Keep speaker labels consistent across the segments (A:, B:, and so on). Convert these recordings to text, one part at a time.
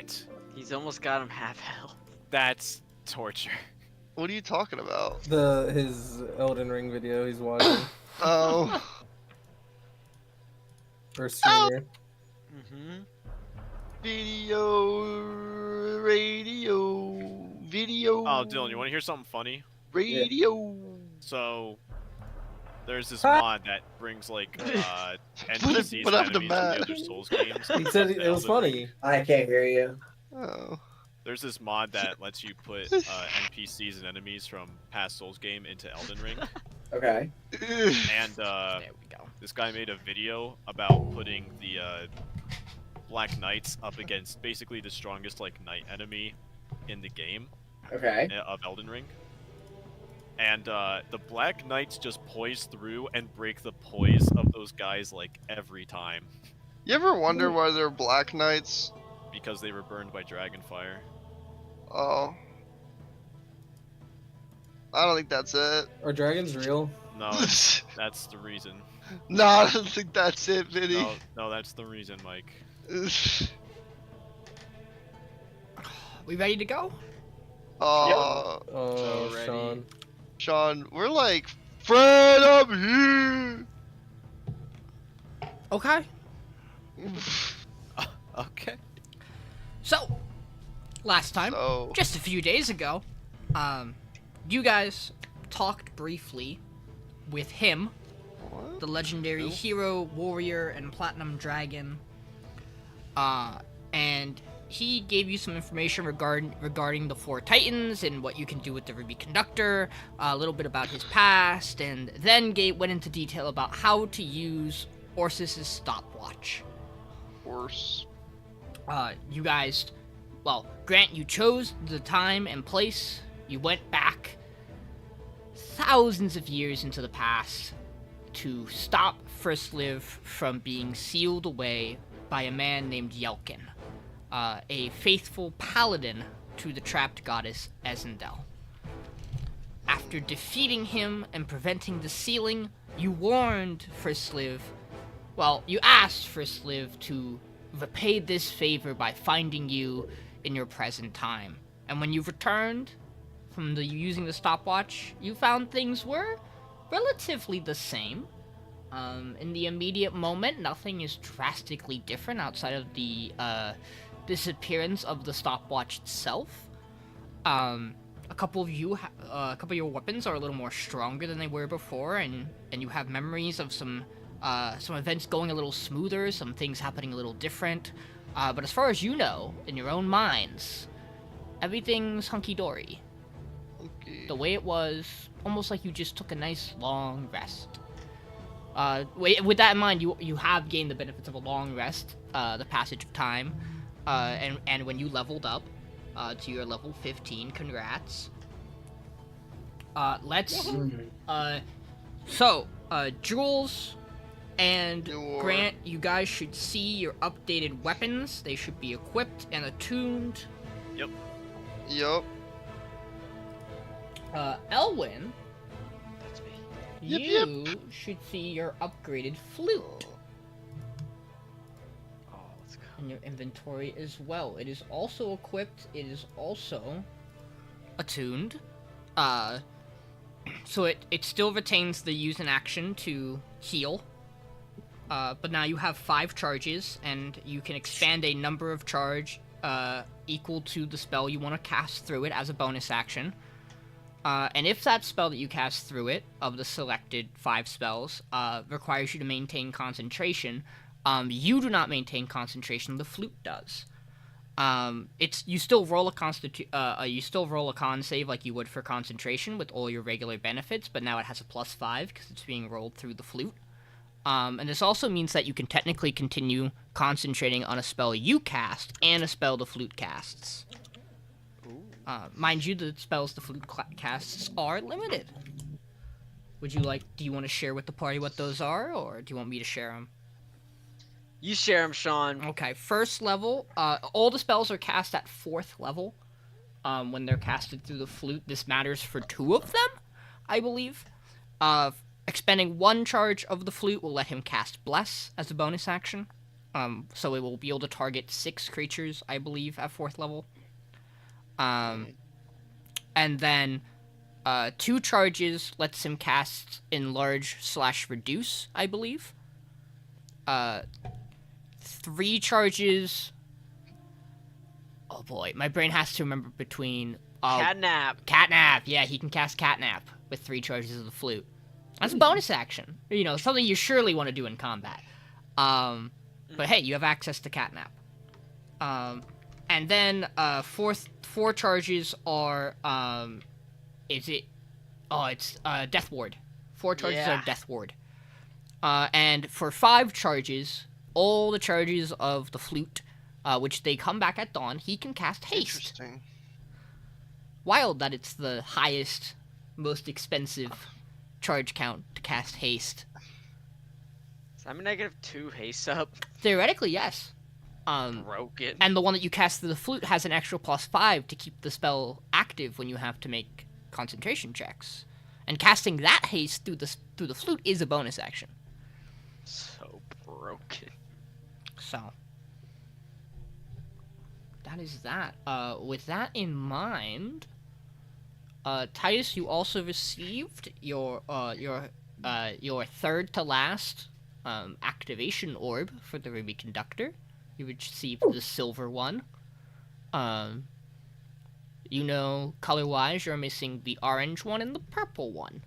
A: What?
B: He's almost got him half health.
A: That's torture.
C: What are you talking about?
D: His Elden Ring video he's watching.
C: Oh.
D: Or streamer.
B: Mm-hmm.
C: Video.
A: Oh, Dylan, you want to hear something funny?
C: Radio.
A: So, there's this mod that brings like NPCs
C: What
A: and
C: happened to
A: enemies from
C: Matt?
A: the other Souls games.
D: He said it was
A: Elden Ring.
D: funny.
E: I can't hear you.
C: Oh.
A: There's this mod that lets you put NPCs and enemies from past Souls game into Elden Ring.
E: Okay.
A: And
B: There we go.
A: this guy made a video about putting the Black Knights up against basically the strongest like knight enemy in the game
E: Okay.
A: of Elden Ring. And the Black Knights just poise through and break the poise of those guys like every time
C: You ever wonder why they're Black Knights?
A: because they were burned by Dragonfire.
C: Oh. I don't think that's it.
D: Are dragons real?
A: No, that's the reason.
C: No, I don't think that's it, Vinny.
A: No, that's the reason, Mike.
F: We ready to go?
D: Oh,
B: Already.
D: Sean.
C: Sean, we're like, Fred, I'm
F: Okay.
C: here.
A: Okay.
F: So, last time,
C: So,
F: just a few days ago, you guys talked briefly with him,
C: what?
F: the legendary hero, warrior, and platinum dragon. And he gave you some information regarding the 4 Titans and what you can do with the Ruby Conductor, a little bit about his past, and then went into detail about how to use Orsis' stopwatch.
C: Horse.
F: You guys, well, Grant, you chose the time and place. You went back thousands of years into the past to stop Fristliv from being sealed away by a man named Yelkin, a faithful paladin to the trapped goddess Ezendel. After defeating him and preventing the sealing, you warned Fristliv, well, you asked Fristliv to repay this favor by finding you in your present time. And when you returned from using the stopwatch, you found things were relatively the same. In the immediate moment, nothing is drastically different outside of the disappearance of the stopwatch itself. A couple of your weapons are a little more stronger than they were before, and you have memories of some events going a little smoother, some things happening a little different. But as far as you know, in your own minds, everything's hunky-dory.
C: Okay.
F: The way it was, almost like you just took a nice long rest. With that in mind, you have gained the benefits of a long rest, the passage of time, and when you leveled up to your level 15, congrats. Jules and
C: Noir.
F: Grant, you guys should see your updated weapons. They should be equipped and attuned.
C: Yup.
F: Elwin,
B: That's me.
C: Yep,
F: you should see your upgraded flute
B: Oh, let's go.
F: in your inventory as well. It is also equipped. It is also attuned. So it still retains the use an action to heal. But now you have 5 charges, and you can expand a number of charge equal to the spell you want to cast through it as a bonus action. And if that spell that you cast through it, of the selected 5 spells, requires you to maintain concentration, you do not maintain concentration, the flute does. You still roll a con save like you would for concentration with all your regular benefits, but now it has a +5 because it's being rolled through the flute. And this also means that you can technically continue concentrating on a spell you cast and a spell the flute casts. Mind you, the spells the flute casts are limited. Do you want to share with the party what those are, or do you want me to share them?
B: You share him, Sean.
F: Okay, first level, all the spells are cast at 4th level. When they're casted through the flute, this matters for 2 of them, I believe. Expending 1 charge of the flute will let him cast Bless as a bonus action. So it will be able to target 6 creatures, I believe, at 4th level. And then 2 charges lets him cast enlarge/reduce, I believe. 3 charges. Oh boy, my brain has to remember between.
B: Catnap.
F: Catnap. Yeah, he can cast Catnap with 3 charges of the flute. That's a bonus action. You know, something you surely want to do in combat. But hey, you have access to Catnap. And then 4 charges are it's Death Ward. 4 charges are Death Ward. And for 5 charges, all the charges of the flute, which they come back at dawn, he can cast Haste.
C: Interesting.
F: Wild that it's the highest, most expensive charge count to cast Haste.
B: So I'm -2 haste up.
F: Theoretically, yes.
B: Broken.
F: And the one that you cast through the flute has an extra +5 to keep the spell active when you have to make concentration checks. And casting that haste through the flute is a bonus action.
B: So broken.
F: So that is that. With that in mind, Titus, you also received your third to last activation orb for the Ruby Conductor. You received the silver one. You know, color-wise, you're missing the orange one and the purple one.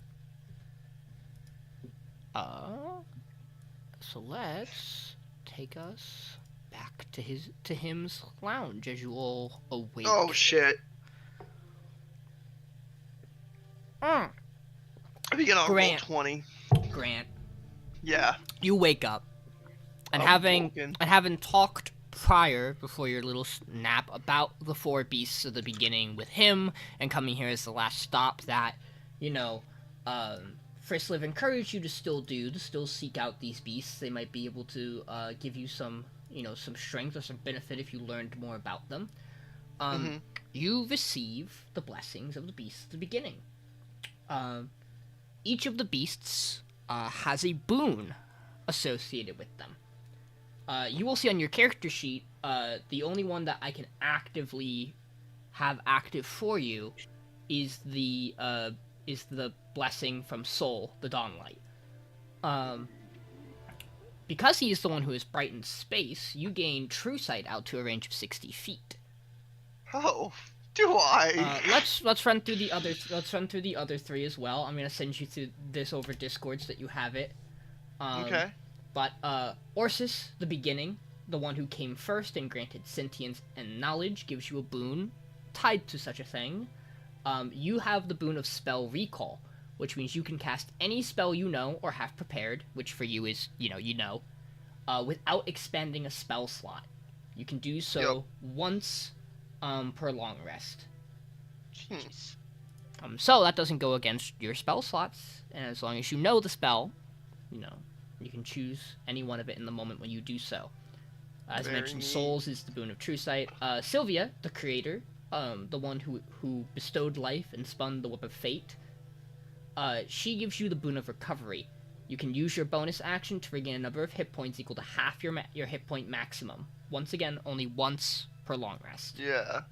F: So let's take us back to him's lounge as you all awake.
C: Oh shit. I begin on roll
F: Grant.
C: 20.
F: Grant,
C: Yeah.
F: you wake up, and
C: I'm woken.
F: having talked prior before your little nap about the 4 beasts of the beginning with him, and coming here as the last stop, that Frisliv encouraged you to still seek out these beasts. They might be able to give you some strength or some benefit if you learned more about them. You receive the blessings of the beasts at the beginning. Each of the beasts has a boon associated with them. You will see on your character sheet, the only one that I can actively have active for you is the blessing from Sol, the Dawnlight. Because he is the one who has brightened space, you gain true sight out to a range of 60 feet.
C: Oh, do I?
F: Let's run through the other. Let's run through the other 3 as well. I'm gonna send you through this over Discord so that you have it.
C: Okay.
F: But Orsis, the beginning, the one who came first and granted sentience and knowledge, gives you a boon tied to such a thing. You have the boon of spell recall, which means you can cast any spell you know or have prepared, which for you is without expanding a spell slot. You can do so once per long rest.
B: Jeez.
F: So that doesn't go against your spell slots, and as long as you know the spell, you can choose any one of it in the moment when you do so. As
C: Very
F: mentioned,
C: neat.
F: Souls is the boon of true sight. Sylvia, the creator, the one who bestowed life and spun the Whip of Fate, she gives you the boon of recovery. You can use your bonus action to regain a number of hit points equal to half your hit point maximum. Once again, only once per long rest.
C: Yeah.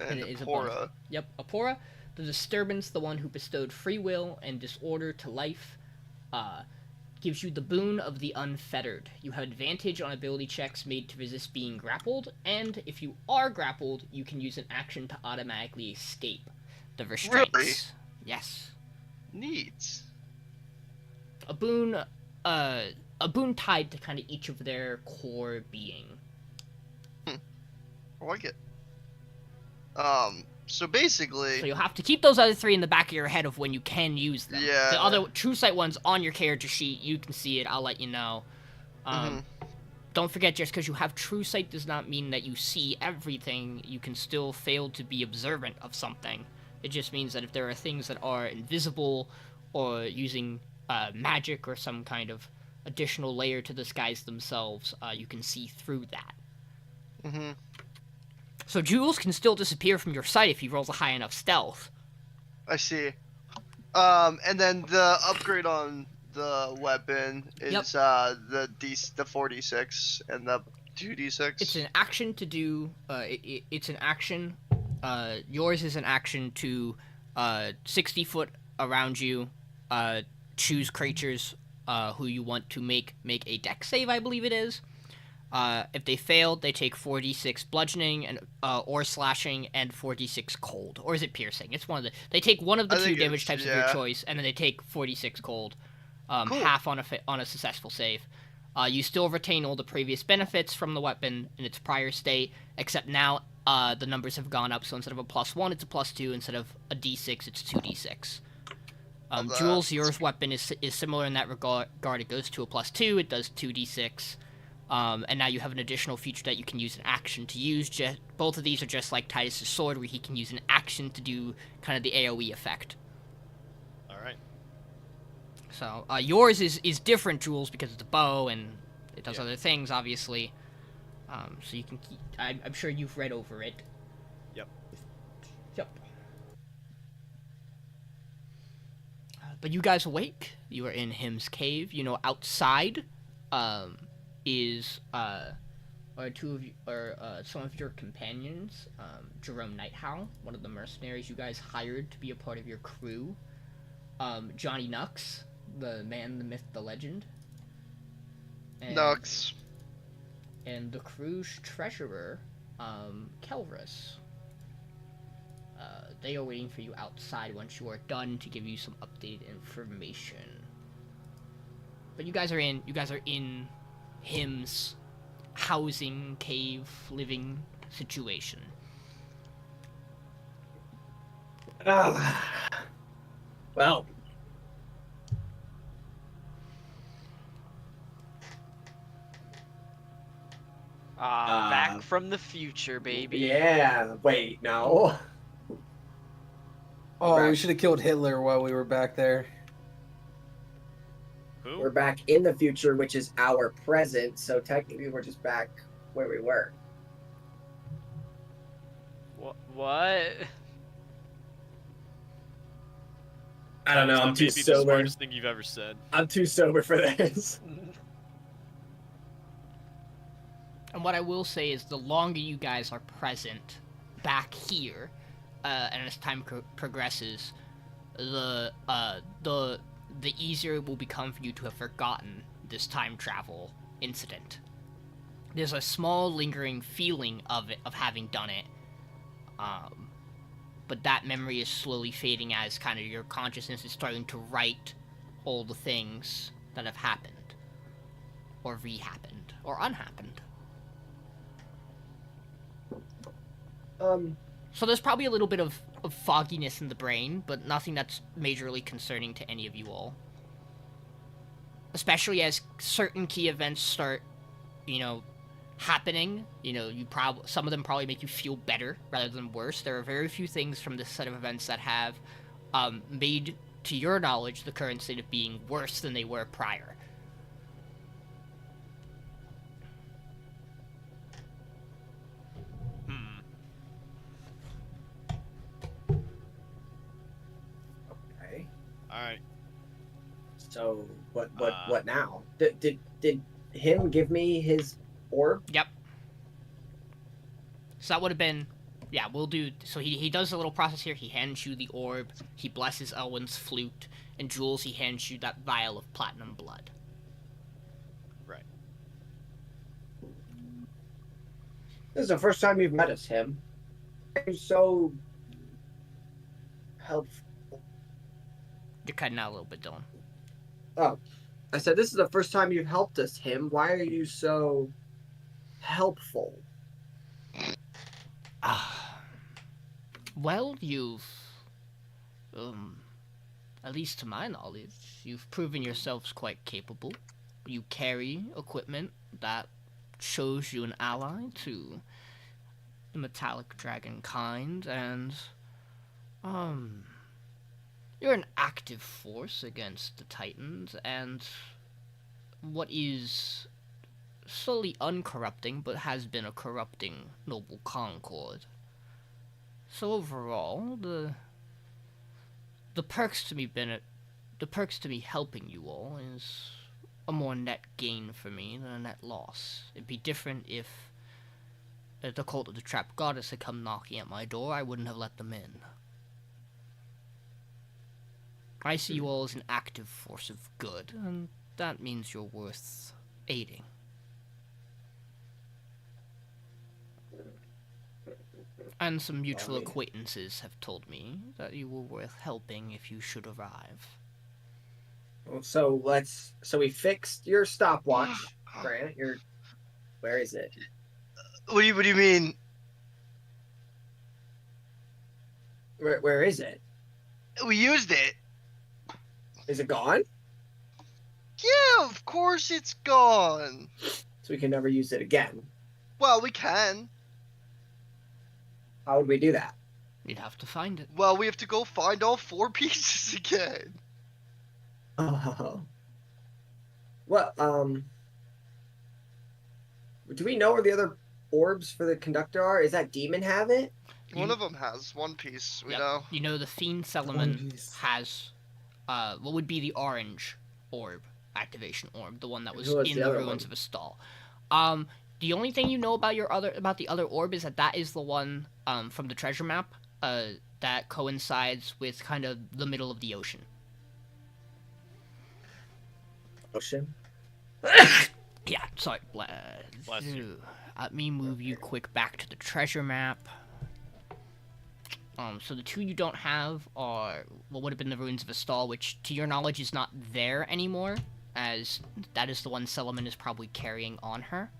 C: And
F: it is a bonus.
C: Apora.
F: Yep, Apora, the disturbance, the one who bestowed free will and disorder to life, gives you the boon of the unfettered. You have advantage on ability checks made to resist being grappled, and if you are grappled, you can use an action to automatically escape the restraints.
C: Really?
F: Yes.
C: Neat.
F: A boon tied to kind of each of their core being.
C: I like it. So basically...
F: So you'll have to keep those other 3 in the back of your head of when you can use them.
C: Yeah.
F: The other true sight ones on your character sheet, you can see it. I'll let you know. Don't forget, just because you have true sight does not mean that you see everything. You can still fail to be observant of something. It just means that if there are things that are invisible or using magic or some kind of additional layer to disguise themselves, you can see through that. So Jules can still disappear from your sight if he rolls a high enough stealth.
C: I see. And then the upgrade on the weapon is
F: Yep.
C: the 4d6 and the 2d6.
F: It's an action to do. It's an action. Yours is an action to 60 foot around you. Choose creatures who you want to make a dex save, I believe it is. If they fail, they take 4d6 bludgeoning and or slashing and 4d6 cold, or is it piercing? It's one of the. They take one of the
C: I
F: two
C: think
F: damage
C: it's-
F: types of
C: yeah.
F: your choice, and then they take 4d6 cold.
C: Cool.
F: Half on a successful save. You still retain all the previous benefits from the weapon in its prior state, except now the numbers have gone up. So instead of a +1, it's a +2. Instead of a d6, it's 2d6.
C: Love that.
F: Jules, your weapon is similar in that regard. It goes to a +2. It does 2d6. And now you have an additional feature that you can use an action to use. Both of these are just like Titus' sword, where he can use an action to do kind of the AoE effect.
A: All right.
F: So yours is different, Jules, because it's a bow and it does
A: Yeah.
F: other things, obviously. So you can keep. I'm sure you've read over it.
A: Yep.
F: Yep. But you guys awake. You are in Him's cave. You know, outside, is are two of you, or some of your companions. Jerome Nighthowl, one of the mercenaries you guys hired to be a part of your crew. Johnny Nux, the man, the myth, the legend. And,
C: Nux.
F: And the crew's treasurer, Kelvrus. They are waiting for you outside once you are done to give you some updated information. But you guys are in Him's housing, cave, living situation.
E: Well,
B: Back from the future, baby.
E: yeah. Wait, no.
D: Oh, we
E: Right.
D: should have killed Hitler while we were back there.
A: Who?
E: We're back in the future, which is our present. So technically, we're just back where we were.
B: What?
E: I don't know.
A: That
E: I'm
A: may
E: too
A: be the
E: sober.
A: smartest thing you've ever said.
E: I'm too sober for this.
F: And what I will say is, the longer you guys are present back here, and as time progresses, the easier it will become for you to have forgotten this time travel incident. There's a small lingering feeling of having done it, but that memory is slowly fading as kind of your consciousness is starting to write all the things that have happened, or re-happened, or unhappened. So there's probably a little bit of fogginess in the brain, but nothing that's majorly concerning to any of you all. Especially as certain key events start, happening. Some of them probably make you feel better rather than worse. There are very few things from this set of events that have made, to your knowledge, the current state of being worse than they were prior.
E: Okay.
A: All right.
E: So what now? Did him give me his orb?
F: Yep. So that would have been, yeah, we'll do, so he does a little process here. He hands you the orb, he blesses Elwin's flute, and Jules, he hands you that vial of platinum blood.
A: Right.
E: This is the first time you've met us, him. You're so helpful.
F: You're cutting out a little bit, Dylan.
E: Oh, I said this is the first time you've helped us, him. Why are you so helpful?
F: Well, you've, at least to my knowledge, you've proven yourselves quite capable. You carry equipment that shows you an ally to the metallic dragon kind, and, you're an active force against the Titans, and what is slowly uncorrupting, but has been a corrupting noble concord. So overall, the perks to the perks to me helping you all is a more net gain for me than a net loss. It'd be different if the cult of the Trapped Goddess had come knocking at my door. I wouldn't have let them in. I see you all as an active force of good, and that means you're worth aiding. And some mutual acquaintances have told me that you were worth helping if you should arrive.
E: So we fixed your stopwatch, Grant. Where is it?
C: What do you mean?
E: Where is it?
C: We used it.
E: Is it gone?
C: Yeah, of course it's gone.
E: So we can never use it again.
C: Well, we can.
E: How would we do that?
F: You'd have to find it.
C: Well, we have to go find all 4 pieces again.
E: Oh. What, do we know where the other orbs for the conductor are? Is that demon have it?
C: One of them has 1 piece, we
F: Yep.
C: know.
F: You know the Fiend Solomon has, what would be the orange orb, activation orb, the one that was
E: Who has
F: in
E: the
F: the
E: other
F: ruins
E: one?
F: of a stall. The only thing you know about the other orb is that is the one, from the treasure map, that coincides with kind of the middle of the ocean.
E: Ocean?
F: Yeah, sorry.
A: Bless you.
F: Let me move you quick back to the treasure map. So the 2 you don't have are what would have been the ruins of a stall, which, to your knowledge, is not there anymore, as that is the one Solomon is probably carrying on her.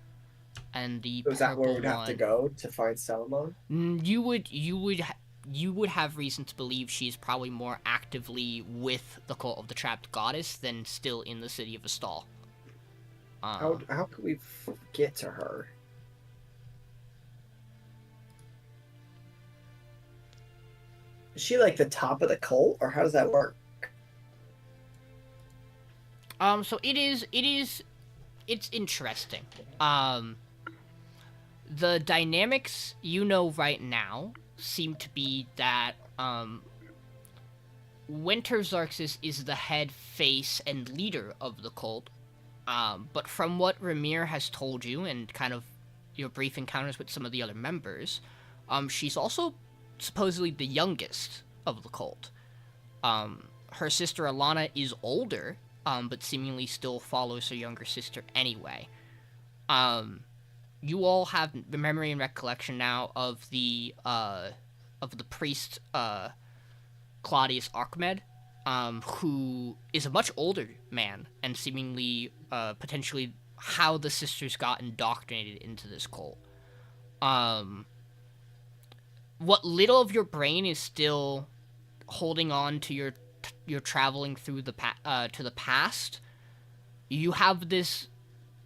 F: And the
E: Is that where
F: purple
E: we'd have to
F: one-
E: go to find Salomon?
F: You would have reason to believe she's probably more actively with the cult of the Trapped Goddess than still in the city of Astal.
E: How could we get to her? Is she like the top of the cult, or how does that work?
F: So it's interesting. The dynamics you know right now seem to be that, Winter Xarxis is the head, face, and leader of the cult. But from what Ramir has told you, and kind of your brief encounters with some of the other members, she's also supposedly the youngest of the cult. Her sister Alana is older, but seemingly still follows her younger sister anyway. You all have the memory and recollection now of the priest, Claudius Archimed, who is a much older man, and seemingly, potentially how the sisters got indoctrinated into this cult. What little of your brain is still holding on to your traveling through to the past, you have this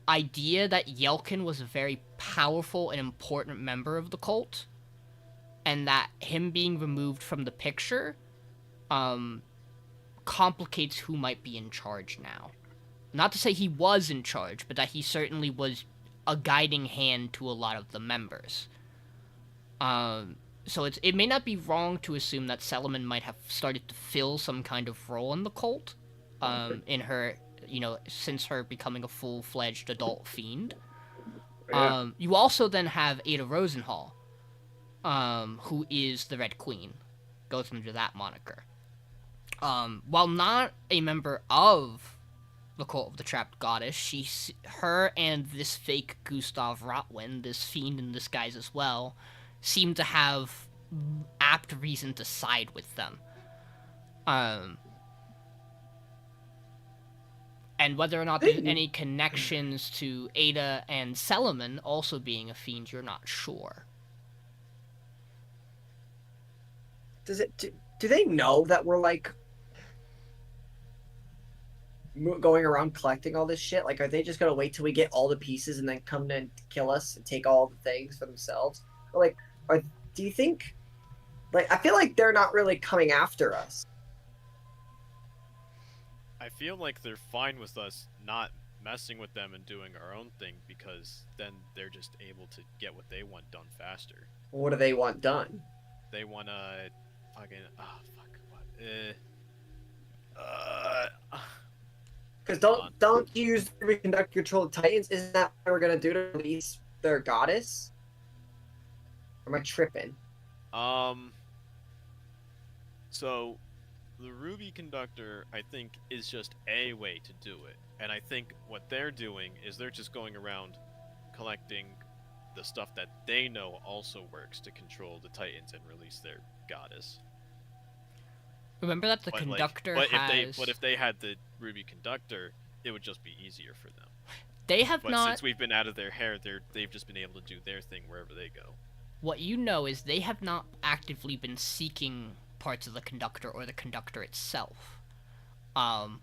F: idea that Yelkin was a very powerful and important member of the cult, and that him being removed from the picture complicates who might be in charge now. Not to say he was in charge, but that he certainly was a guiding hand to a lot of the members. So it may not be wrong to assume that Solomon might have started to fill some kind of role in the cult, in her, since her becoming a full-fledged adult fiend.
E: Yeah.
F: You also then have Ada Rosenhall, who is the Red Queen, goes under that moniker. While not a member of the cult of the Trapped Goddess, her and this fake Gustav Rotwin, this fiend in disguise as well, seem to have apt reason to side with them. And whether or not there's any connections to Ada and Solomon also being a fiend, you're not sure.
E: Do they know that we're like going around collecting all this shit? Like, are they just gonna wait till we get all the pieces and then come and kill us and take all the things for themselves? Or like, do you think? Like, I feel like they're not really coming after us.
A: I feel like they're fine with us not messing with them and doing our own thing, because then they're just able to get what they want done faster.
E: What do they want done?
A: They wanna fucking
E: Because
A: on.
E: don't you use the reconduct control of Titans? Isn't that what we're gonna do to release their goddess? Or am I tripping?
A: So the Ruby Conductor, I think, is just a way to do it. And I think what they're doing is they're just going around collecting the stuff that they know also works to control the Titans and release their goddess.
F: Remember that the
A: But,
F: conductor
A: but
F: has.
A: if they had the Ruby Conductor, it would just be easier for them.
F: They have
A: But
F: not.
A: since we've been out of their hair, they've just been able to do their thing wherever they go.
F: What you know is they have not actively been seeking parts of the conductor or the conductor itself. From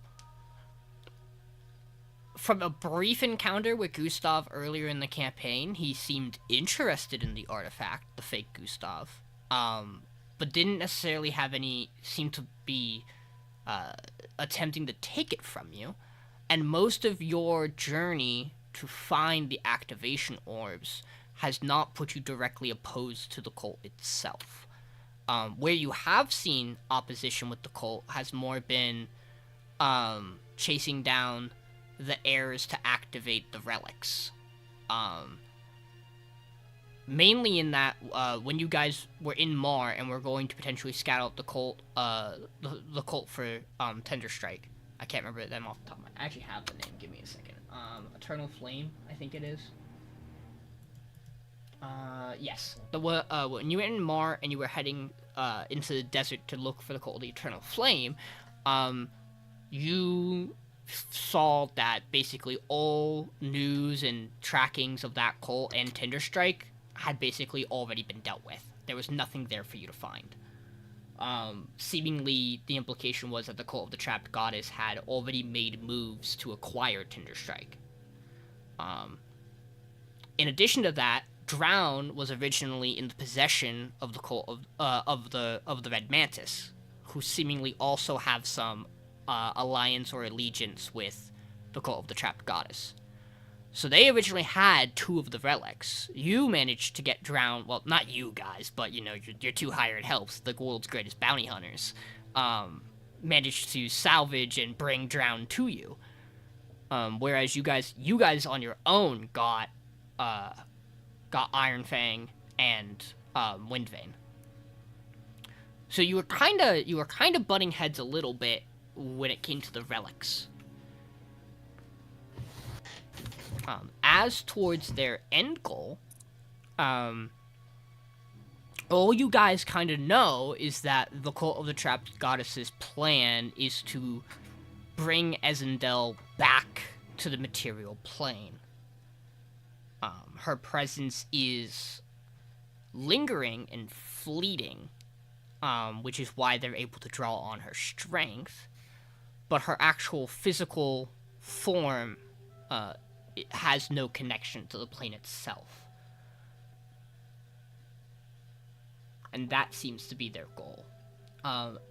F: a brief encounter with Gustav earlier in the campaign, he seemed interested in the artifact, the fake Gustav, but didn't necessarily seem to be attempting to take it from you. And most of your journey to find the activation orbs has not put you directly opposed to the cult itself. Where you have seen opposition with the cult has more been chasing down the heirs to activate the relics. Mainly in that, when you guys were in Mar and were going to potentially scout out the cult, the cult for Tender Strike. I can't remember them off the top of my head. I actually have the name. Give me a second. Eternal Flame, I think it is. Yes. When you were in Mar and you were heading into the desert to look for the cult of the Eternal Flame, you saw that basically all news and trackings of that cult and Tinder Strike had basically already been dealt with. There was nothing there for you to find. Seemingly, the implication was that the cult of the Trapped Goddess had already made moves to acquire Tinder Strike. In addition to that, Drown was originally in the possession of the cult of the Red Mantis, who seemingly also have some alliance or allegiance with the cult of the Trapped Goddess. So they originally had 2 of the relics. You managed to get Drown, well, not you guys, but, you know, your 2 hired helps, the world's greatest bounty hunters, managed to salvage and bring Drown to you. Whereas you guys on your own got Iron Fang and Windvane. So you were kind of butting heads a little bit when it came to the relics. As towards their end goal, all you guys kind of know is that the cult of the Trapped Goddess's plan is to bring Ezendel back to the material plane. Her presence is lingering and fleeting, which is why they're able to draw on her strength, but her actual physical form it has no connection to the plane itself. And that seems to be their goal.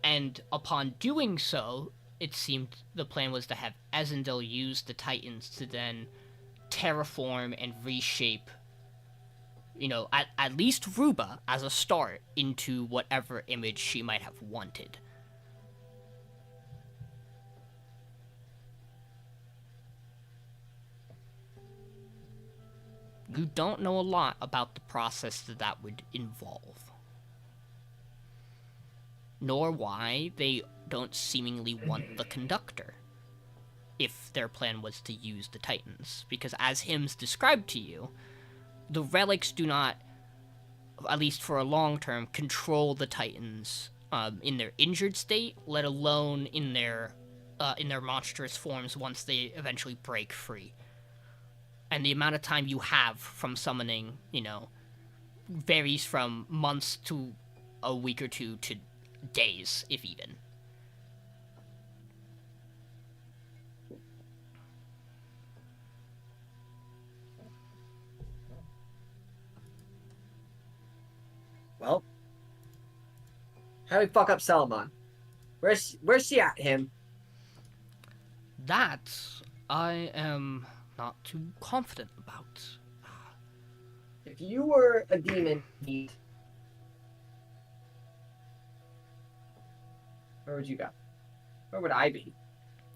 F: And upon doing so, it seemed the plan was to have Ezendel use the Titans to then terraform and reshape, you know, at least Ruba as a start into whatever image she might have wanted. You don't know a lot about the process that would involve, nor why they don't seemingly want the conductor, if their plan was to use the Titans, because as Hymns described to you, the relics do not, at least for a long term, control the Titans in their injured state, let alone in their monstrous forms once they eventually break free. And the amount of time you have from summoning, you know, varies from months to a week or 2 to days, if even.
E: Well, how do we fuck up Salamon? Where's she at, him?
F: That I am not too confident about.
E: If you were a demon, where would you go? Where would I be?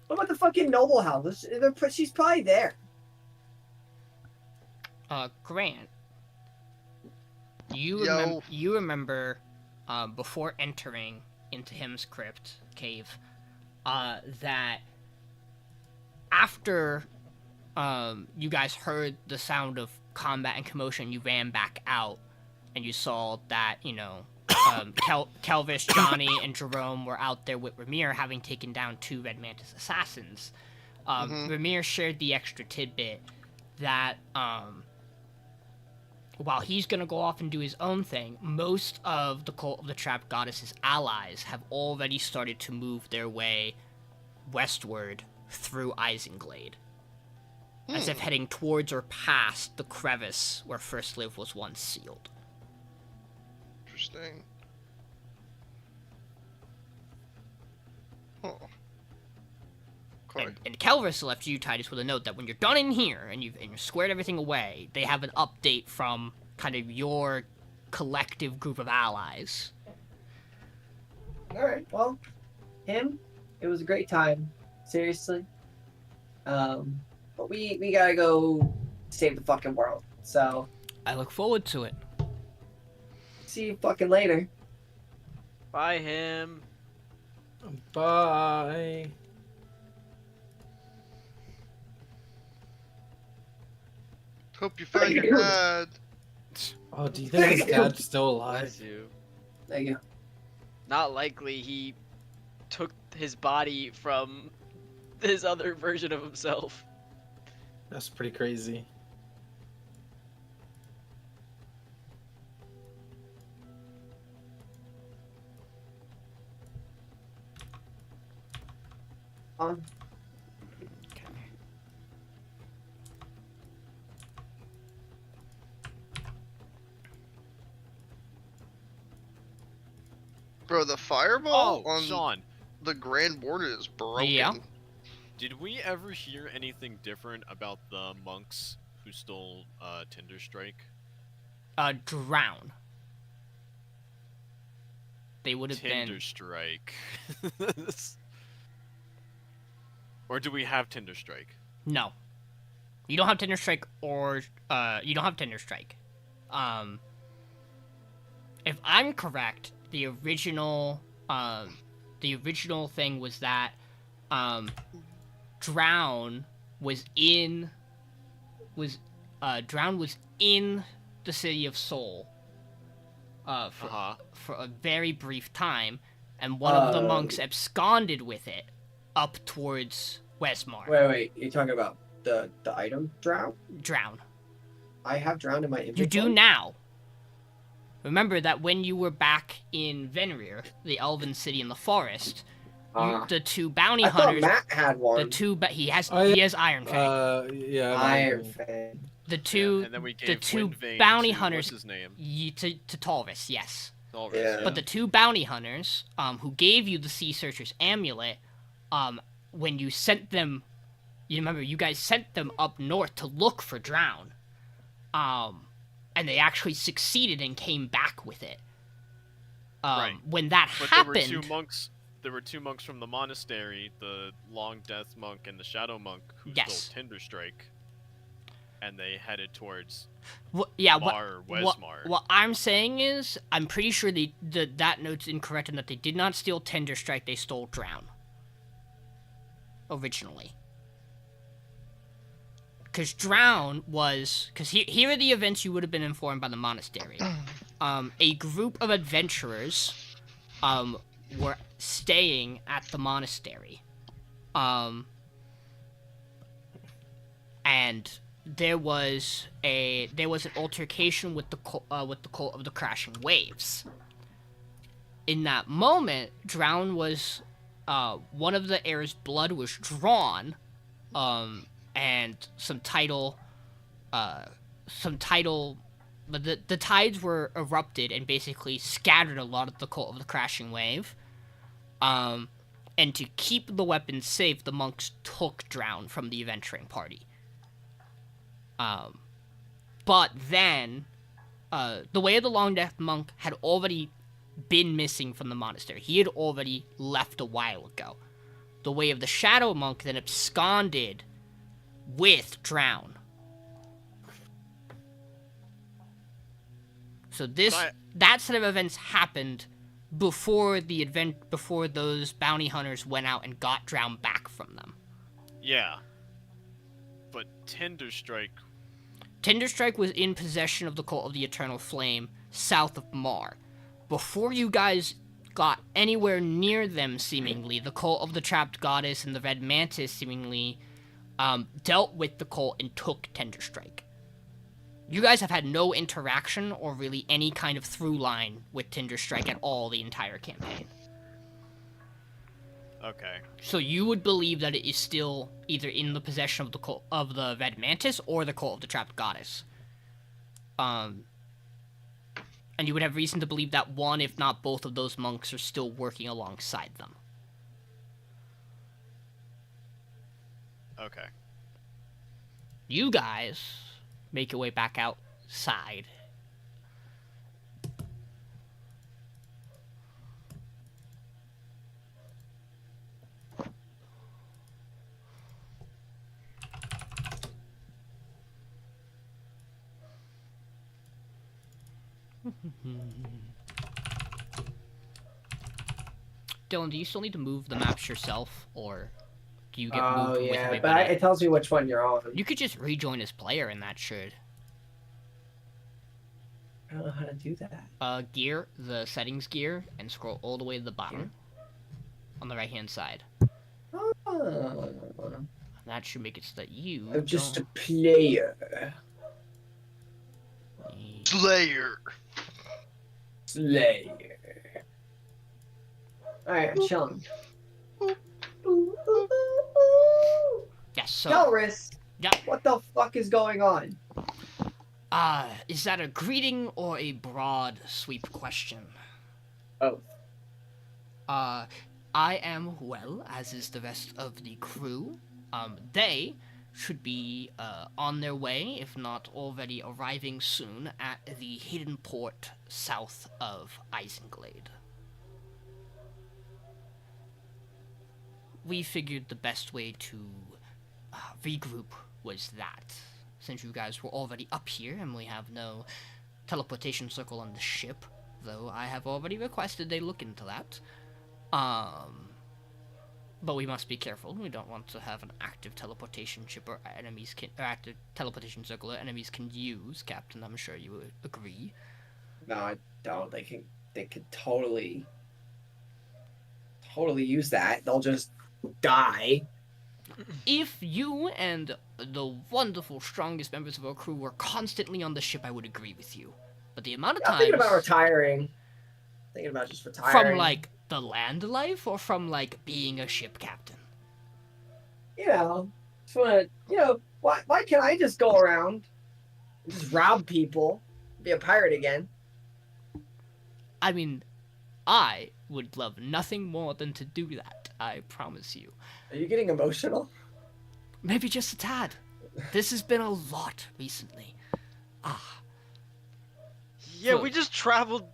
E: What about the fucking noble house? She's probably there.
F: Grant,
C: Yo.
F: you remember, before entering into him's cave, that after, you guys heard the sound of combat and commotion, you ran back out, and you saw that, Kelvis, Johnny, and Jerome were out there with Ramir, having taken down 2 Red Mantis assassins. Ramir shared the extra tidbit that, while he's gonna go off and do his own thing, most of the Cult of the Trapped Goddess's allies have already started to move their way westward through Isenglade, as if heading towards or past the crevice where First Live was once sealed.
C: Interesting. Huh. Okay.
F: And Kelvis left you, Titus, with a note that when you're done in here and you've squared everything away, they have an update from kind of your collective group of allies.
E: Alright, well, it was a great time. Seriously. But we gotta go save the fucking world. So,
F: I look forward to it.
E: see you fucking later.
B: Bye, him.
D: Bye.
C: Hope you find your dad.
D: Oh, do you think his dad's still alive?
B: Bless you.
E: There you go.
B: Not likely he took his body from his other version of himself.
D: That's pretty crazy.
C: Bro, the fireball
A: Oh,
C: on
A: Sean,
C: the Grand Border is broken.
F: Yeah.
A: did we ever hear anything different about the monks who stole Tinder Strike?
F: Drown. They would have
A: Tinder
F: been...
A: Strike. Or do we have Tinder Strike?
F: No. You don't have Tinder Strike or, you don't have Tinder Strike. If I'm correct, the original thing was that, Drown was in the City of Soul, for a very brief time, and one of the monks absconded with it up towards Westmar.
E: Wait, you're talking about the item drown?
F: Drown.
E: I have drowned in my inventory.
F: You do now. Remember that when you were back in Venrir, the Elven city in the forest, the 2 bounty
E: I
F: hunters.
E: thought Matt had one.
F: He has Iron Fang.
D: Yeah.
E: Iron Fang.
F: The two
A: and then we gave
F: 2
A: Windvane
F: bounty
A: to,
F: hunters.
A: What's his name?
F: To Talvis, yes.
A: Talvis,
E: Yeah.
F: But the 2 bounty hunters, who gave you the Sea Searcher's amulet, when you sent them, you remember you guys sent them up north to look for Drown, and they actually succeeded and came back with it.
A: Right.
F: When that
A: But
F: happened,
A: there were two monks from the monastery, the Long Death monk and the Shadow monk, who
F: Yes.
A: stole Tinder Strike, and they headed towards
F: Mar or
A: Westmar.
F: What I'm saying is, I'm pretty sure that note's incorrect in that they did not steal Tinder Strike, they stole Drown. Originally. Because Drown was... Because here are the events you would have been informed by the monastery. A group of adventurers were staying at the monastery. And there was an altercation with the cult of the Crashing Waves. In that moment, Drown was one of the heir's blood was drawn, and some title, but the tides were erupted and basically scattered a lot of the cult of the Crashing Wave. And to keep the weapons safe, the monks took Drown from the adventuring party. But then, the Way of the Long Death monk had already been missing from the monastery. He had already left a while ago. the way of the Shadow Monk then absconded with Drown. So that set of events happened before those bounty hunters went out and got Drown back from them.
A: Yeah. But Tinderstrike...
F: Tinderstrike was in possession of the Cult of the Eternal Flame south of Mar. Before you guys got anywhere near them, seemingly, the Cult of the Trapped Goddess and the Red Mantis seemingly dealt with the cult and took Tinderstrike. You guys have had no interaction or really any kind of through line with Tinderstrike at all the entire campaign.
A: Okay.
F: So you would believe that it is still either in the possession of the cult of the Red Mantis or the Cult of the Trapped Goddess. And you would have reason to believe that one, if not both of those monks are still working alongside them.
A: Okay.
F: You guys make your way back outside. Dylan, do you still need to move the maps yourself, or do you get moved with
E: yeah,
F: everybody?
E: but it tells me which one you're on.
F: You could just rejoin as player, and that should.
E: I don't know how to do that.
F: Gear, the settings gear, and scroll all the way to the bottom. On the right-hand side.
E: Oh.
F: That should make it so that you
E: I'm just a
F: don't
E: player.
F: need-
C: Slayer.
E: Slayer. Alright, I'm chilling.
F: Yes, so...
E: Delris!
F: Yeah.
E: What the fuck is going on?
F: Is that a greeting or a broad sweep question?
E: Oh.
F: I am well, as is the rest of the crew. They should be, on their way, if not already arriving soon, at the hidden port south of Isenglade. We figured the best way to regroup was that. Since you guys were already up here and we have no teleportation circle on the ship, though I have already requested they look into that. But we must be careful. We don't want to have an active teleportation ship or active teleportation circle that enemies can use, Captain. I'm sure you would agree.
E: No, I don't. They could totally use that. They'll just die.
F: If you and the wonderful, strongest members of our crew were constantly on the ship, I would agree with you. But the amount of
E: I'm
F: times...
E: thinking about retiring. Thinking about just retiring.
F: From, like, the land life, or from, like, being a ship captain?
E: You know, just wanna, why can't I just go around and just rob people, be a pirate again?
F: I mean, I would love nothing more than to do that, I promise you.
E: Are you getting emotional?
F: Maybe just a tad. This has been a lot recently.
B: Yeah,
F: So-
B: we just traveled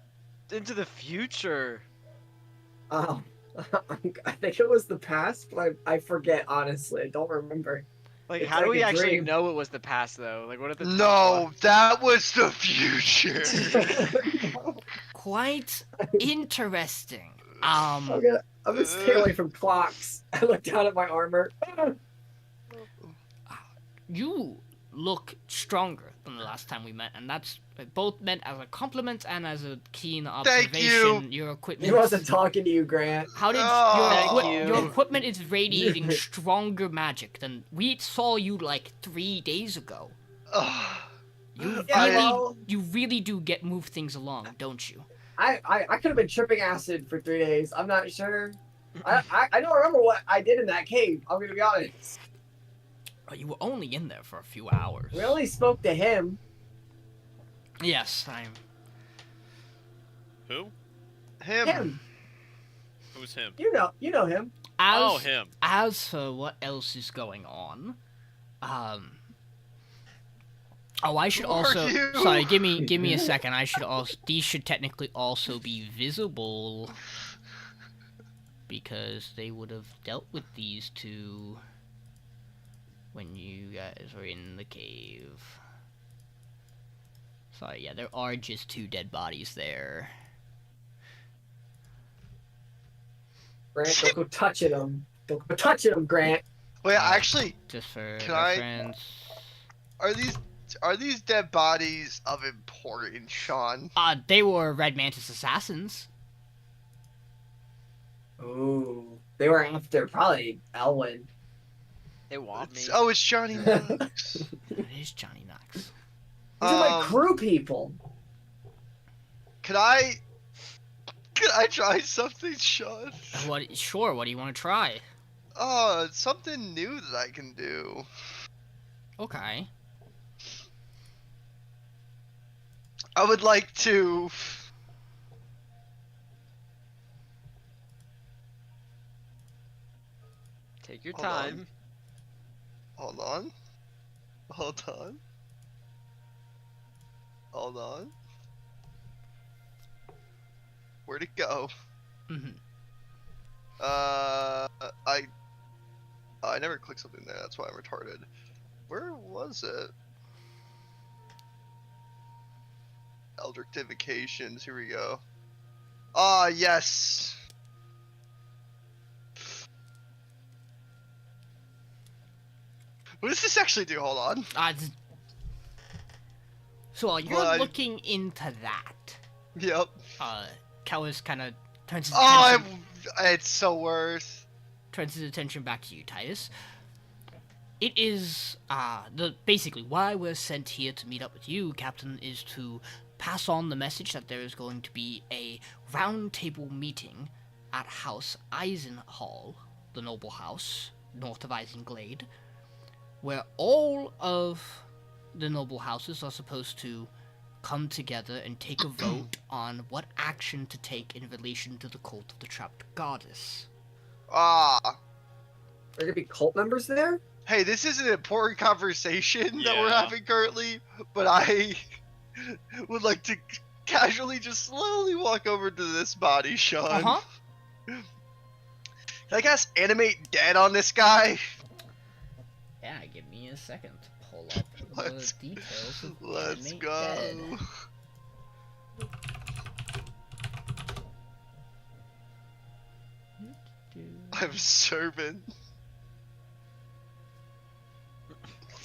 B: into the future.
E: I think it was the past, but I forget, honestly. I don't remember.
B: Like,
E: It's
B: how do
E: like
B: we
E: a
B: actually
E: dream.
B: know it was the past, though? Like, what are the
C: No, that was the future.
F: Quite interesting.
E: I'm gonna stay away from clocks. I look down at my armor.
F: You look stronger than the last time we met, and that's both meant as a compliment and as a keen observation. Your equipment.
E: He wasn't talking to you, Grant.
F: How did
C: Oh.
F: your equipment is radiating stronger magic than we saw you like 3 days ago.
C: Ugh.
F: You really do move things along, don't you?
E: I could have been tripping acid for 3 days. I'm not sure. I don't remember what I did in that cave. I'm gonna be honest.
F: You were only in there for a few hours.
E: We only spoke to him.
F: Yes, I'm.
A: Who?
E: Him.
A: Who's him?
E: You know him.
A: Oh, him.
F: As for what else is going on, oh, I should
C: Who are
F: also.
C: you?
F: Sorry, give me a second. I should also. These should technically also be visible. because they would have dealt with these two when you guys were in the cave. So yeah, there are just 2 dead bodies there.
E: Grant, don't go touching them. Don't go touching them, Grant.
C: Wait, actually,
F: Just for
C: Can I-
F: reference.
C: are these dead bodies of importance, Sean?
F: They were Red Mantis assassins.
E: Ooh, they were after probably Elwin.
B: They want me.
C: Oh, it's Johnny Knox.
F: It is Johnny Knox.
E: These are my
C: Um,
E: crew people.
C: Can I try something, Sean?
F: Sure, what do you want to try?
C: Oh, it's something new that I can do.
F: Okay.
C: I would like to.
B: Take your
C: Hold on.
B: time.
C: Hold on. Hold on. Hold on. Where'd it go?
F: Mm-hmm.
C: I never clicked something there. That's why I'm retarded. Where was it? Eldritch Divocations. Here we go. Ah, yes. What does this actually do? Hold on.
F: So while you're
C: Well,
F: looking into that,
C: Yep.
F: Kellis kind of turns his
C: Oh,
F: attention,
C: it's so worth.
F: turns his attention back to you, Titus. It is basically why we're sent here to meet up with you, Captain, is to pass on the message that there is going to be a roundtable meeting at House Eisenhall, the noble house north of Eisenglade, where all of the noble houses are supposed to come together and take a vote on what action to take in relation to the cult of the trapped goddess.
C: Ah.
E: Are there gonna be cult members there?
C: Hey, this is an important conversation that we're
A: Yeah.
C: having currently, but I would like to casually just slowly walk over to this body, Sean.
F: Uh-huh.
C: Can I cast Animate Dead on this guy?
F: Yeah, give me a second to pull up
C: Let's-
F: the details of
C: Let's
F: Animate
C: go.
F: Dead.
C: I'm serving.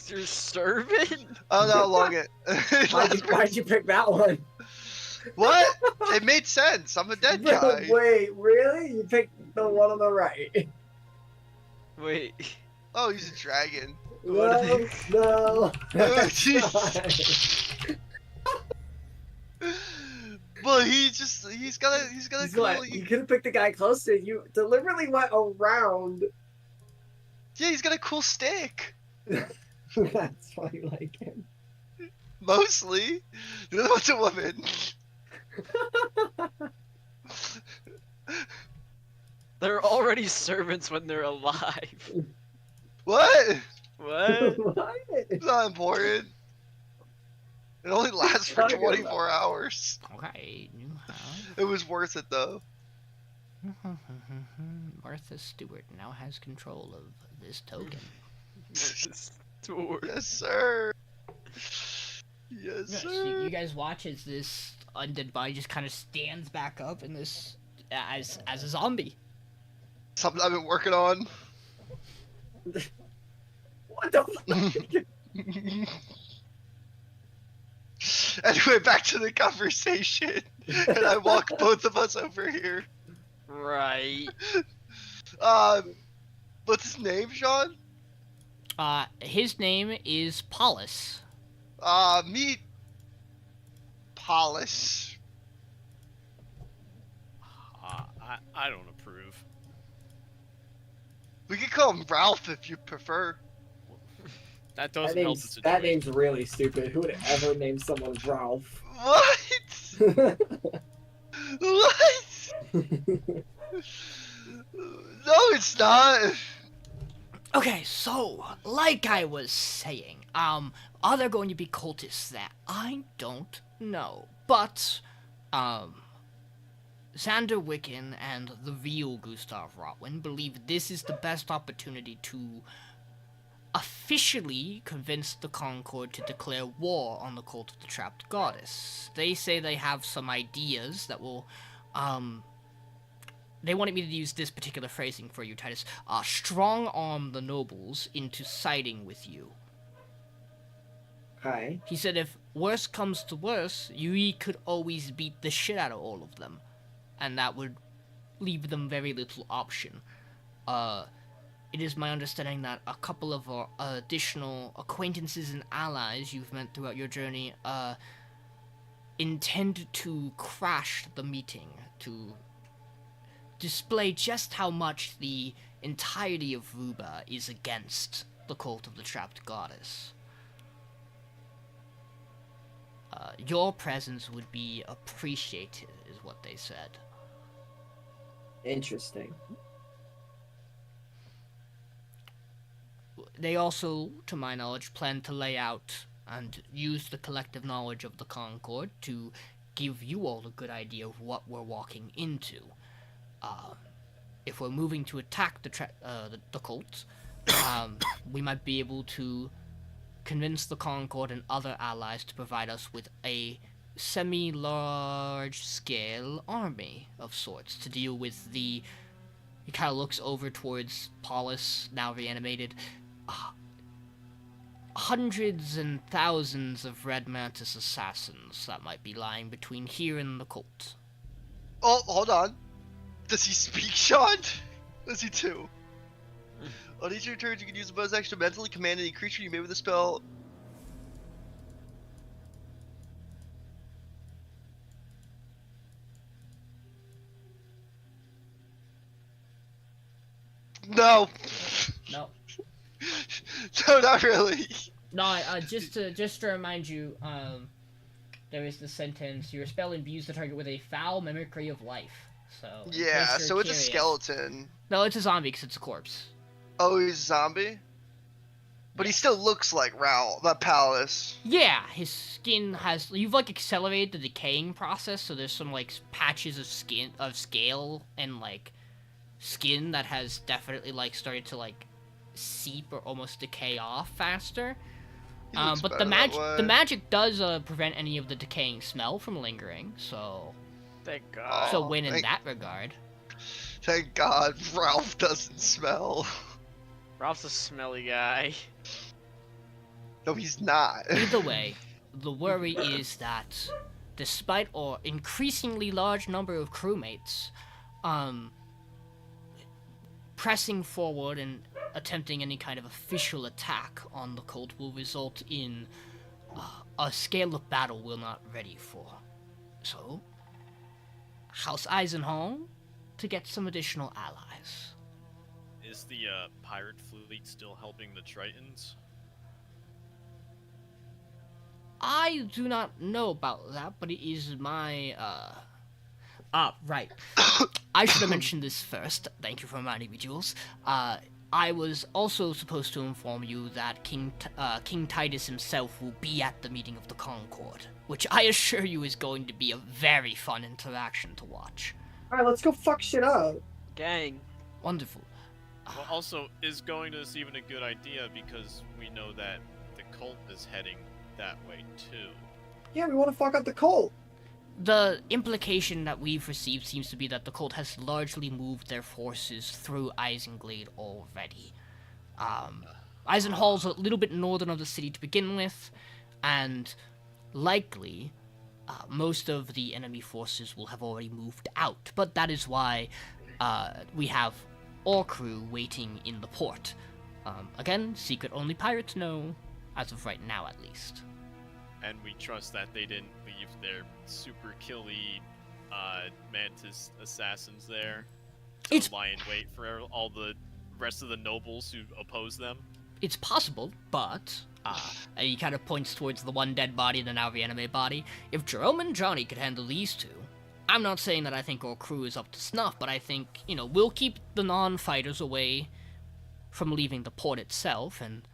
B: You're serving?
C: I don't know how long it.
E: Why'd you pick that one?
C: What? It made sense. I'm a dead guy.
E: Wait, really? You picked the one on the right?
B: Wait.
C: Oh, he's a dragon.
B: What
E: No, no.
C: But he's got a
E: He's
C: cool.
E: what? You could have picked the guy closer. You deliberately went around.
C: Yeah, he's got a cool stick.
E: That's why you like him.
C: Mostly. The other one's a woman.
B: They're already servants when they're alive.
C: What?
B: What?
E: What?
C: It's not important. It only lasts for
E: Talking
C: 24 hours.
F: Okay, you have
C: It was worth it though.
F: Martha Stewart now has control of this token.
C: Yes, sir. Yes,
F: Yes,
C: sir.
F: you guys watch as this undead body just kind of stands back up in this as a zombie.
C: Something I've been working on.
E: What the fuck?
C: Anyway, back to the conversation. And I walk both of us over here.
B: Right.
C: What's his name, Sean?
F: His name is Paulus.
C: Meet Paulus.
A: I don't approve.
C: We could call him Ralph if you prefer.
A: That
E: That
A: doesn't help the
E: name's,
A: situation.
E: that name's really stupid. Who would ever name someone Ralph?
C: What? What? No, it's not.
F: Okay, so like I was saying, are there going to be cultists there? I don't know, but Xander Wiccan and the real Gustav Rotwin believe this is the best opportunity to officially convince the Concord to declare war on the cult of the Trapped Goddess. They say they have some ideas that will, they wanted me to use this particular phrasing for you, Titus, strong-arm the nobles into siding with you.
E: Okay.
F: He said if worse comes to worse, you could always beat the shit out of all of them, and that would leave them very little option. It is my understanding that a couple of additional acquaintances and allies you've met throughout your journey intend to crash the meeting to display just how much the entirety of Ruba is against the cult of the Trapped Goddess. Your presence would be appreciated, is what they said.
E: Interesting.
F: They also, to my knowledge, plan to lay out and use the collective knowledge of the Concord to give you all a good idea of what we're walking into. If we're moving to attack the cult, we might be able to convince the Concord and other allies to provide us with a semi-large-scale army of sorts to deal with the... He kind of looks over towards Paulus, now reanimated. Hundreds and thousands of Red Mantis assassins that might be lying between here and the cult.
C: Oh, hold on. Does he speak, Sean? Does he too? On each of your turns, you can use a bonus action to mentally command any creature you made with a spell. No.
F: No.
C: No, not really.
F: No, just to remind you, there is the sentence, your spell imbues the target with a foul mimicry of life. So in
C: Yeah,
F: case you're
C: so it's a
F: curious-
C: skeleton.
F: No, it's a zombie because it's a corpse.
C: Oh, he's a zombie? But he still looks like Raoul, that Palace.
F: Yeah, his skin has... You've, like, accelerated the decaying process, so there's some, like, patches of scale and, like, skin that has definitely, like, started to, like, seep or almost decay off faster.
C: He looks
F: But
C: better that way.
F: the magic does prevent any of the decaying smell from lingering, so...
B: Thank God.
F: So win in
C: thank-
F: that regard.
C: Thank God Ralph doesn't smell.
B: Ralph's a smelly guy.
C: No, he's not.
F: Either way, the worry is that despite our increasingly large number of crewmates, pressing forward and attempting any kind of official attack on the cult will result in a scale of battle we're not ready for. So, House Eisenhorn to get some additional allies.
A: Is the pirate fleet still helping the Tritons?
F: I do not know about that, but it is my, right. I should have mentioned this first. Thank you for reminding me, Jules. I was also supposed to inform you that King Titus himself will be at the meeting of the Concord, which I assure you is going to be a very fun interaction to watch.
E: Alright, let's go fuck shit up.
B: Gang.
F: Wonderful.
A: Well, also, is going to this even a good idea because we know that the cult is heading that way too.
E: Yeah, we want to fuck up the cult.
F: The implication that we've received seems to be that the cult has largely moved their forces through Eisenglade already. Eisenhall's a little bit northern of the city to begin with, and likely most of the enemy forces will have already moved out. But that is why we have our crew waiting in the port. Again, secret only pirates know, as of right now at least.
A: And we trust that they didn't leave their super killy mantis assassins there to
F: It's-
A: lie in wait for all the rest of the nobles who oppose them.
F: It's possible, but and he kind of points towards the one dead body and the now reanimated body. If Jerome and Johnny could handle these two, I'm not saying that I think our crew is up to snuff, but I think, you know, we'll keep the non-fighters away from leaving the port itself, and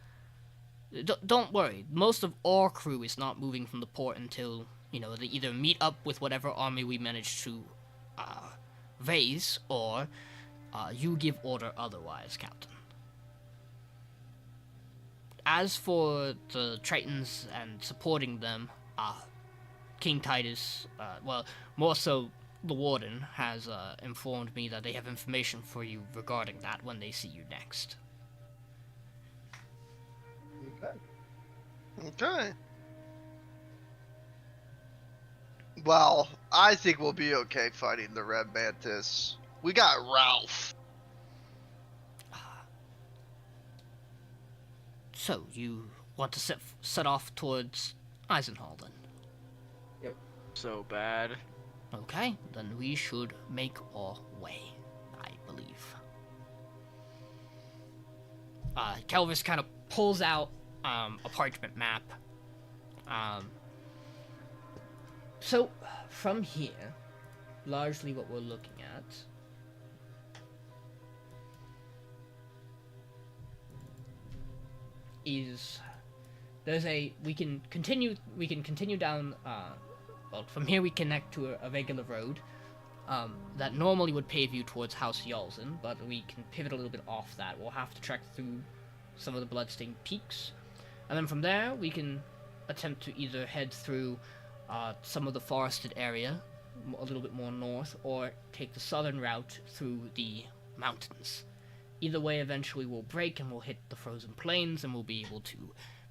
F: don't worry, most of our crew is not moving from the port until, you know, they either meet up with whatever army we manage to vase, or you give order otherwise, Captain. As for the Tritons and supporting them, King Titus, more so the Warden, has informed me that they have information for you regarding that when they see you next.
C: Okay. Well, I think we'll be okay fighting the Red Mantis. We got Ralph.
F: So, you want to set off towards Eisenhall, then?
B: So bad.
F: Okay, then we should make our way, I believe. Kelvis kind of pulls out a parchment map. So, from here, largely what we're looking at is we can continue down from here we connect to a regular road that normally would pave you towards House Yalzin, but we can pivot a little bit off that. We'll have to trek through some of the bloodstained peaks, and then from there we can attempt to either head through some of the forested area a little bit more north, or take the southern route through the mountains. Either way, eventually we'll break and we'll hit the frozen plains, and we'll be able to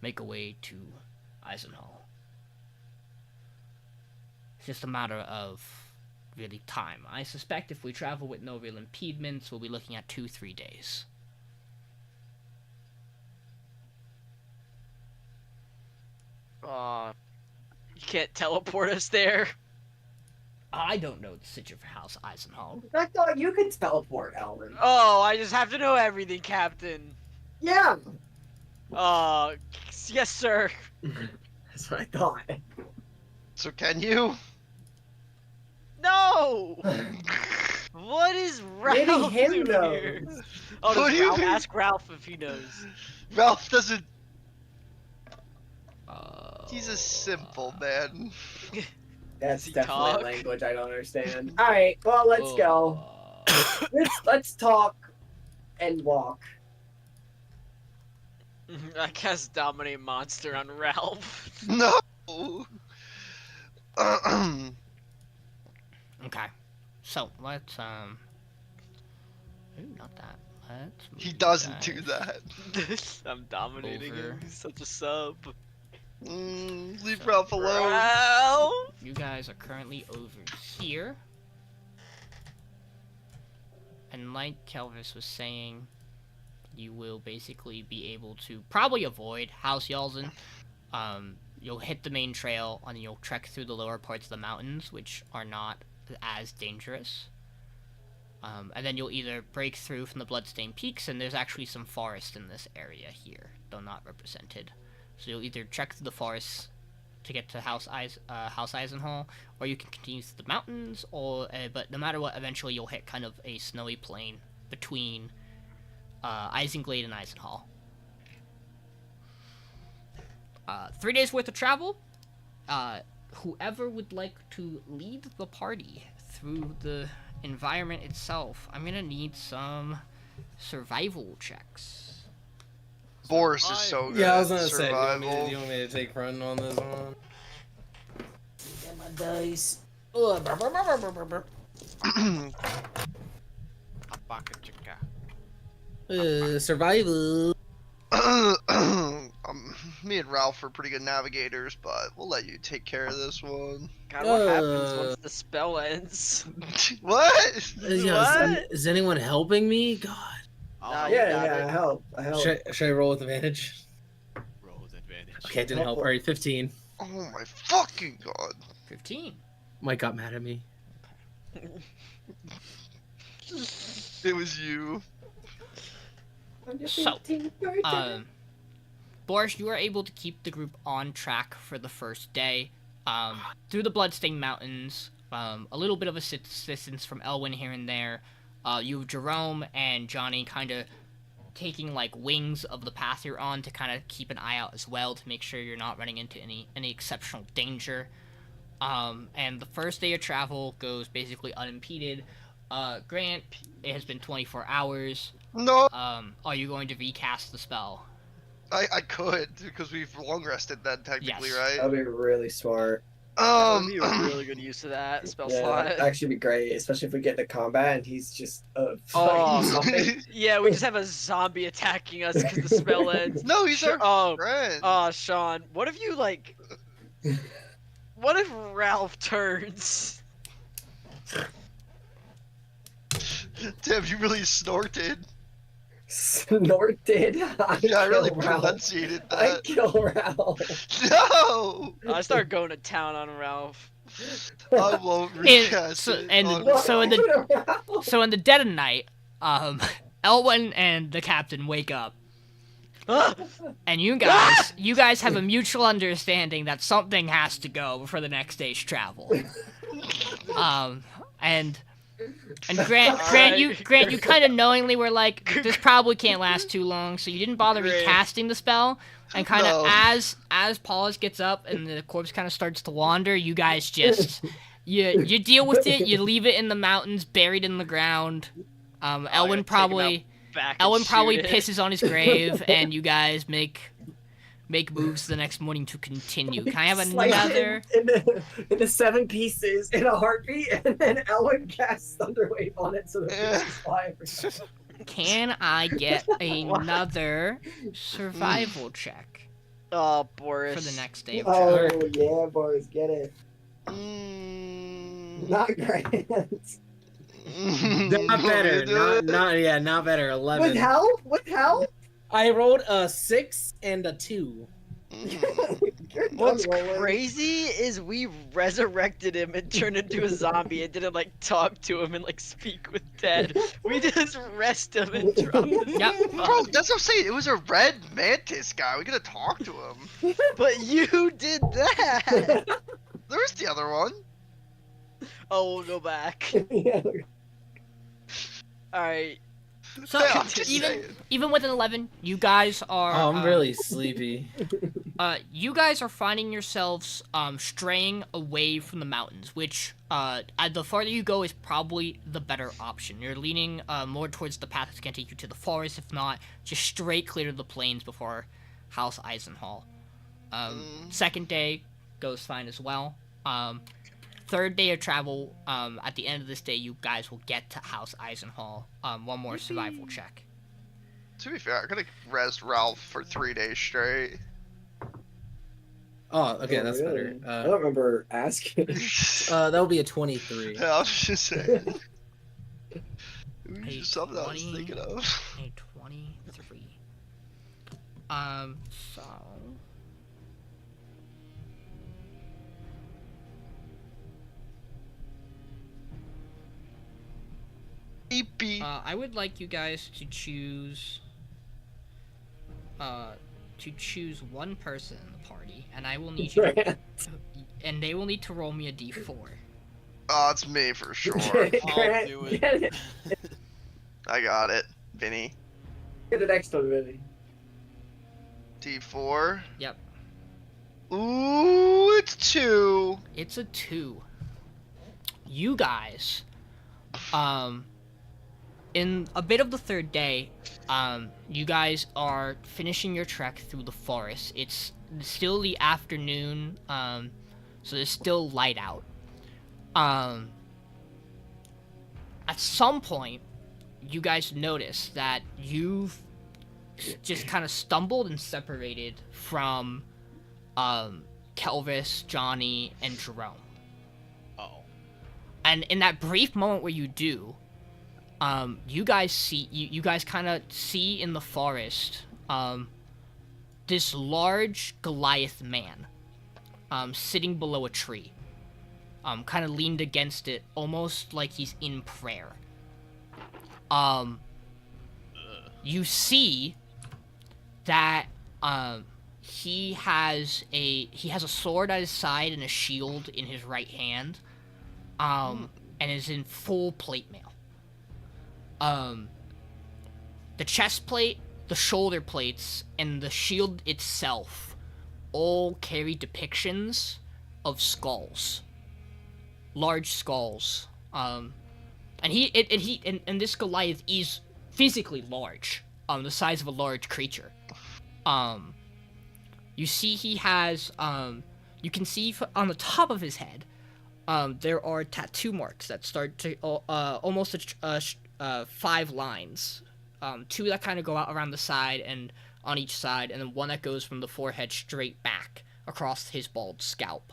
F: make our way to Eisenhall. It's just a matter of really time. I suspect if we travel with no real impediments, we'll be looking at 2-3 days.
B: You can't teleport us there.
F: I don't know the situation for House Eisenhall.
E: I thought you could teleport, Elwin.
B: Oh, I just have to know everything, Captain.
E: Yeah.
B: Yes, sir.
E: That's what I thought.
C: So can you?
B: No. What is
E: Maybe
B: Ralph
E: him
B: doing
E: knows.
B: here?
C: What
B: Oh, does
C: do you
B: Ralph
C: mean?
B: ask Ralph if he knows?
C: Ralph doesn't. He's a simple man.
E: That's
B: Does he
E: definitely
B: talk?
E: language I don't understand. All right, well, let's go. Let's talk and walk.
B: I cast Dominate Monster on Ralph.
C: No.
F: Okay, so let's ooh, not that. Let's move
C: He
F: you
C: doesn't do
F: guys
C: that.
B: I'm dominating
F: Over.
B: him. He's such a sub.
C: Leave Ralph alone.
B: Ralph!
F: You guys are currently over here. And like Kelvis was saying, you will basically be able to probably avoid House Yalzin. You'll hit the main trail and you'll trek through the lower parts of the mountains, which are not as dangerous. And then you'll either break through from the Bloodstained Peaks, and there's actually some forest in this area here, though not represented. So you'll either trek through the forest to get to House Eisenhall, or you can continue through the mountains, or but no matter what, eventually you'll hit kind of a snowy plain between Eisenglade and Eisenhall. 3 days worth of travel. Whoever would like to lead the party through the environment itself, I'm gonna need some survival checks.
C: Boris is so good.
D: Yeah, I was
C: at
D: gonna say, do
C: survival.
D: you want me to take front on this one?
E: Get my dice.
D: Survival.
C: Me and Ralph are pretty good navigators, but we'll let you take care of this one.
B: God, what happens once the spell ends?
C: What?
D: Is anyone helping me? God.
B: Oh,
E: Yeah, I help.
D: Should I roll with advantage?
A: Roll with advantage.
D: Okay, it didn't help. Alright, 15.
C: Oh my fucking god.
F: 15.
D: Mike got mad at me.
C: It was you.
F: So, Boris, you are able to keep the group on track for the first day. Through the Bloodstained Mountains, a little bit of assistance from Elwin here and there. You have Jerome and Johnny kind of taking like wings of the path you're on to kind of keep an eye out as well to make sure you're not running into any exceptional danger. And the first day of travel goes basically unimpeded. Grant, it has been 24 hours.
C: No,
F: Are you going to recast the spell?
C: I could because we've long rested then technically,
F: Yes.
C: right?
E: That'd be really smart.
B: That would be a really good use of that spell
E: Yeah,
B: slot.
E: that'd actually be great, especially if we get into combat and he's just
B: Oh.
E: something.
B: Yeah, we just have a zombie attacking us because the spell ends.
C: No, he's
B: Sure.
C: our friend.
B: Sean, what if you like? What if Ralph turns?
C: Damn, you really snorted.
E: Snorted.
C: Yeah, I really
E: kill Ralph.
C: pronunciated
E: I
C: that.
E: kill Ralph.
C: No!
B: I start going to town on Ralph.
C: I won't recast it.
F: So in the dead of night, Elwin and the captain wake up, and you guys have a mutual understanding that something has to go before the next day's travel. And Grant, you kind of knowingly were like, this probably can't last too long, so you didn't bother recasting the spell. And kind of
C: No.
F: as Paulus gets up and the corpse kind of starts to wander, you guys just you deal with it. You leave it in the mountains, buried in the ground. Elwin probably pisses on his grave, and you guys make moves the next morning to continue. Can I have
E: Slice
F: another?
E: it into 7 pieces in a heartbeat, and then Elwin casts Thunderwave on it so the pieces fly everywhere.
F: Can I get another survival check
B: Oh, Boris.
F: for the next day of
E: Oh
F: travel?
E: yeah, boys, get it. Not great.
D: Not better. Not better. 11.
E: With help? With help?
D: I rolled a 6 and a 2.
E: You're done
B: What's
E: rolling.
B: crazy is we resurrected him and turned into a zombie and didn't like talk to him and like speak with dead. We just rest him and drop him.
F: Yep.
C: Bro, that's what I'm saying. It was a red mantis guy. We gotta talk to him.
B: But you did that.
C: There's the other one.
B: Oh, we'll go back.
E: Yeah.
B: All right.
F: So
C: Yeah, I'm just saying.
F: even with an 11, you guys are.
D: Oh, I'm really sleepy.
F: You guys are finding yourselves straying away from the mountains, which the farther you go is probably the better option. You're leaning more towards the path that's gonna take you to the forest, if not just straight clear to the plains before House Eisenhall. Second day goes fine as well. Third day of travel, at the end of this day, you guys will get to House Eisenhall. One more survival check.
C: To be fair, I could have rezzed Ralph for 3 days straight.
D: Oh, okay,
E: Oh,
D: that's
E: really?
D: better.
E: I don't remember asking.
D: That'll be a 23.
C: Yeah, I was just saying.
F: Hey,
C: Just something I was
F: 20.
C: thinking of.
F: A 23. So
C: Beep.
F: I would like you guys to choose one person in the party, and I will need you to, and they will need to roll me a d4.
C: Oh, it's me for sure.
E: Grant,
A: do it.
E: Get it.
C: I got it. Vinny.
E: Get the next one, Vinny.
C: D4.
F: Yep.
C: Ooh, it's 2.
F: It's a 2. You guys, in a bit of the third day, you guys are finishing your trek through the forest. It's still the afternoon, so there's still light out. At some point, you guys notice that you've just kind of stumbled and separated from Kelvis, Johnny, and Jerome.
A: Oh.
F: And in that brief moment where you do, you guys kind of see in the forest this large Goliath man sitting below a tree, kind of leaned against it, almost like he's in prayer. You see that he has a sword at his side and a shield in his right hand, and is in full plate mail. The chest plate, the shoulder plates, and the shield itself all carry depictions of skulls. large skulls. And this Goliath is physically large, the size of a large creature. You see he has, you can see on the top of his head, there are tattoo marks that start to almost 5 lines. 2 that kind of go out around the side and on each side, and then 1 that goes from the forehead straight back across his bald scalp.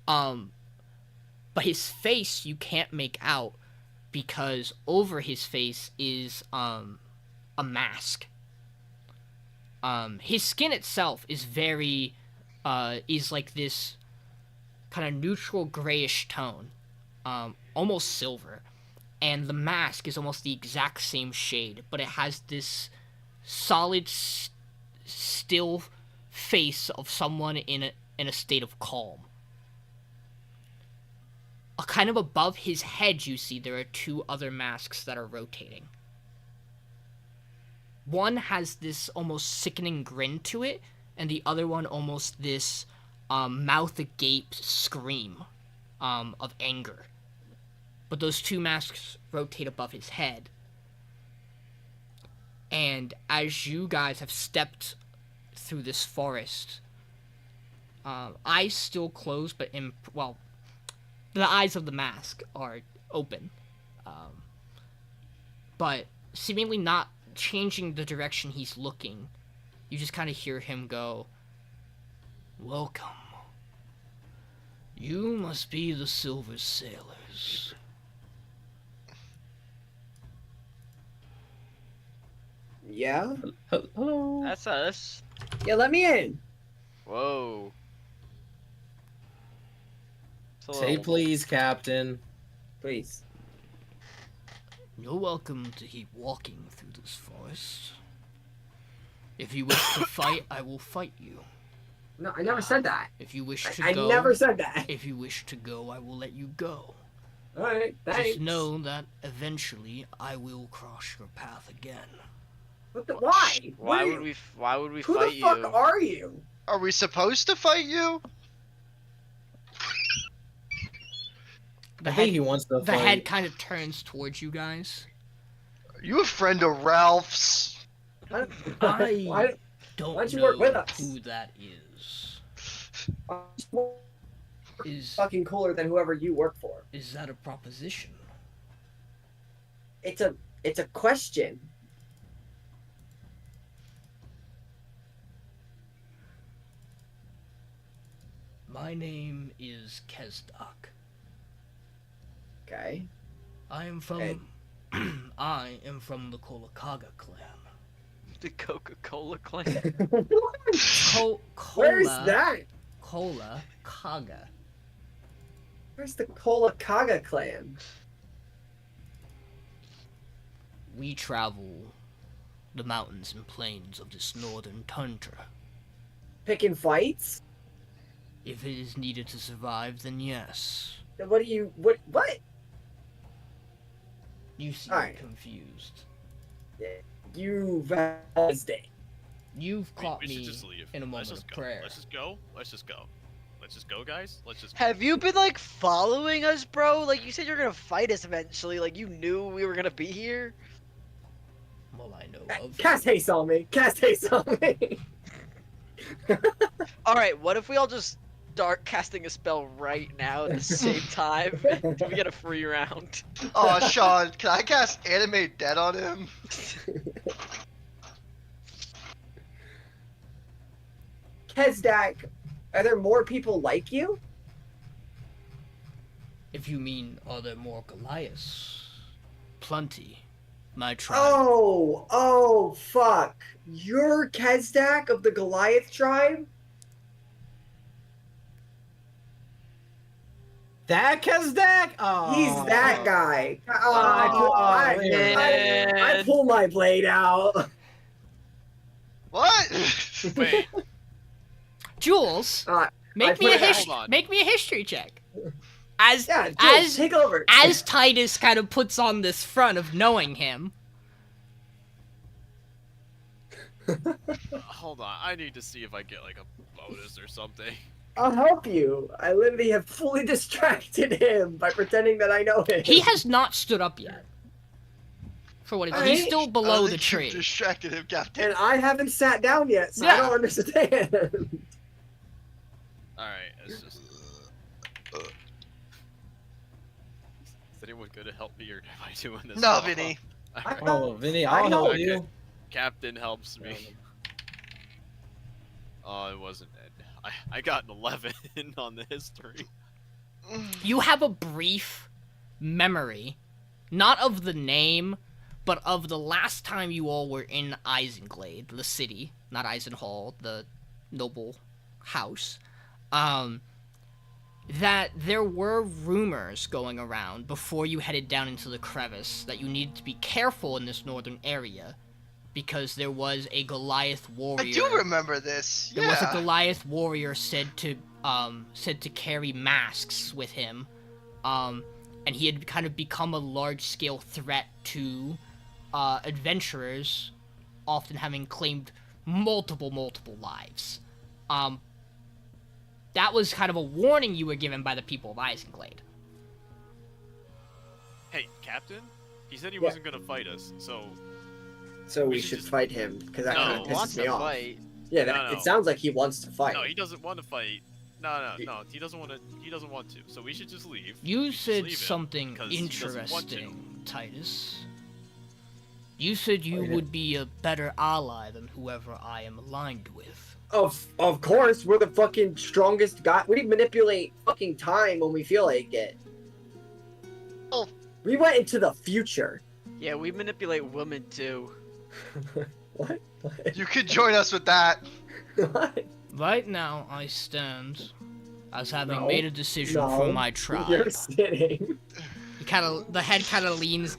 F: But his face you can't make out because over his face is a mask. His skin itself is very is like this kind of neutral grayish tone, almost silver, and the mask is almost the exact same shade, but it has this solid still face of someone in a state of calm. Kind of above his head, you see there are 2 other masks that are rotating. One has this almost sickening grin to it, and the other one almost this mouth agape scream of anger. But those 2 masks rotate above his head. And as you guys have stepped through this forest, eyes still closed, but the eyes of the mask are open. But seemingly not changing the direction he's looking, you just kind of hear him go, "Welcome. You must be the Silver Sailors."
E: Yeah?
D: Hello.
B: That's us.
E: Yeah, let me in.
B: Whoa. It's a
D: Say
B: little-
D: please, Captain.
E: Please.
F: You're welcome to keep walking through this forest. If you wish to fight, I will fight you.
E: No, I never said that.
F: If you wish to
E: I
F: go,
E: never said that.
F: if you wish to go, I will let you go.
E: Alright, thanks.
F: Just know that eventually I will cross your path again.
E: What the, why?
B: Why
E: What are
B: would
E: you-
B: we
E: Who
B: fight
E: the fuck
B: you?
E: are you?
C: Are we supposed to fight you?
F: The
D: I think he
F: head,
D: wants to
F: the
D: fight.
F: head kind of turns towards you guys.
C: Are you a friend of Ralph's?
F: I
E: Why-
F: don't
E: why don't you
F: know
E: work with us?
F: who that is. Is
E: fucking cooler than whoever you work for.
F: is that a proposition?
E: It's a question.
F: My name is Kesdak.
E: Okay.
F: I am from
E: Hey.
F: I am from the Kolakaga clan.
B: The Coca-Cola clan.
E: Where's that?
F: Kola Kaga.
E: Where's the Kolakaga clan?
F: We travel the mountains and plains of this northern tundra.
E: Picking fights?
F: If it is needed to survive, then yes.
E: What do you what?
F: You seem
E: Alright.
F: confused.
E: You validate.
F: You've caught
A: we should
F: me
A: just leave.
F: in a moment
A: Let's just
F: of
A: go.
F: prayer.
A: Let's just go. Let's just go. Let's just go, guys. Let's just.
B: Have you been like following us, bro? Like you said you're gonna fight us eventually. Like you knew we were gonna be here.
F: Well, I know of.
E: Cast haste on me. Cast haste on me.
B: All right, what if we all just start casting a spell right now at the same time? And we get a free round.
C: Oh, Sean, can I cast Animate Dead on him?
E: Kesdak, are there more people like you?
F: If you mean, are there more Goliaths? Plenty. My tribe.
E: Oh, fuck. You're Kesdak of the Goliath tribe?
D: That Kesdak? Oh.
E: He's that guy.
B: man.
E: I pull my blade out.
C: What?
A: Wait.
F: Jules,
E: I
F: make me
E: put
F: a
E: it out.
A: Hold on.
F: make me a history check. As
E: Yeah, Jules,
F: as
E: take over.
F: as Titus kind of puts on this front of knowing him.
A: Hold on. I need to see if I get like a bonus or something.
E: I'll help you. I literally have fully distracted him by pretending that I know him.
F: He has not stood up yet. For what it's, he's still
C: I
F: below
C: don't
F: the
C: think you've
F: tree.
C: distracted him, Captain.
E: And I haven't sat down yet, so I
F: Yeah.
E: don't understand.
A: Alright, it's just. Is anyone gonna help me or am I doing this?
C: No,
A: all?
C: Vinny.
A: Alright.
D: Oh, Vinny,
E: I
D: I'll
E: know.
D: help
A: Okay.
D: you.
A: Captain helps me. Oh, it wasn't Ed. I got an 11 on the history.
F: You have a brief memory, not of the name, but of the last time you all were in Isenglade, the city, not Eisenhall, the noble house. That there were rumors going around before you headed down into the crevice that you needed to be careful in this northern area because there was a Goliath warrior.
C: I do remember this.
F: There was a
C: Yeah.
F: Goliath warrior said to carry masks with him, and he had kind of become a large-scale threat to adventurers, often having claimed multiple lives. That was kind of a warning you were given by the people of Isenglade.
A: Hey, Captain? He said he
E: Yeah.
A: wasn't gonna fight us, so.
E: So we
A: We should
E: should
A: just-
E: fight him, because that
A: No.
E: kind of
B: Wants
E: pisses me
B: to
E: off.
B: fight.
E: Yeah,
A: No.
E: it sounds like he wants to fight.
A: No, he doesn't want to fight. No, he doesn't want to. He doesn't want to. So we should just leave.
F: You
A: just
F: said
A: leave him,
F: something
A: 'cause he doesn't want to.
F: interesting, Titus. You said you
E: Oh, yeah.
F: would be a better ally than whoever I am aligned with.
E: Of course, we're the fucking strongest guy. We manipulate fucking time when we feel like it.
C: Oh.
E: We went into the future.
B: Yeah, we manipulate women too.
E: What?
C: You could join us with that.
E: What?
F: Right now, I stand as having
E: No.
F: made a decision
E: No.
F: for my tribe.
E: You're sitting.
F: The head kind of leans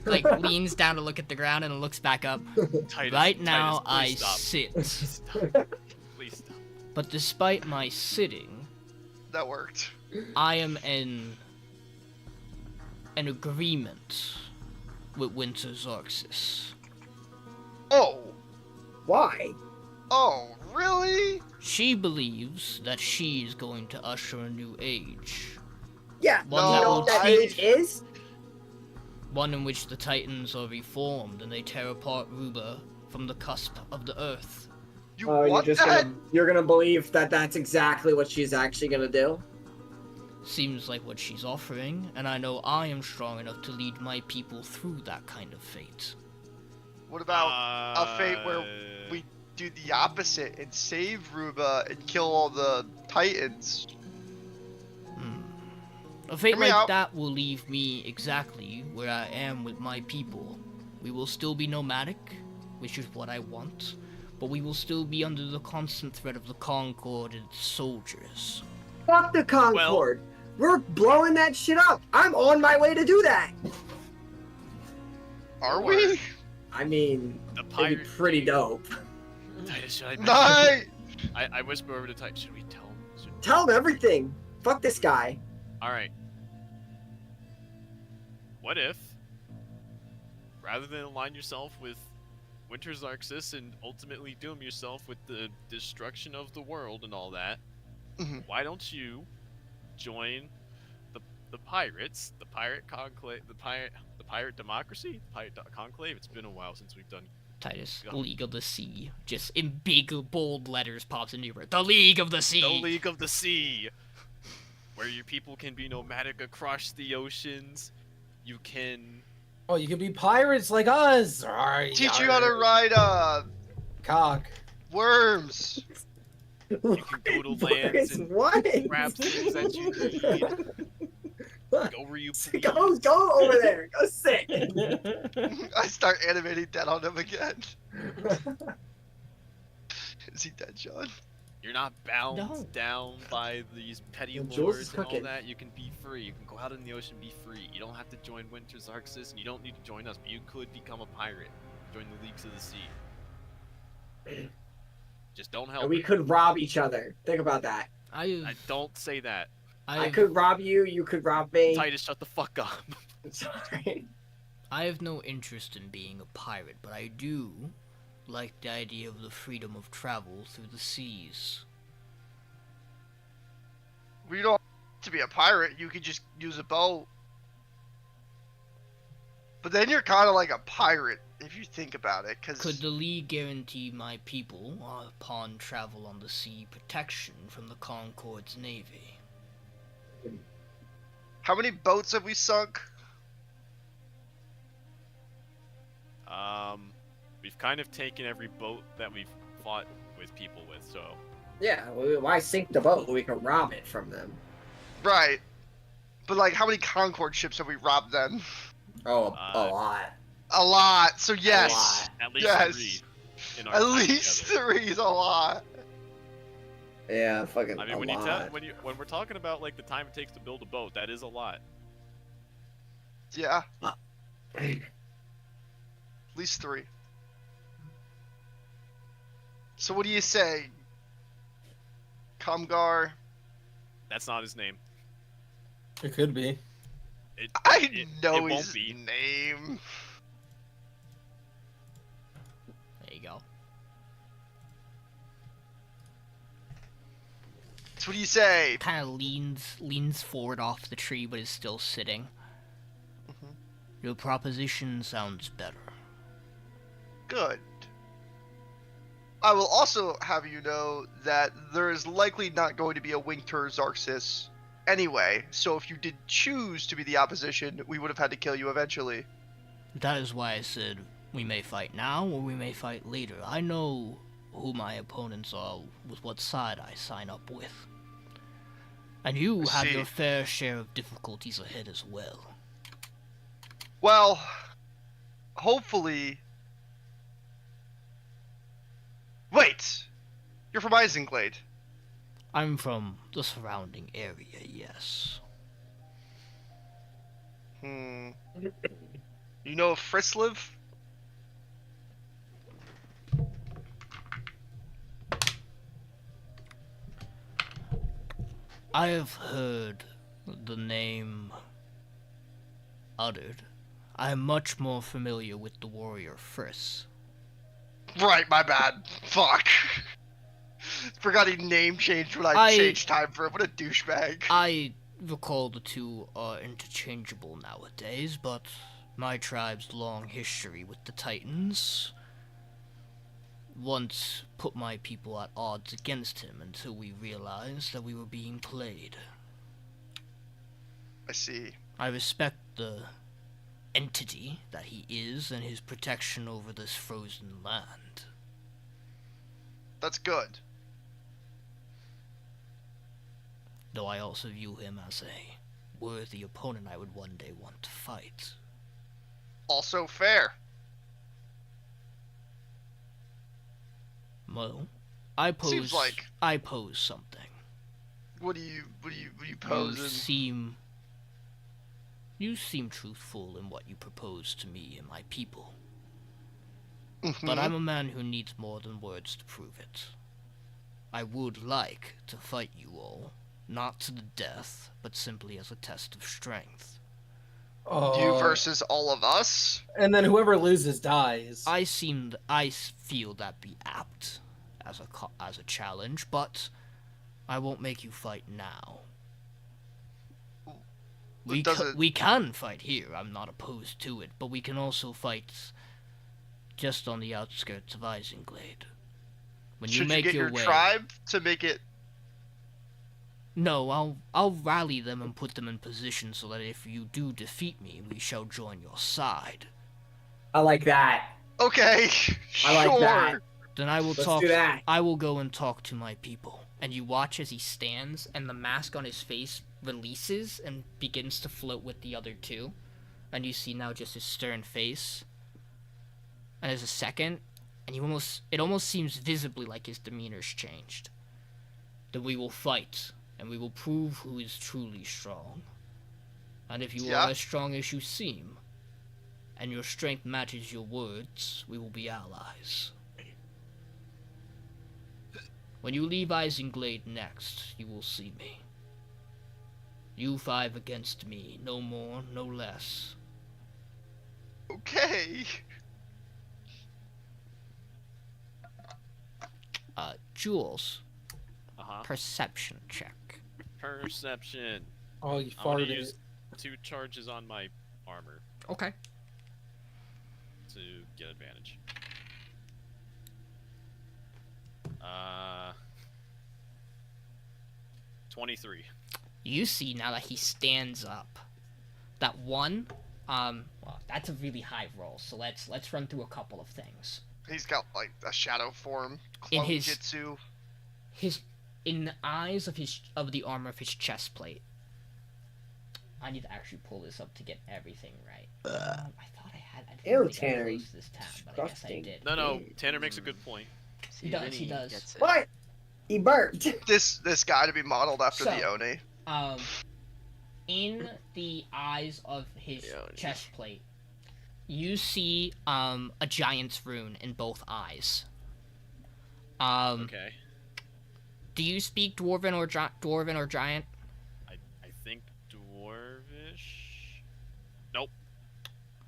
F: down to look at the ground and looks back up.
A: Titus,
F: Right now,
A: Titus,
F: I
A: please stop.
F: sit.
A: Stop. Please stop.
F: But despite my sitting,
C: That worked.
F: I am in an agreement with Winter Zarxis.
C: Oh.
E: Why?
C: Oh, really?
F: She believes that she is going to usher a new age.
E: Yeah,
F: One
E: you
F: that
E: know
F: will
E: what that
F: change-
E: age is?
F: One in which the Titans are reformed and they tear apart Ruba from the cusp of the earth.
C: You
E: Oh,
C: want that?
E: you're gonna believe that that's exactly what she's actually gonna do?
F: Seems like what she's offering, and I know I am strong enough to lead my people through that kind of fate.
C: What about a fate where we do the opposite and save Ruba and kill all the Titans?
F: A fate
C: Hear me
F: like
C: out.
F: that will leave me exactly where I am with my people. We will still be nomadic, which is what I want, but we will still be under the constant threat of the Concord and soldiers.
E: Fuck the Concord. We're blowing that shit up. I'm on my way to do that.
C: Are we?
E: I mean,
A: The
E: it'd be
A: pirate.
E: pretty dope.
A: Titus, should I?
C: Night!
A: I whisper over to Titus. Should we tell him?
E: Tell him everything. Fuck this guy.
A: All right. What if, rather than align yourself with Winter Zarxis and ultimately doom yourself with the destruction of the world and all that,
C: Mhm.
A: why don't you join the pirates, the pirate conclave, the pirate democracy, the pirate conclave? It's been a while since we've done.
F: Titus,
A: Go.
F: League of the Sea, just in big bold letters pops into your brain. The League of the Sea.
A: The League of the Sea, where your people can be nomadic across the oceans. You can.
D: Oh, you could be pirates like us.
C: Teach you how to ride
D: cock.
C: worms.
A: You can go to lands and
E: what?
A: grab things that you need. Go where you please.
E: Go over there. Go sit.
C: I start animating that on him again. Is he dead, John?
A: You're not bound
F: No.
A: down by these petty
E: Jules
A: lords
E: is
A: and all
E: cooking.
A: that. You can be free. You can go out in the ocean, be free. You don't have to join Winter Zarxis, and you don't need to join us, but you could become a pirate. Join the Leagues of the Sea. Just don't help.
E: And we could rob each other. Think about that.
A: I don't say that.
E: I could rob you. You could rob me.
A: Titus, shut the fuck up.
E: Sorry.
F: I have no interest in being a pirate, but I do like the idea of the freedom of travel through the seas.
C: We don't have to be a pirate. You could just use a boat. But then you're kind of like a pirate if you think about it, because
F: Could the League guarantee my people, upon travel on the sea, protection from the Concord's navy?
C: how many boats have we sunk?
A: We've kind of taken every boat that we've fought with people with, so
E: Yeah, why sink the boat? We can rob it from them.
C: Right. But like, how many Concord ships have we robbed then?
E: Oh, a lot.
C: A lot. So
E: A
C: yes.
E: lot.
A: at least
C: Yes.
A: 3 in our
C: At
A: time
C: least
A: together.
C: 3 is a lot.
E: Yeah, fucking
A: I mean,
E: a
A: when
E: lot.
A: when we're talking about like the time it takes to build a boat, that is a lot.
C: Yeah. At least 3. So what do you say? Comgar?
A: That's not his name.
D: It could be.
C: I know
A: it won't
C: his
A: be.
C: name.
F: There you go.
C: So what do you say?
F: Kind of leans forward off the tree, but is still sitting.
C: Mhm.
F: Your proposition sounds better.
C: Good. I will also have you know that there is likely not going to be a Winter Xarxis anyway, so if you did choose to be the opposition, we would have had to kill you eventually.
F: That is why I said we may fight now or we may fight later. I know who my opponents are, with what side I sign up with. And you
C: I
F: have
C: see.
F: your fair share of difficulties ahead as well.
C: Well, hopefully... Wait! You're from Isenglade.
F: I'm from the surrounding area, yes.
C: You know of Frisliv?
F: I have heard the name uttered. I am much more familiar with the warrior Friss.
C: Right, my bad. Fuck. Forgot he name changed when I changed time for him. What a douchebag.
F: I recall the two are interchangeable nowadays, but my tribe's long history with the Titans once put my people at odds against him until we realized that we were being played.
C: I see.
F: I respect the entity that he is and his protection over this frozen land.
C: That's good.
F: Though I also view him as a worthy opponent I would one day want to fight.
C: Also fair.
F: Well, I pose.
C: Seems like-
F: I pose something.
C: What do you posing?
F: You seem truthful in what you propose to me and my people.
C: Mhm.
F: But I'm a man who needs more than words to prove it. I would like to fight you all, not to the death, but simply as a test of strength.
C: You versus all of us?
D: And then whoever loses dies.
F: I feel that be apt as a challenge, but I won't make you fight now. We can fight here. I'm not opposed to it, but we can also fight just on the outskirts of Isenglade. When
C: Should
F: you make
C: get
F: your
C: your
F: way.
C: tribe to make it?
F: No, I'll rally them and put them in position so that if you do defeat me, we shall join your side.
E: I like that.
C: Okay.
E: I like
C: sure.
E: that.
F: Then I will
E: Let's
F: talk.
E: do that.
F: I will go and talk to my people. And you watch as he stands, and the mask on his face releases and begins to float with the other two. And you see now just his stern face. And there's a second, and it almost seems visibly like his demeanor's changed. Then we will fight, and we will prove who is truly strong. And if you
C: Yeah.
F: are as strong as you seem, and your strength matches your words, we will be allies. When you leave Isenglade next, you will see me. You 5 against me, no more, no less.
C: Okay.
F: Jules,
A: Uh huh.
F: perception check.
A: Perception.
D: Oh, you
A: I'm gonna
D: farted.
A: use 2 charges on my armor
F: Okay.
A: to get advantage. 23.
F: You see now that he stands up, that one, well, that's a really high roll. So let's run through a couple of things.
C: He's got like a shadow form,
F: In
C: clone
F: his-
C: jitsu.
F: In the eyes of the armor of his chest plate. I need to actually pull this up to get everything right. I thought I had. I didn't
E: Ew,
F: think I
E: Tanner,
F: closed this tab, but I guess I
E: disgusting.
F: did.
A: No, Tanner makes a good point.
B: See,
F: He does,
B: Vinny
F: he does.
B: gets it.
E: What? He burped.
C: This guy to be modeled after
F: So-
C: the Oni.
F: In the eyes of his
B: Yeah.
F: chest plate, you see a giant's rune in both eyes.
A: Okay.
F: Do you speak dwarven or giant?
A: I think dwarvish.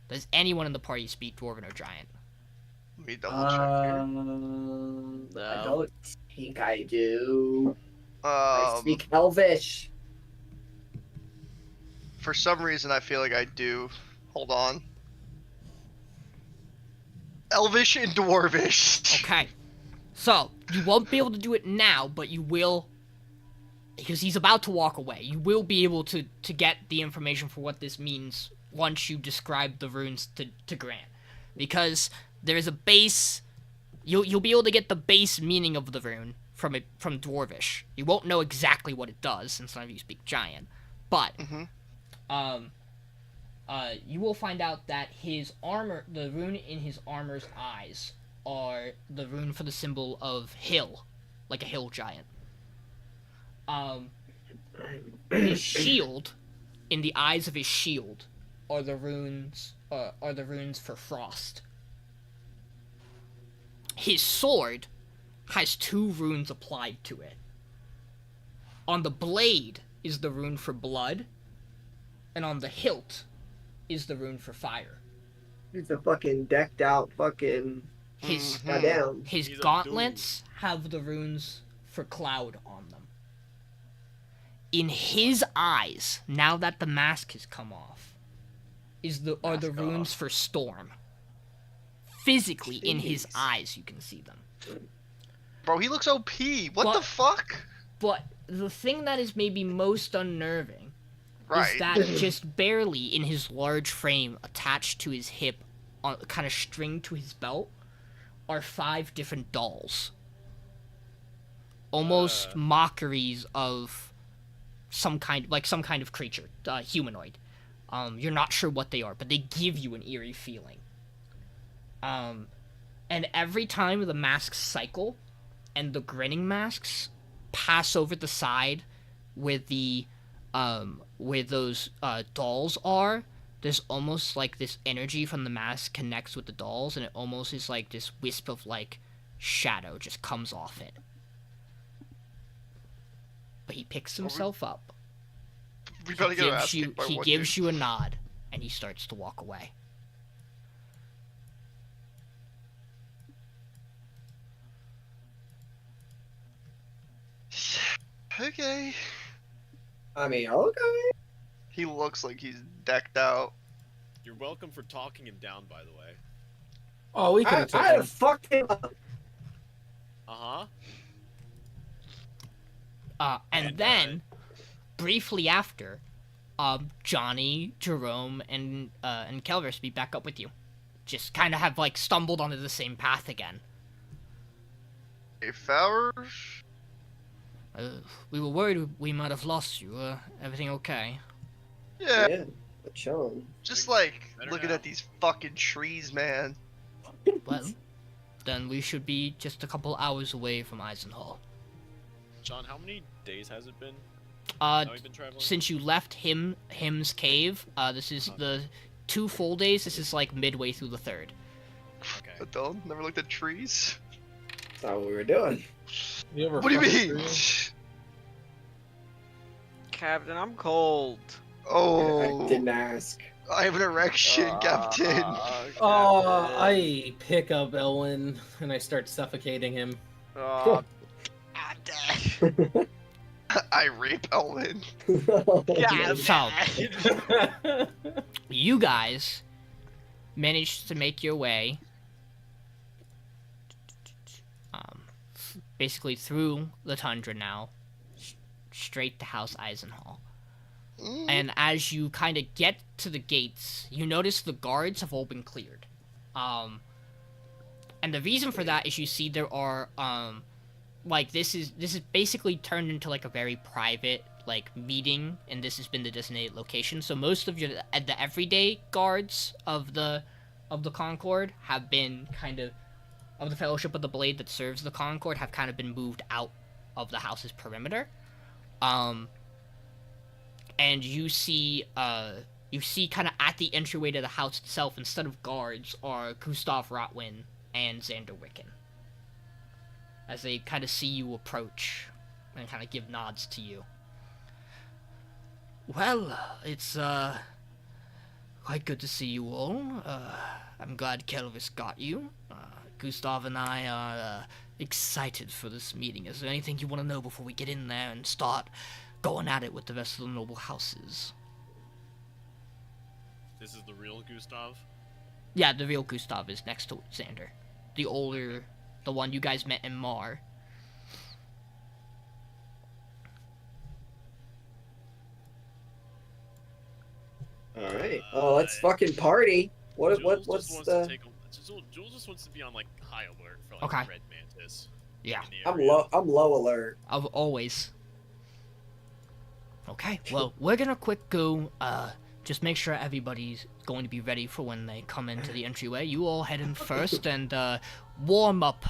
F: Does anyone in the party speak dwarven or giant?
C: Let me double check here.
E: I
B: No.
E: don't think I do. I speak Elvish.
C: For some reason, I feel like I do. Hold on. Elvish and Dwarvish.
F: Okay. So, you won't be able to do it now, but you will, because he's about to walk away. You will be able to get the information for what this means once you describe the runes to Grant. Because there is a base, you'll be able to get the base meaning of the rune from Dwarvish. You won't know exactly what it does, since none of you speak Giant. But, you will find out that his armor, the rune in his armor's eyes, are the rune for the symbol of hill, like a hill giant. His shield, in the eyes of his shield, are the runes for frost. His sword has 2 runes applied to it. On the blade is the rune for blood, and on the hilt is the rune for fire.
E: He's a fucking decked out fucking
F: His
E: goddamn.
F: His
A: He's a
F: gauntlets have the runes for cloud on them. In his eyes, now that the mask has come off, are the
C: Mask
F: runes
C: off.
F: for storm. Physically, in his
E: Jeez.
F: eyes, you can see them.
C: Bro, he looks OP. What
F: But-
C: the fuck?
F: But the thing that is maybe most unnerving
C: Right.
F: is that just barely in his large frame, attached to his hip, kind of stringed to his belt, are 5 different dolls. Almost mockeries of some kind of creature, humanoid. You're not sure what they are, but they give you an eerie feeling. And every time the masks cycle, and the grinning masks pass over the side where those dolls are, there's almost like this energy from the mask connects with the dolls, and it almost is like this wisp of like shadow just comes off it. But he picks himself up.
C: We better get our ass
F: He
C: kicked by one
F: gives
C: dude.
F: you a nod, and he starts to walk away.
C: Okay.
E: I mean, okay.
C: He looks like he's decked out.
A: You're welcome for talking him down, by the way.
D: Oh, we could
E: I
D: have took
E: have
D: him.
E: fucked him up.
F: And then, briefly after, Johnny, Jerome, and Kelvis be back up with you. Just kind of have like stumbled onto the same path again.
C: Hey, Fowers?
F: We were worried we might have lost you. Everything okay?
C: Yeah,
E: Yeah, but chilling.
C: just like
A: Better
C: looking
A: now.
C: at these fucking trees, man.
F: Well, then we should be just a couple hours away from Eisenhall.
A: John, how many days has it been?
F: Uh,
A: How we've been traveling?
F: since you left Him's cave, this is the 2 full days. This is like midway through the 3rd.
A: Okay.
C: But don't never looked at trees.
E: That's not what we were doing.
D: You ever
C: What do you
D: fucking
C: mean?
D: scream?
B: Captain, I'm cold.
C: Oh,
E: I didn't ask.
C: I have an erection, Captain.
D: Oh, I pick up Elwin and I start suffocating him.
B: Oh, God damn.
C: I rape Elwin.
B: Yeah,
F: So-
B: man.
F: You guys managed to make your way basically through the tundra now, straight to House Eisenhall. And as you kind of get to the gates, you notice the guards have all been cleared. And the reason for that is you see there are like this is basically turned into like a very private like meeting, and this has been the designated location. So most of the everyday guards of the Concord have been kind of the Fellowship of the Blade that serves the Concord have kind of been moved out of the house's perimeter. And you see kind of at the entryway to the house itself, instead of guards, are Gustav Rotwin and Xander Wicken, as they kind of see you approach and kind of give nods to you. Well, it's quite good to see you all. I'm glad Kelvis got you. Gustav and I are excited for this meeting. Is there anything you want to know before we get in there and start going at it with the rest of the noble houses?
A: This is the real Gustav?
F: Yeah, the real Gustav is next to Xander. The older, the one you guys met in Mar.
E: All right. Oh, let's fucking party. What's
A: Jules
E: the?
A: Jules just wants to be on like high alert for like
F: Okay.
A: Red Mantis.
F: Yeah.
A: in the
E: I'm
A: area.
E: low alert.
F: Of always. Okay, well, we're gonna quick go, just make sure everybody's going to be ready for when they come into the entryway. You all head in first and, warm up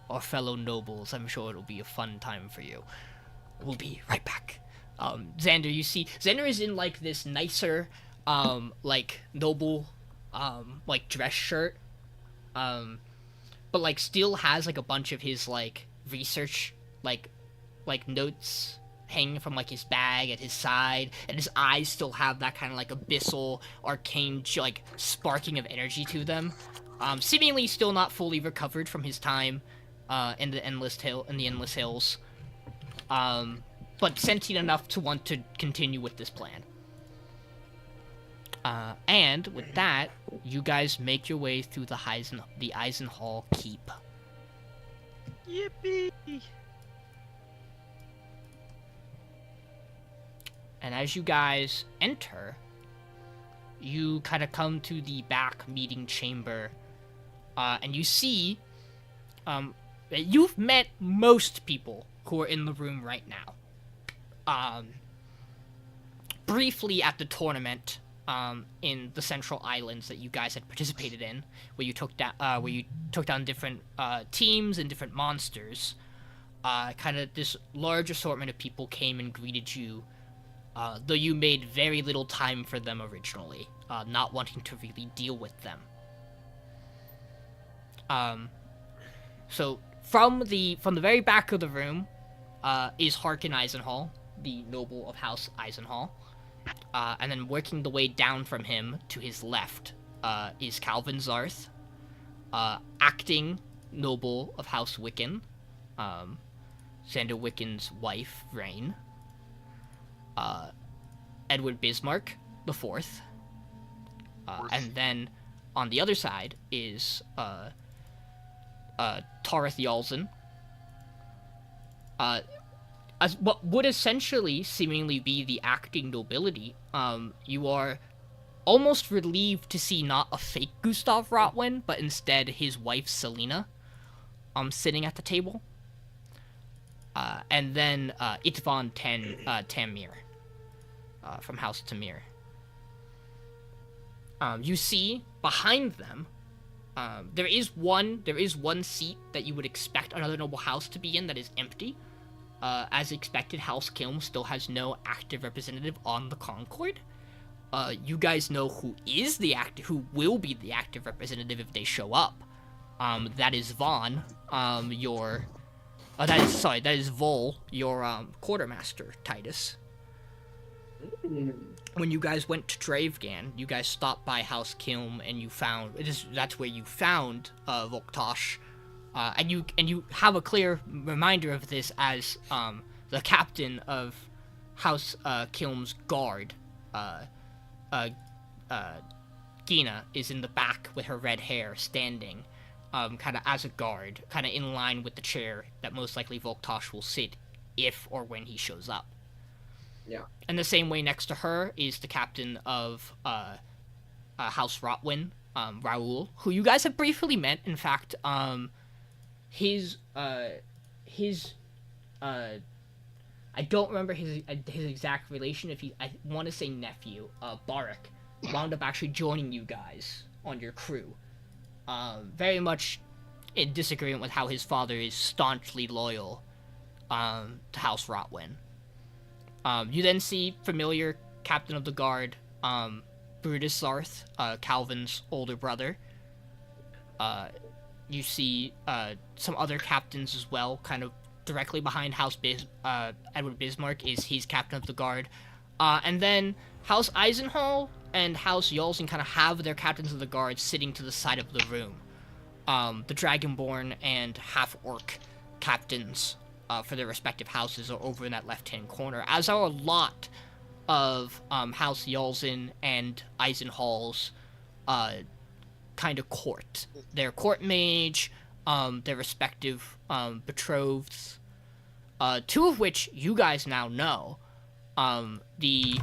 F: our fellow nobles. I'm sure it'll be a fun time for you. We'll be right back. Xander, you see, Xander is in, like, this nicer, like, noble, like, dress shirt, but, like, still has, like, a bunch of his, like, research, like notes hanging from like his bag at his side, and his eyes still have that kind of like abyssal, arcane, like sparking of energy to them. Seemingly still not fully recovered from his time in the Endless Hills, but sentient enough to want to continue with this plan. And with that, you guys make your way through the Eisenhall Keep.
B: Yippee!
F: And as you guys enter, you kind of come to the back meeting chamber, and you see that you've met most people who are in the room right now. Briefly at the tournament in the Central Islands that you guys had participated in, where you took down different teams and different monsters. Kind of this large assortment of people came and greeted you. Though you made very little time for them originally, not wanting to really deal with them. So from the very back of the room is Harkin Eisenhall, the noble of House Eisenhall, and then working the way down from him to his left is Calvin Zarth, acting noble of House Wiccan, Xander Wiccan's wife, Rain. Edward Bismarck the Fourth, and then on the other side is Tareth Yalzin, as what would essentially seemingly be the acting nobility. You are almost relieved to see not a fake Gustav Rotwin, but instead his wife Selena, sitting at the table. And then Itvan Tamir. From House Tamir. You see behind them, there is one seat that you would expect another noble house to be in that is empty. As expected, House Kilm still has no active representative on the Concord. You guys know who will be the active representative if they show up. That is Vaughn, that is Vol, your quartermaster, Titus. When you guys went to Dravegan, you guys stopped by House Kilm, and that's where you found Volktosh, and you have a clear reminder of this as the captain of House Kilm's guard, Gina, is in the back with her red hair, standing, kind of as a guard, kind of in line with the chair that most likely Volktosh will sit if or when he shows up.
E: Yeah.
F: And the same way next to her is the captain of House Rotwin, Raoul, who you guys have briefly met. In fact, his I don't remember his exact relation. I want to say nephew, Barak, wound up actually joining you guys on your crew. Very much in disagreement with how his father is staunchly loyal to House Rotwin. You then see familiar captain of the guard, Brutus Zarth, Calvin's older brother. You see some other captains as well, kind of directly behind Edward Bismarck is he's captain of the guard. And then House Eisenhall and House Yulzen kind of have their captains of the guard sitting to the side of the room. The Dragonborn and half-orc captains for their respective houses are over in that left-hand corner, as are a lot of House Yulzen and Eisenhall's kind of court. Their court mage, their respective betrothed, two of which you guys now know. The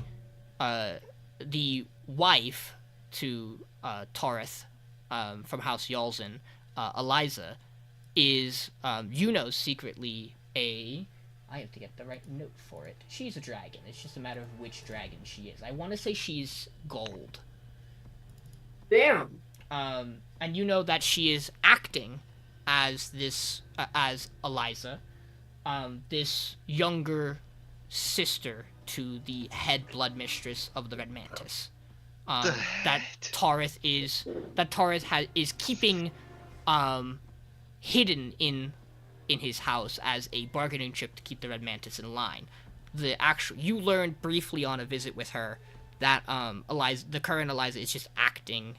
F: wife to Taurith from House Yulzen, Eliza, is, secretly I have to get the right note for it. She's a dragon. It's just a matter of which dragon she is. I want to say she's gold.
E: Damn.
F: And you know that she is acting as this, as Eliza, this younger sister to the head blood mistress of the Red Mantis. That Taurith is keeping, hidden in his house as a bargaining chip to keep the Red Mantis in line. You learned briefly on a visit with her that the current Eliza is just acting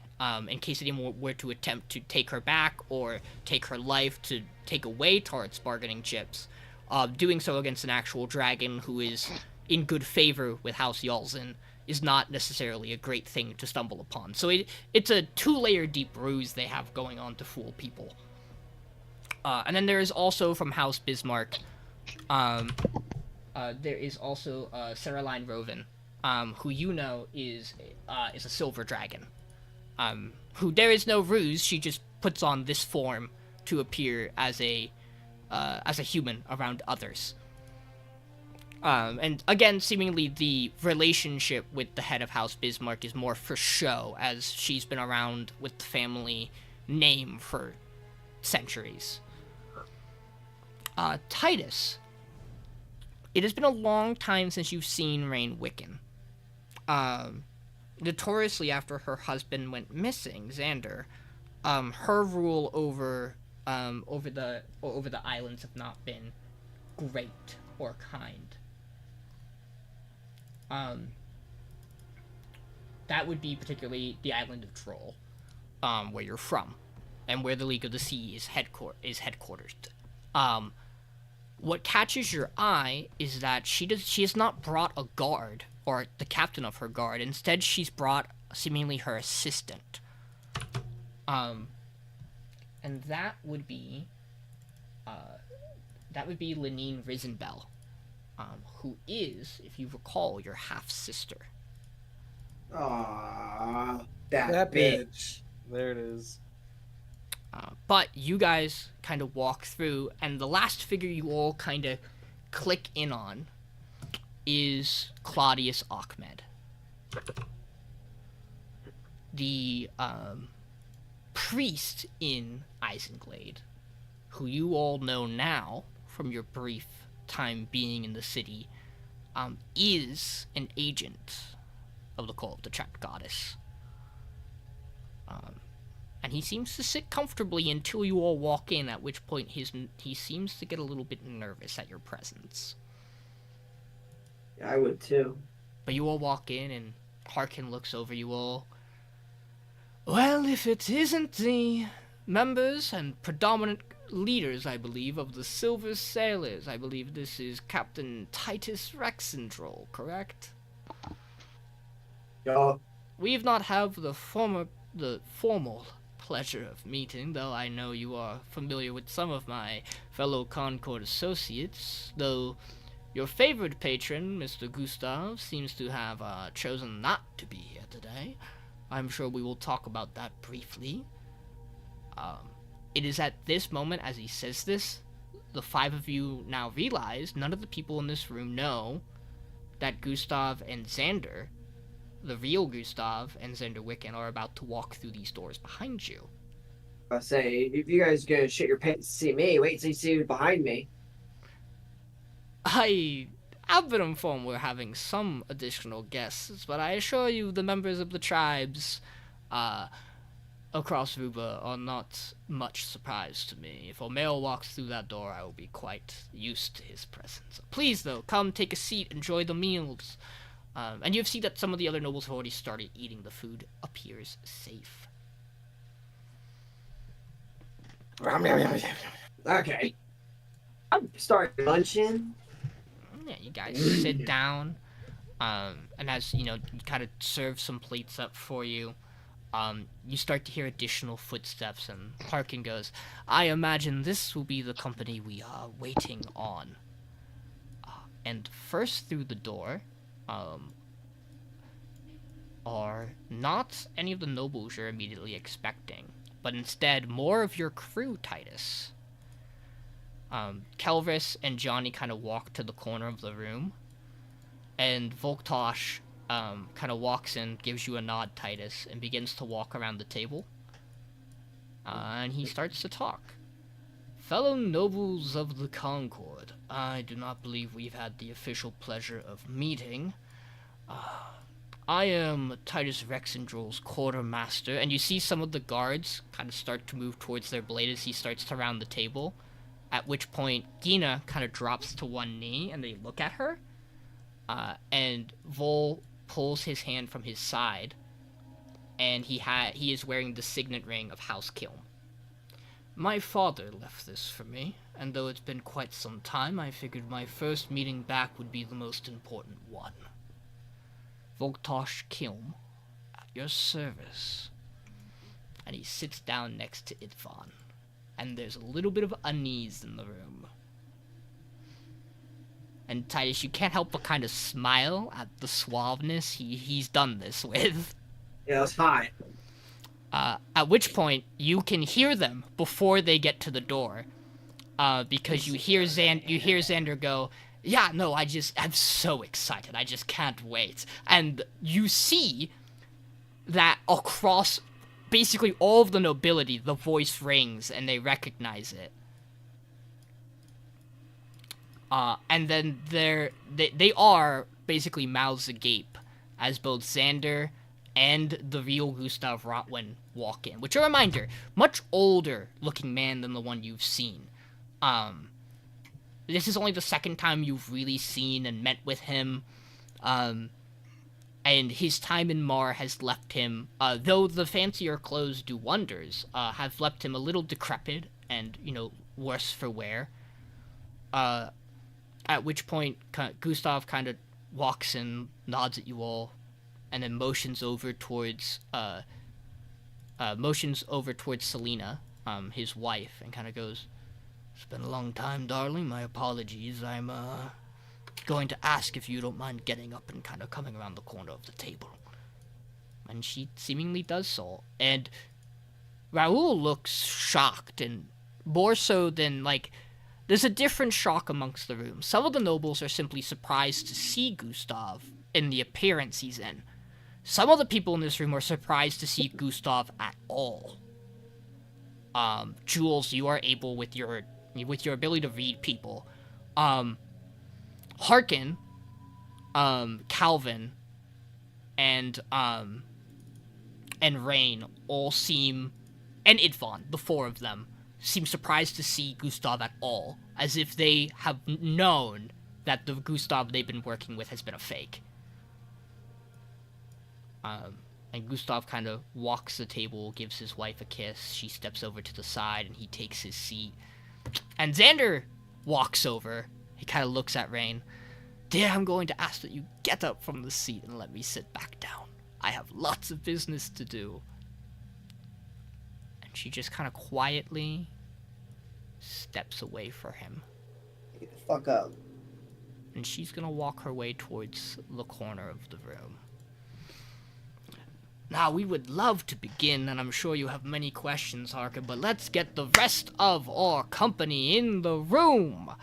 F: in case anyone were to attempt to take her back or take her life to take away Taurith's bargaining chips. Doing so against an actual dragon who is in good favor with House Yulzen is not necessarily a great thing to stumble upon. So it's a 2-layer deep ruse they have going on to fool people. And then there is also from House Bismarck, there is also Saraline Roven, who you know is a silver dragon. Who there is no ruse, she just puts on this form to appear as a human around others. And again, seemingly the relationship with the head of House Bismarck is more for show, as she's been around with the family name for centuries. Titus, it has been a long time since you've seen Rain Wiccan. Notoriously after her husband went missing, Xander, her rule over the islands have not been great or kind. That would be particularly the island of Droll, where you're from, and where the League of the Sea is headquartered. What catches your eye is that she has not brought a guard, or the captain of her guard. Instead, she's brought seemingly her assistant. And that would be Lenine Risenbell, who is, if you recall, your half-sister.
E: Aww,
D: That bitch. There it is.
F: But you guys kind of walk through, and the last figure you all kind of click in on is Claudius Ahmed. The priest in Isenglade, who you all know now from your brief time being in the city, is an agent of the Call of the Trapped Goddess. And he seems to sit comfortably until you all walk in, at which point he seems to get a little bit nervous at your presence.
E: Yeah, I would too.
F: But you all walk in, and Harkin looks over you all. Well, if it isn't the members and predominant leaders, I believe, of the Silver Sailors. I believe this is Captain Titus Rexendrole, correct?
E: Yo,
F: We've not have the formal pleasure of meeting, though I know you are familiar with some of my fellow Concord associates, though your favored patron, Mr. Gustav, seems to have chosen not to be here today. I'm sure we will talk about that briefly. It is at this moment, as he says this, the five of you now realize none of the people in this room know that Gustav and Xander, the real Gustav and Xander Wiccan, are about to walk through these doors behind you.
E: I say, if you guys are gonna shit your pants to see me, wait till you see who's behind me.
F: I've been informed we're having some additional guests, but I assure you the members of the tribes across Ruba are not much surprised to me. If a male walks through that door, I will be quite used to his presence. Please, though, come take a seat, enjoy the meals. And you see that some of the other nobles have already started eating. The food appears safe.
E: Okay. I'm starting luncheon.
F: Yeah, you guys sit down, and as, you kind of serve some plates up for you, you start to hear additional footsteps, and Harkin goes, I imagine this will be the company we are waiting on. And first through the door, are not any of the nobles you're immediately expecting, but instead more of your crew, Titus. Kelvis and Johnny kind of walk to the corner of the room, and Volktosh kind of walks in, gives you a nod, Titus, and begins to walk around the table. And he starts to talk. Fellow nobles of the Concord, I do not believe we've had the official pleasure of meeting. I am Titus Rexendrole's quartermaster, and you see some of the guards kind of start to move towards their blade as he starts to round the table, at which point Gina kind of drops to one knee, and they look at her, and Vol pulls his hand from his side, and he is wearing the signet ring of House Kiln. My father left this for me, and though it's been quite some time, I figured my first meeting back would be the most important one. Volktosh Kilm, at your service. And he sits down next to Idvan, and there's a little bit of unease in the room. And Titus, you can't help but kind of smile at the suaveness he's done this with.
E: Yeah, that's fine.
F: At which point, you can hear them before they get to the door. Because you hear Xander go, yeah, no, I'm so excited, I just can't wait. And you see that across basically all of the nobility, the voice rings and they recognize it. And then they are basically mouths agape as both Xander and the real Gustav Rotwin walk in. Which, a reminder, much older looking man than the one you've seen. This is only the second time you've really seen and met with him. And his time in Mar has left him, though the fancier clothes do wonders, have left him a little decrepit and, worse for wear. At which point, Gustav kind of walks in, nods at you all, and then motions over towards Selena, his wife, and kind of goes, "It's been a long time, darling. My apologies. I'm going to ask if you don't mind getting up and kind of coming around the corner of the table." And she seemingly does so. And Raoul looks shocked, and more so than, there's a different shock amongst the room. Some of the nobles are simply surprised to see Gustav in the appearance he's in. Some of the people in this room are surprised to see Gustav at all. Jules, you are able, with your ability to read people, Harkin, Calvin, and Rain all seem, and Idvan, the four of them, seem surprised to see Gustav at all, as if they have known that the Gustav they've been working with has been a fake. And Gustav kind of walks the table, gives his wife a kiss. She steps over to the side, and he takes his seat. And Xander walks over. He kind of looks at Rain. Dear, I'm going to ask that you get up from the seat and let me sit back down. I have lots of business to do. And she just kind of quietly steps away for him.
E: Get the fuck up.
F: And she's gonna walk her way towards the corner of the room. Now, we would love to begin, and I'm sure you have many questions, Harker, but let's get the rest of our company in the room.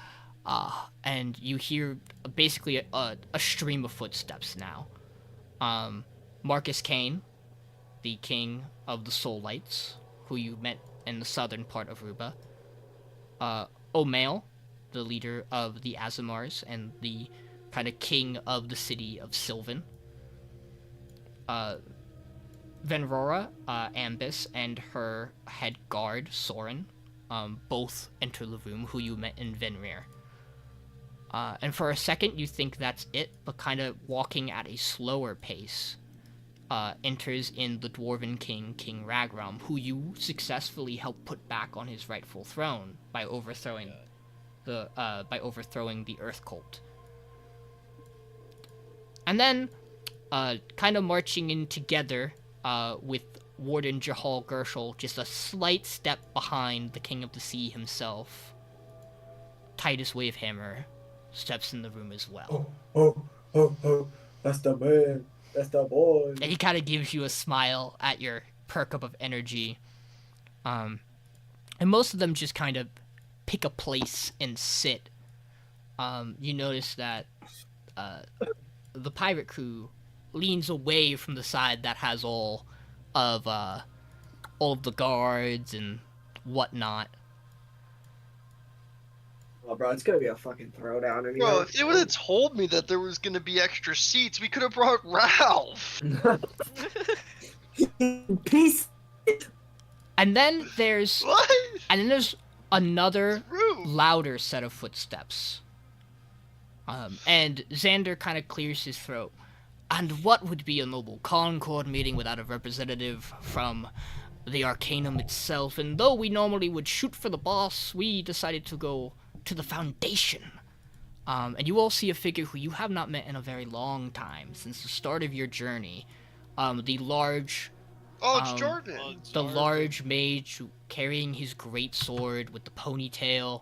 F: And you hear basically a stream of footsteps now. Marcus Kane, the king of the Soul Lights, who you met in the southern part of Ruba. O'Mail, the leader of the Azamars and the kind of king of the city of Sylvan. Venrora, Ambus, and her head guard, Soren, both enter the room, who you met in Venrir. And for a second, you think that's it, but kind of walking at a slower pace, enters in the Dwarven King, King Ragram, who you successfully helped put back on his rightful throne by overthrowing the Earth Cult. And then, kind of marching in together, with Warden Jahal Gershel just a slight step behind the King of the Sea himself, Titus Wavehammer steps in the room as well.
E: Oh, that's the man. That's the boy.
F: And he kind of gives you a smile at your perk up of energy. And most of them just kind of pick a place and sit. You notice that the pirate crew leans away from the side that has all of the guards and whatnot.
E: Oh, bro, it's gonna be a fucking throwdown in here.
C: Bro, if they would have told me that there was gonna be extra seats, we could have brought Ralph.
E: Peace.
F: And then there's
C: What?
F: Another
C: Rude.
F: louder set of footsteps. And Xander kind of clears his throat. And what would be a noble Concord meeting without a representative from the Arcanum itself? And though we normally would shoot for the boss, we decided to go to the Foundation. And you all see a figure who you have not met in a very long time, since the start of your journey. The large...
C: Oh, it's Jordan.
F: The large mage carrying his great sword with the ponytail.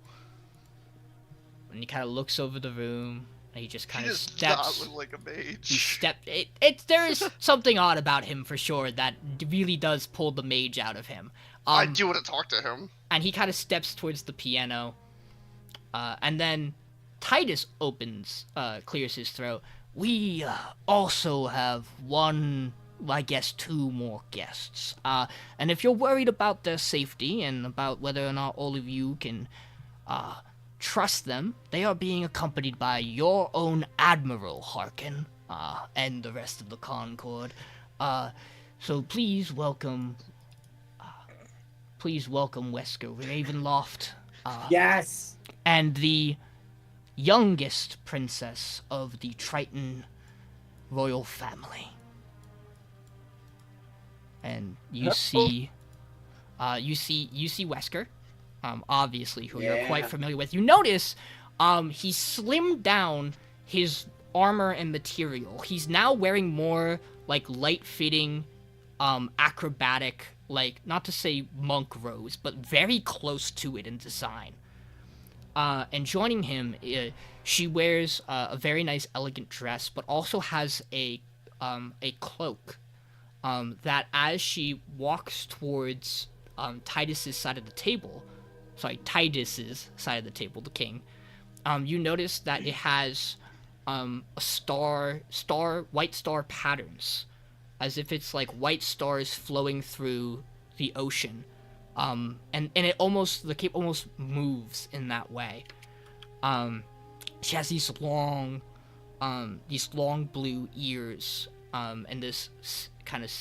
F: And he kind of looks over the room, and he just kind
C: He
F: of
C: does not
F: steps.
C: look like a mage.
F: He stepped. There is something odd about him for sure that really does pull the mage out of him.
C: I do want to talk to him.
F: And he kind of steps towards the piano, and then Titus clears his throat. We also have two more guests. And if you're worried about their safety and about whether or not all of you can trust them, they are being accompanied by your own Admiral Harkin, and the rest of the Concord. So please welcome Wesker Ravenloft.
E: Yes.
F: And the youngest princess of the Triton royal family. And you see Wesker, obviously, who you're quite familiar with. You notice, he slimmed down his armor and material. He's now wearing more, light-fitting, acrobatic, not to say monk robes, but very close to it in design. And joining him, she wears a very nice, elegant dress, but also has a cloak. That as she walks towards Titus's side of the table, the king, you notice that it has white star patterns, as if it's like white stars flowing through the ocean, and the cape almost moves in that way. She has these long blue ears, and this kind of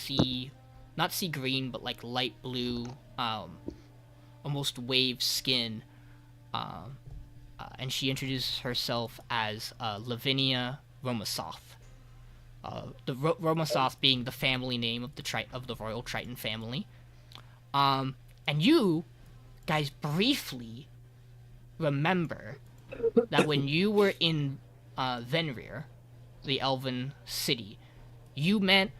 F: not sea green, but light blue, almost wave skin, and she introduces herself as Lavinia Romasoth, Romasoth being the family name of the Royal Triton family. And you guys briefly remember that when you were in Venrir, the Elven city, you met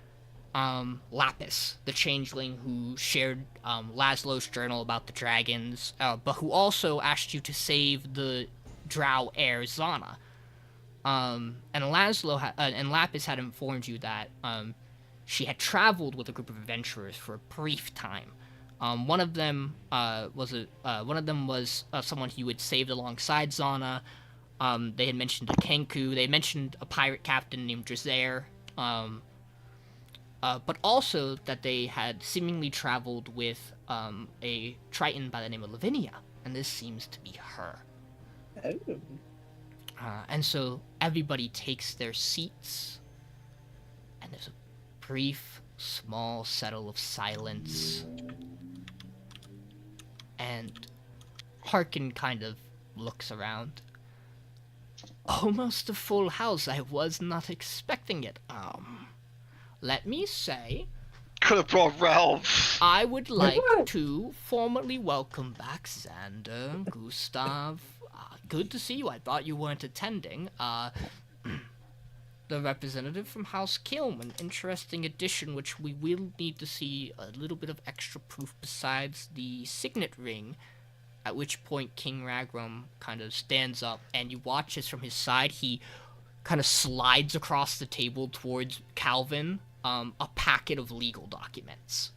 F: Lapis, the changeling who shared Laszlo's journal about the dragons, but who also asked you to save the drow heir Zana. And Lapis had informed you that she had traveled with a group of adventurers for a brief time. One of them was someone he would saved alongside Zana. They had mentioned a Kenku. They mentioned a pirate captain named Drazair. But also that they had seemingly traveled with a Triton by the name of Lavinia, and this seems to be her.
E: Oh.
F: And so everybody takes their seats, and there's a brief, small settle of silence. And Harkin kind of looks around. Almost a full house. I was not expecting it. Let me say,
C: Could have brought Ralph.
F: I would like to formally welcome back Xander, Gustav. Good to see you. I thought you weren't attending. The representative from House Kilm, an interesting addition which we will need to see a little bit of extra proof besides the signet ring, at which point King Ragrum kind of stands up and you watch as from his side he kind of slides across the table towards Calvin a packet of legal documents.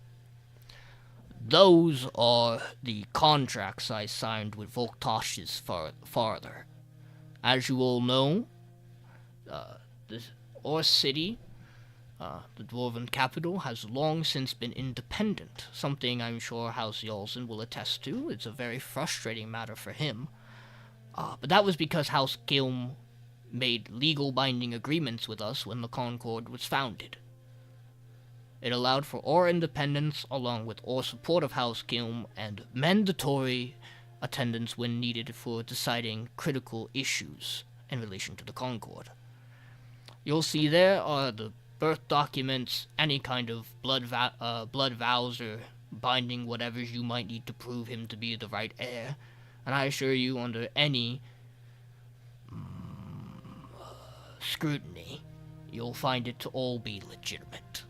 F: Those are the contracts I signed with Volktosh's father. As you all know, our city, the Dwarven capital, has long since been independent, something I'm sure House Yalzin will attest to. It's a very frustrating matter for him. But that was because House Gilm made legal binding agreements with us when the Concord was founded. It allowed for our independence along with our support of House Gilm and mandatory attendance when needed for deciding critical issues in relation to the Concord. You'll see there are the birth documents, any kind of blood vows or binding whatevers you might need to prove him to be the right heir, and I assure you under any scrutiny, you'll find it to all be legitimate.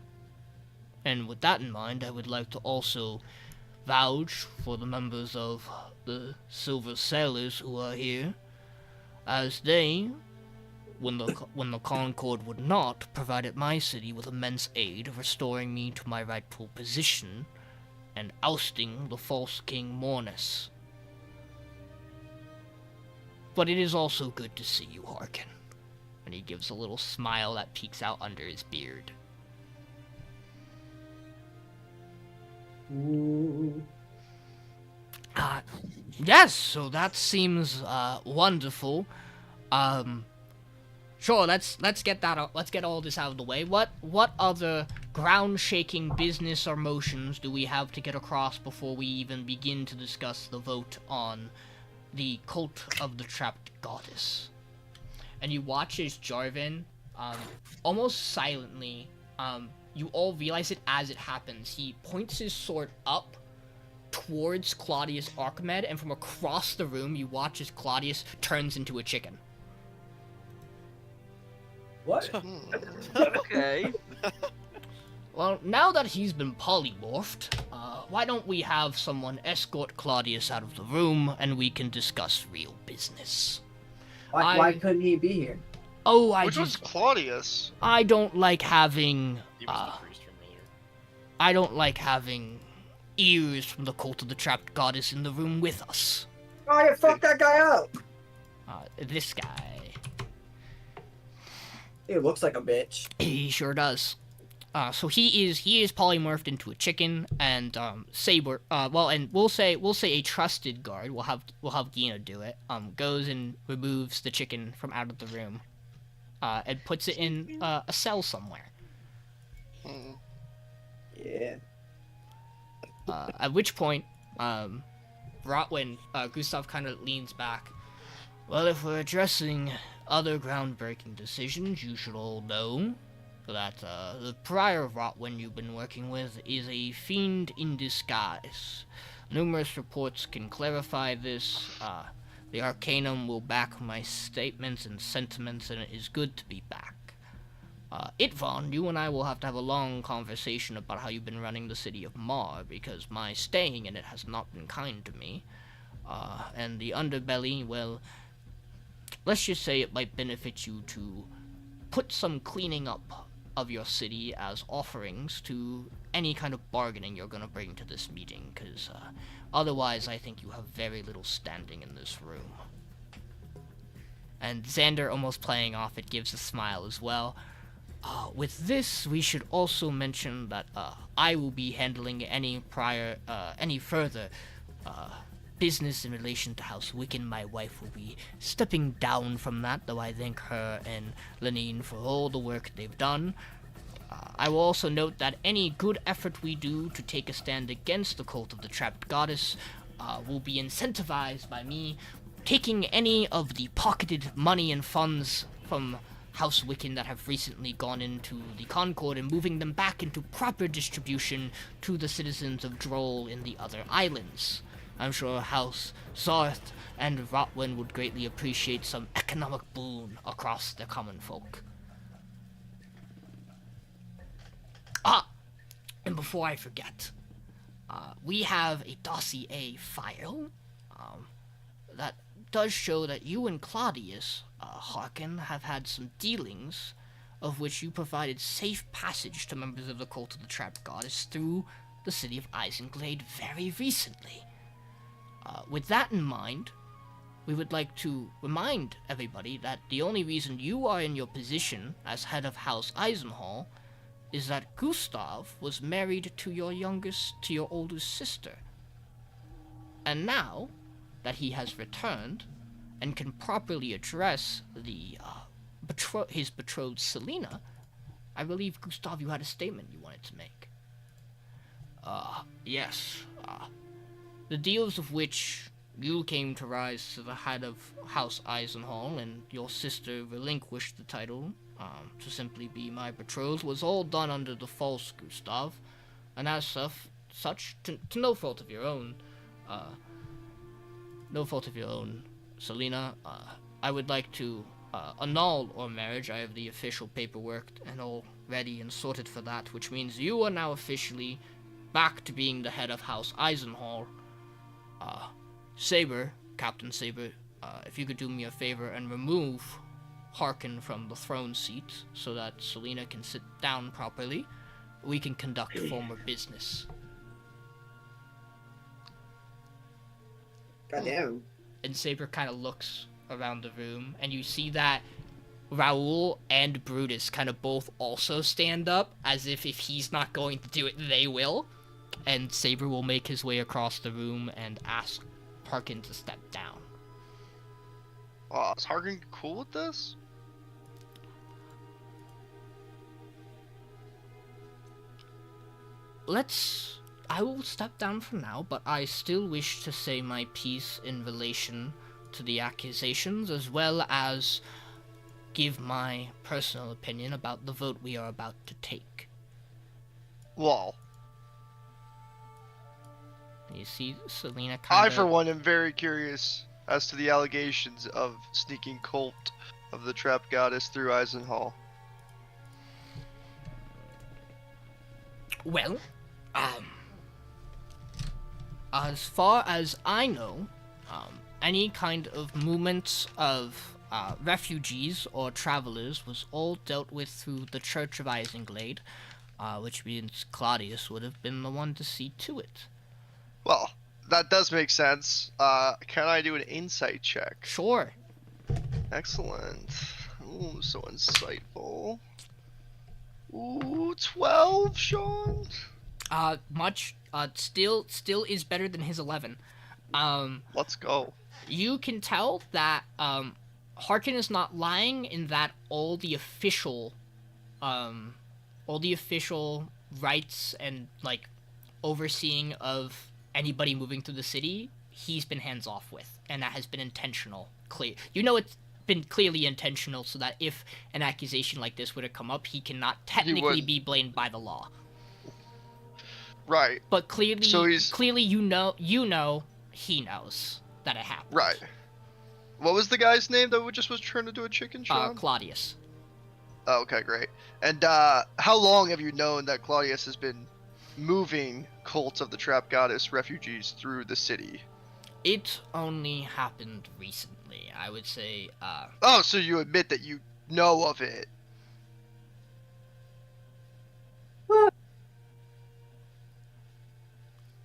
F: And with that in mind, I would like to also vouch for the members of the Silver Sailors who are here, as they, when the Concord would not, provided my city with immense aid, restoring me to my rightful position and ousting the false King Mornis. But it is also good to see you, Harkin. And he gives a little smile that peeks out under his beard.
E: Ooh.
F: Yes, so that seems wonderful. Sure, let's get that out, let's get all this out of the way. What other ground-shaking business or motions do we have to get across before we even begin to discuss the vote on the cult of the trapped goddess? And you watch as Jarvan, almost silently, you all realize it as it happens. He points his sword up towards Claudius Archimed, and from across the room, you watch as Claudius turns into a chicken.
E: What?
B: Okay.
F: Well, now that he's been polymorphed, why don't we have someone escort Claudius out of the room, and we can discuss real business.
E: Why couldn't he be here?
F: Oh,
C: Which was Claudius?
F: I don't like having,
A: He was the priest from earlier.
F: I don't like having ears from the cult of the trapped goddess in the room with us.
E: Oh, you fucked that guy up!
F: This guy.
E: He looks like a bitch.
F: He sure does. So he is polymorphed into a chicken, and Saber. And we'll say a trusted guard. We'll have Gina do it. Goes and removes the chicken from out of the room, and puts it in a cell somewhere.
E: Yeah.
F: At which point, when Gustav kind of leans back. Well, if we're addressing other groundbreaking decisions, you should all know that the prior Rotwin you've been working with is a fiend in disguise. Numerous reports can clarify this. The Arcanum will back my statements and sentiments, and it is good to be back. Itvon, you and I will have to have a long conversation about how you've been running the city of Mar, because my staying in it has not been kind to me. And the underbelly, well, let's just say it might benefit you to put some cleaning up of your city as offerings to any kind of bargaining you're going to bring to this meeting, because otherwise I think you have very little standing in this room. And Xander, almost playing off it, gives a smile as well. With this, we should also mention that I will be handling any further business in relation to House Wiccan. My wife will be stepping down from that, though I thank her and Lenine for all the work they've done. I will also note that any good effort we do to take a stand against the cult of the Trapped Goddess will be incentivized by me taking any of the pocketed money and funds from House Wiccan that have recently gone into the Concord and moving them back into proper distribution to the citizens of Droll in the other islands. I'm sure House Zarth and Rotwin would greatly appreciate some economic boon across the common folk. And before I forget, we have a dossier file that does show that you and Claudius Harkin have had some dealings, of which you provided safe passage to members of the cult of the Trapped Goddess through the city of Isenglade very recently. With that in mind, we would like to remind everybody that the only reason you are in your position as head of House Eisenhall is that Gustav was married to your oldest sister. And now that he has returned and can properly address his betrothed Selena, I believe, Gustav, you had a statement you wanted to make. Yes. The deals of which you came to rise to the head of House Eisenhall and your sister relinquished the title to simply be my betrothed was all done under the false Gustav, and as such, to no fault of your own, Selena, I would like to annul our marriage. I have the official paperwork and all ready and sorted for that, which means you are now officially back to being the head of House Eisenhall. Saber, Captain Saber, if you could do me a favor and remove Harkin from the throne seat so that Selena can sit down properly, we can conduct formal business.
E: Goddamn.
F: And Saber kind of looks around the room, and you see that Raoul and Brutus kind of both also stand up, as if he's not going to do it, they will. And Saber will make his way across the room and ask Harkin to step down.
C: Is Harkin cool with this?
F: I will step down for now, but I still wish to say my piece in relation to the accusations, as well as give my personal opinion about the vote we are about to take.
C: Well,
F: You see Selena kind of...
C: I, for one, am very curious as to the allegations of sneaking cult of the Trapped Goddess through Eisenhall.
F: Well, as far as I know, any kind of movements of refugees or travelers was all dealt with through the Church of Isenglade, which means Claudius would have been the one to see to it.
C: Well, that does make sense. Can I do an insight check?
F: Sure.
C: Excellent. Ooh, so insightful. Ooh, 12, Sean?
F: Still is better than his 11.
C: Let's go.
F: You can tell that, Harkin is not lying in that all the official rights and, like, overseeing of anybody moving through the city, he's been hands off with, and that has been intentional. Clear. You know it's been clearly intentional, so that if an accusation like this were to come up, he cannot technically
C: wouldn't.
F: be blamed by the law.
C: Right.
F: But clearly,
C: So he's-
F: you know, he knows that it happened.
C: Right. What was the guy's name that just was turned into a chicken, Sean?
F: Claudius.
C: Oh, okay, great. And how long have you known that Claudius has been moving cults of the Trap Goddess refugees through the city?
F: It only happened recently. I would say,
C: Oh, so you admit that you know of it?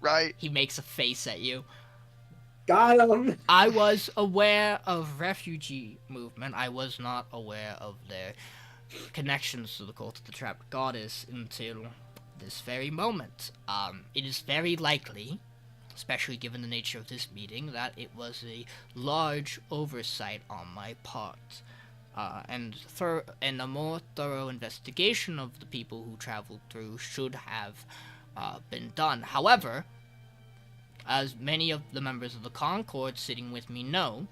C: Right?
F: he makes a face at you.
E: Got him.
F: I was aware of refugee movement. I was not aware of their connections to the cult of the Trapped Goddess until this very moment. It is very likely, especially given the nature of this meeting, that it was a large oversight on my part. And a more thorough investigation of the people who traveled through should have been done. However, as many of the members of the Concord sitting with me know,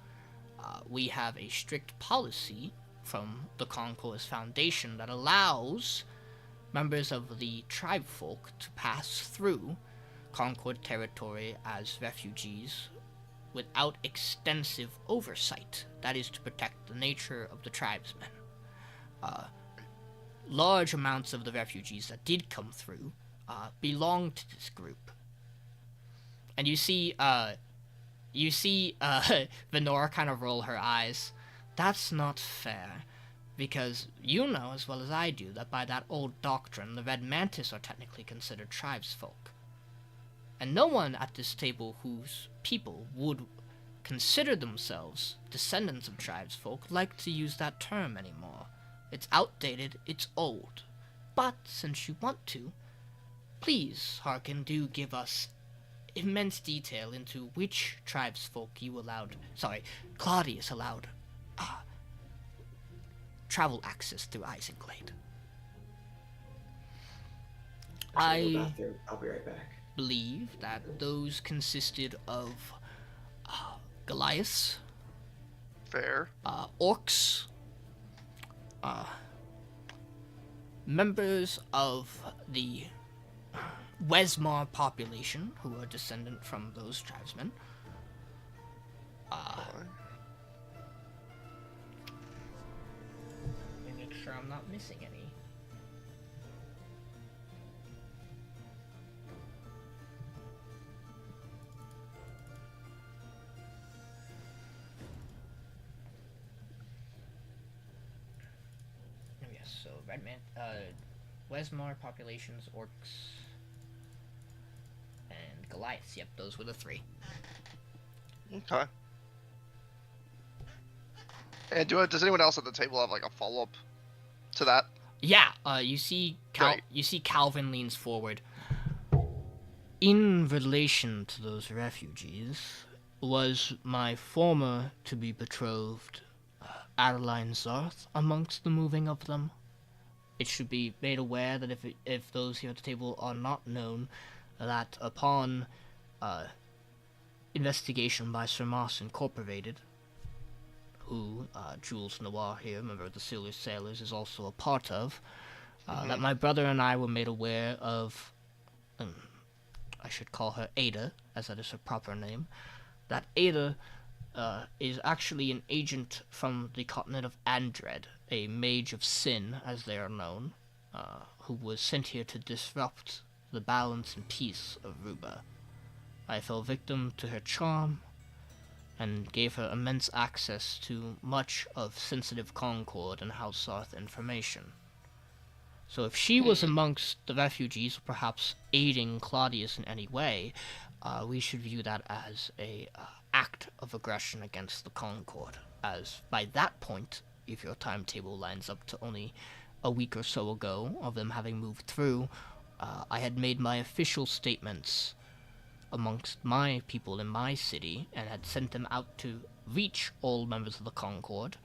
F: we have a strict policy from the Concord's foundation that allows members of the tribe folk to pass through Concord territory as refugees without extensive oversight. That is to protect the nature of the tribesmen. Large amounts of the refugees that did come through belonged to this group. And you see Venora kind of roll her eyes. That's not fair, because you know as well as I do that by that old doctrine, the Red Mantis are technically considered tribesfolk. And no one at this table whose people would consider themselves descendants of tribesfolk like to use that term anymore. It's outdated, it's old. But since you want to, please, Harkin, do give us immense detail into which tribesfolk Claudius allowed travel access through Isenglade.
E: I'll be right back.
F: Believe that those consisted of Goliaths,
C: Fair.
F: orcs, members of the Wesmar population, who are descendant from those tribesmen. Let me make sure I'm not missing any. Oh yes, so Redman, Wesmar populations, orcs, and Goliaths. Yep, those were the three.
C: Okay. And does anyone else at the table have like a follow-up to that?
F: Yeah, you see
C: Great.
F: Calvin leans forward. In relation to those refugees, was my former to-be betrothed, Adeline Zarth, amongst the moving of them? It should be made aware that if those here at the table are not known, that upon investigation by Sir Moss Incorporated, who Jules Noir here, member of the Silver Sailors, is also a part of, that my brother and I were made aware of, I should call her Ada, as that is her proper name, that Ada is actually an agent from the continent of Andred, a mage of sin, as they are known, who was sent here to disrupt the balance and peace of Ruba. I fell victim to her charm, and gave her immense access to much of sensitive Concord and House Sarth information. So if she was amongst the refugees, perhaps aiding Claudius in any way, we should view that as a act of aggression against the Concord, as by that point, if your timetable lines up to only a week or so ago of them having moved through, I had made my official statements amongst my people in my city, and had sent them out to reach all members of the Concord,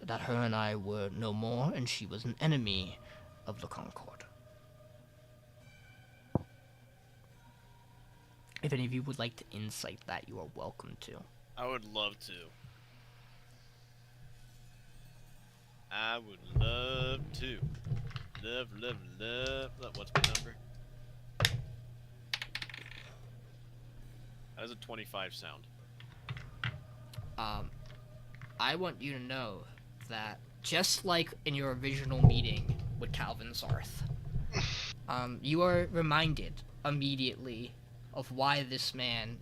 F: that her and I were no more, and she was an enemy of the Concord. If any of you would like to insight that, you are welcome to.
A: I would love to. I would love to. Love. What's my number? How does a 25 sound?
F: I want you to know that just like in your original meeting with Calvin Zarth, you are reminded immediately of why this man,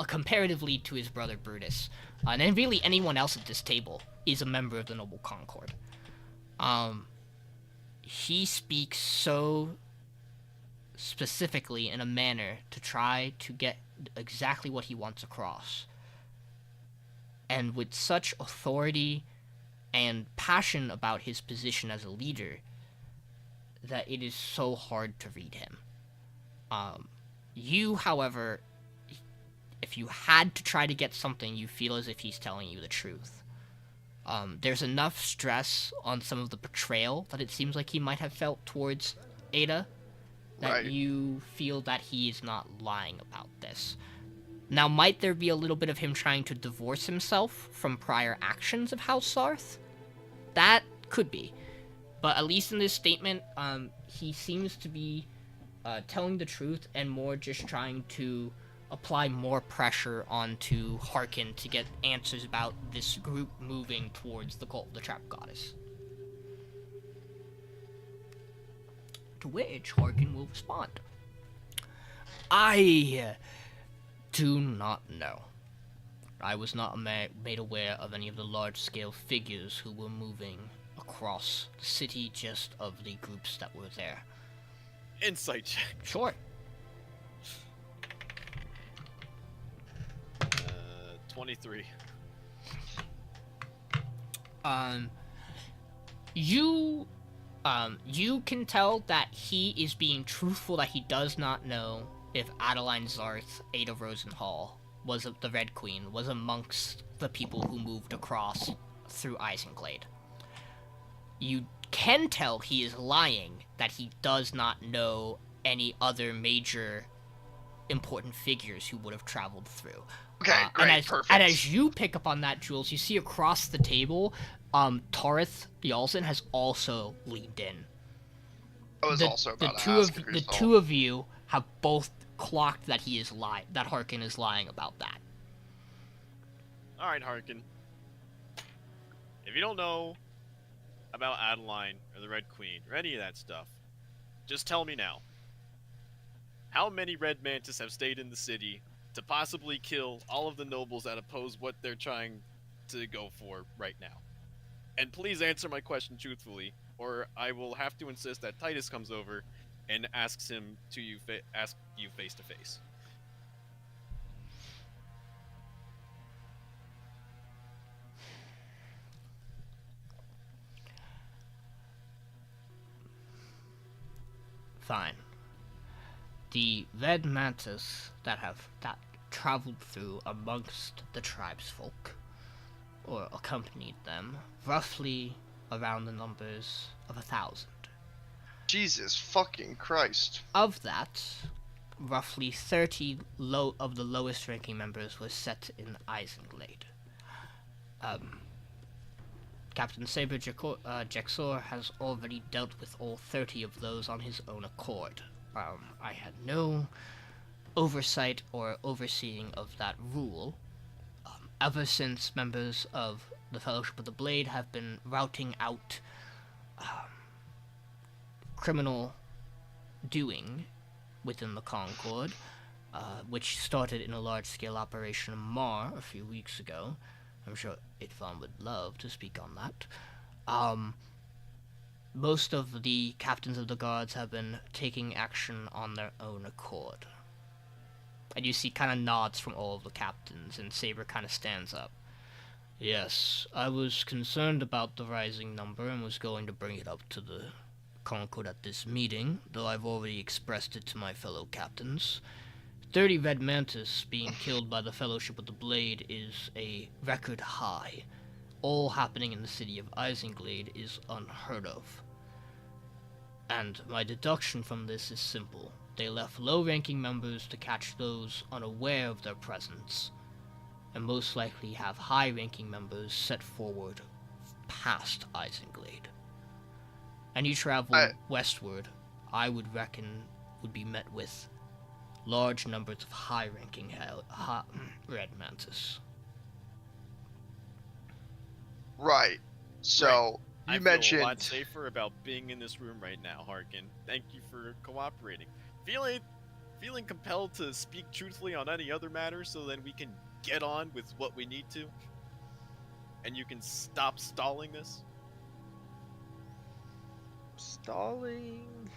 F: comparatively to his brother Brutus, and then really anyone else at this table, is a member of the Noble Concord. He speaks so specifically in a manner to try to get exactly what he wants across, and with such authority and passion about his position as a leader that it is so hard to read him. You, however, if you had to try to get something, you feel as if he's telling you the truth. There's enough stress on some of the betrayal that it seems like he might have felt towards Ada that
C: Right.
F: you feel that he is not lying about this. Now, might there be a little bit of him trying to divorce himself from prior actions of House Sarth? That could be. But at least in this statement, he seems to be telling the truth and more just trying to apply more pressure onto Harkin to get answers about this group moving towards the cult of the Trap Goddess. To which Harkin will respond. I do not know. I was not made aware of any of the large-scale figures who were moving across the city, just of the groups that were there.
A: Insight check.
F: Sure.
A: 23.
F: You can tell that he is being truthful, that he does not know if Adeline Zarth, Ada Rosenhall, the Red Queen, was amongst the people who moved across through Isenglade. You can tell he is lying, that he does not know any other major important figures who would have traveled through.
C: Okay, great, perfect.
F: And as you pick up on that, Jules, you see across the table, Tarith Yalzin has also leaned in.
C: I was also about to ask if
F: the two of you have both clocked that he is that Harkin is lying about that.
A: Alright, Harkin. If you don't know about Adeline or the Red Queen or any of that stuff, just tell me now. How many Red Mantis have stayed in the city to possibly kill all of the nobles that oppose what they're trying to go for right now? And please answer my question truthfully, or I will have to insist that Titus comes over and asks him to ask you face to face.
F: Fine. The Red Mantis that traveled through amongst the tribesfolk, or accompanied them, roughly around the numbers of 1,000.
C: Jesus fucking Christ.
F: Of that, roughly 30 of the lowest ranking members were set in Isenglade. Captain Saber Jexor has already dealt with all 30 of those on his own accord. I had no oversight or overseeing of that rule. Ever since members of the Fellowship of the Blade have been routing out criminal doing within the Concord, which started in a large-scale operation in Mar a few weeks ago. I'm sure Itvan would love to speak on that. Most of the captains of the guards have been taking action on their own accord. And you see kind of nods from all of the captains, and Saber kind of stands up. Yes, I was concerned about the rising number and was going to bring it up to the Concord at this meeting, though I've already expressed it to my fellow captains. 30 Red Mantis being killed by the Fellowship of the Blade is a record high. All happening in the city of Isenglade is unheard of. And my deduction from this is simple. They left low-ranking members to catch those unaware of their presence, and most likely have high-ranking members set forward past Isenglade. And you travel westward, I would reckon would be met with large numbers of high-ranking red mantis.
C: Right. So
A: I
C: you
A: feel
C: mentioned
A: a lot safer about being in this room right now, Harkin. Thank you for cooperating. Feeling compelled to speak truthfully on any other matter so then we can get on with what we need to. And you can stop stalling this.
B: Stalling.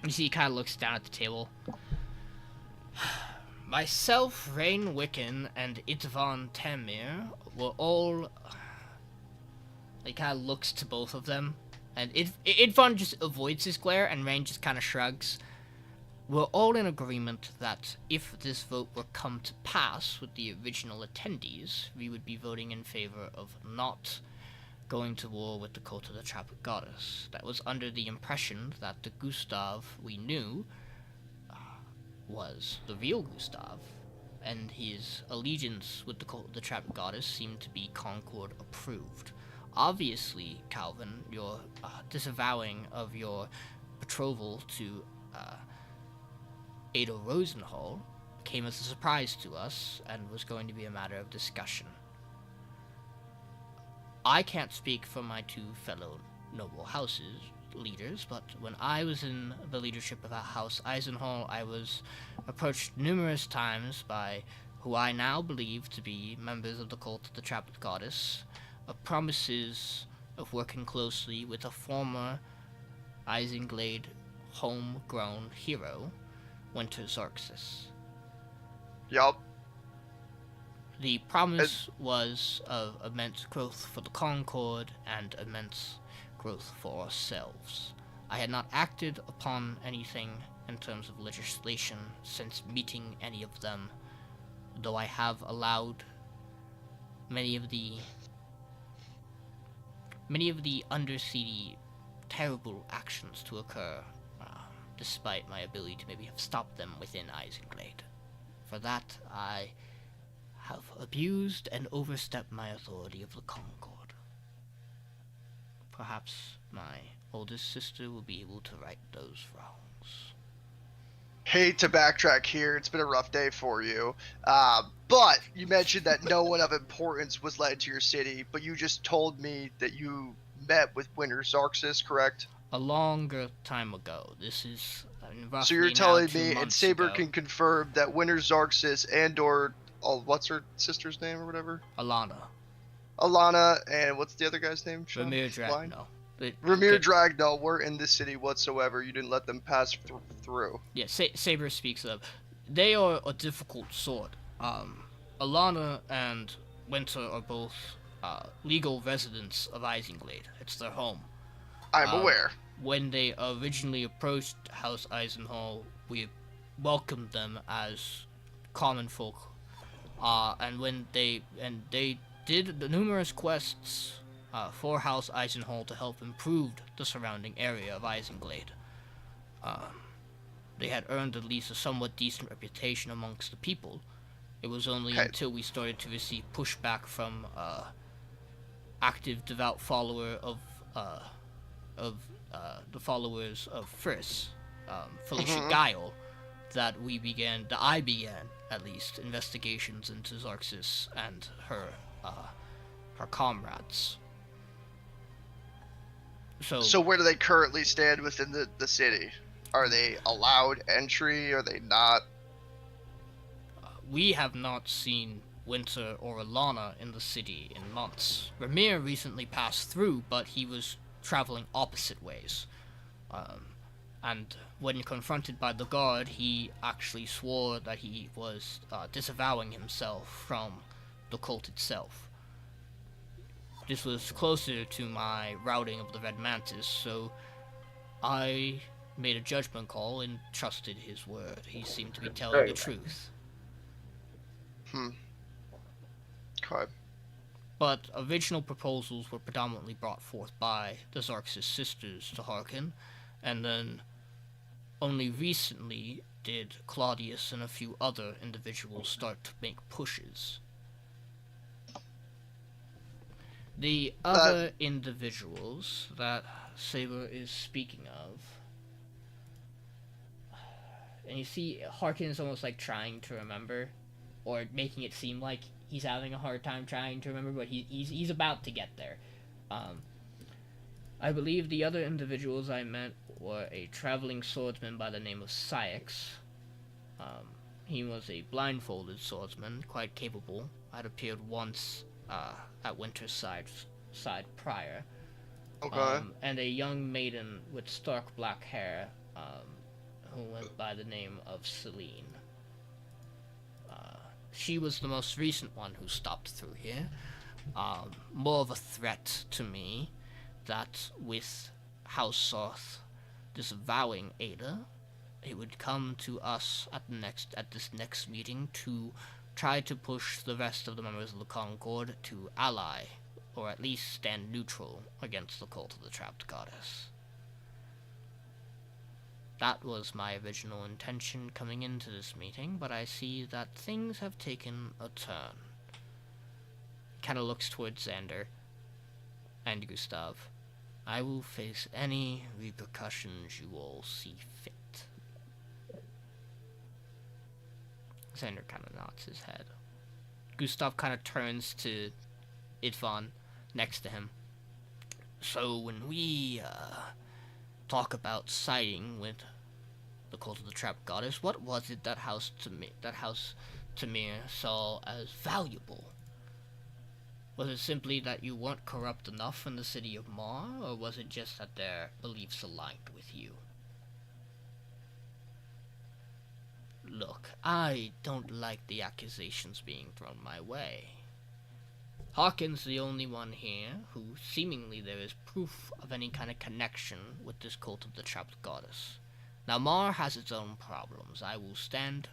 F: You see, he kind of looks down at the table. Myself, Rain Wiccan, and Itvan Tamir were all... He kind of looks to both of them. And Itvan just avoids his glare, and Rain just kind of shrugs. We're all in agreement that if this vote were come to pass with the original attendees, we would be voting in favor of not going to war with the cult of the Trapper Goddess. That was under the impression that the Gustav we knew was the real Gustav, and his allegiance with the cult of the Trapper Goddess seemed to be Concord approved. Obviously, Calvin, your disavowing of your betrothal to Ada Rosenhall came as a surprise to us and was going to be a matter of discussion. I can't speak for my two fellow noble houses leaders, but when I was in the leadership of House Eisenhall, I was approached numerous times by who I now believe to be members of the cult of the Trapped Goddess, of promises of working closely with a former Isenglade homegrown hero, Winter Xarxis.
C: Yup.
F: The promise was of immense growth for the Concord and immense growth for ourselves. I had not acted upon anything in terms of legislation since meeting any of them, though I have allowed many of the undercity terrible actions to occur, despite my ability to maybe have stopped them within Isenglade. For that, I have abused and overstepped my authority of the Concord. Perhaps my oldest sister will be able to right those wrongs.
C: Hate to backtrack here. It's been a rough day for you. But you mentioned that no one of importance was led to your city, but you just told me that you met with Winter Xarxis, correct?
F: A longer time ago. This is roughly
C: So you're
F: now
C: telling
F: 2
C: me, and
F: months
C: Saber
F: ago.
C: can confirm that Winter Xarxis and or what's her sister's name or whatever?
F: Alana.
C: Alana, and what's the other guy's name? Sean?
F: Ramir
C: Blind?
F: Dragno.
C: Ramir Dragno were in this city whatsoever. You didn't let them pass through.
F: Yeah, Saber speaks of. They are a difficult sort. Alana and Winter are both legal residents of Isenglade. It's their home.
C: I'm aware.
F: When they originally approached House Eisenhall, we welcomed them as common folk. And when they did the numerous quests for House Eisenhall to help improve the surrounding area of Isenglade. They had earned at least a somewhat decent reputation amongst the people. It was only until we started to receive pushback from active devout follower of the followers of Friss, Felicia Guile, that I began at least investigations into Xarxis and her comrades.
C: So where do they currently stand within the city? Are they allowed entry? Are they not?
F: We have not seen Winter or Alana in the city in months. Ramir recently passed through, but he was traveling opposite ways. And when confronted by the guard, he actually swore that he was disavowing himself from the cult itself. This was closer to my routing of the Red Mantis, so I made a judgment call and trusted his word. He seemed to be telling the truth.
C: Okay.
F: But original proposals were predominantly brought forth by the Xarxis sisters to hearken, and then only recently did Claudius and a few other individuals start to make pushes. The other individuals that Saber is speaking of, and you see Harkin is almost like trying to remember, or making it seem like he's having a hard time trying to remember, but he's about to get there. I believe the other individuals I met were a traveling swordsman by the name of Syx. He was a blindfolded swordsman, quite capable. Had appeared once at Winter's side prior.
C: Okay.
F: And a young maiden with stark black hair, who went by the name of Celine. She was the most recent one who stopped through here. More of a threat to me, that with House Soth disavowing Ada, it would come to us at this next meeting to try to push the rest of the members of the Concord to ally, or at least stand neutral against the cult of the Trapped Goddess. That was my original intention coming into this meeting, but I see that things have taken a turn. Kinda looks towards Xander and Gustav. I will face any repercussions you all see fit. Xander kind of nods his head. Gustav kind of turns to Idvan next to him. So when we talk about siding with the cult of the Trapped Goddess, what was it that House Tamir saw as valuable? Was it simply that you weren't corrupt enough in the city of Mar, or was it just that their beliefs aligned with you? Look, I don't like the accusations being thrown my way. Harkin's the only one here who seemingly there is proof of any kind of connection with this cult of the Trapped Goddess. Now, Mar has its own problems. I will stand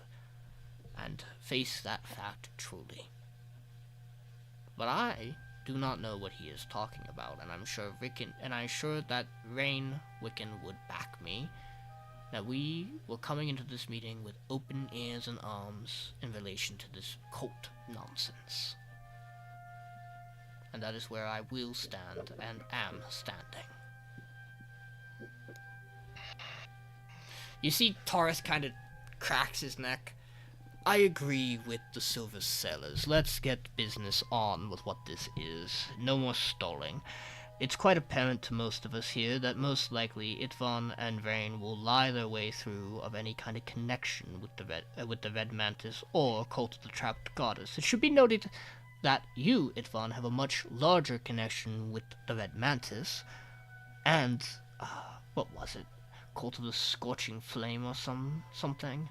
F: and face that fact truly. But I do not know what he is talking about, and I'm sure that Rain Wiccan would back me, that we were coming into this meeting with open ears and arms in relation to this cult nonsense. And that is where I will stand and am standing. You see Taurus kind of cracks his neck. I agree with the Silver Sailors. Let's get business on with what this is. No more stalling. It's quite apparent to most of us here that most likely Itvan and Rain will lie their way through of any kind of connection with the Red Mantis or Cult of the Trapped Goddess. It should be noted that you, Itvan, have a much larger connection with the Red Mantis, and, what was it? Cult of the Scorching Flame or something?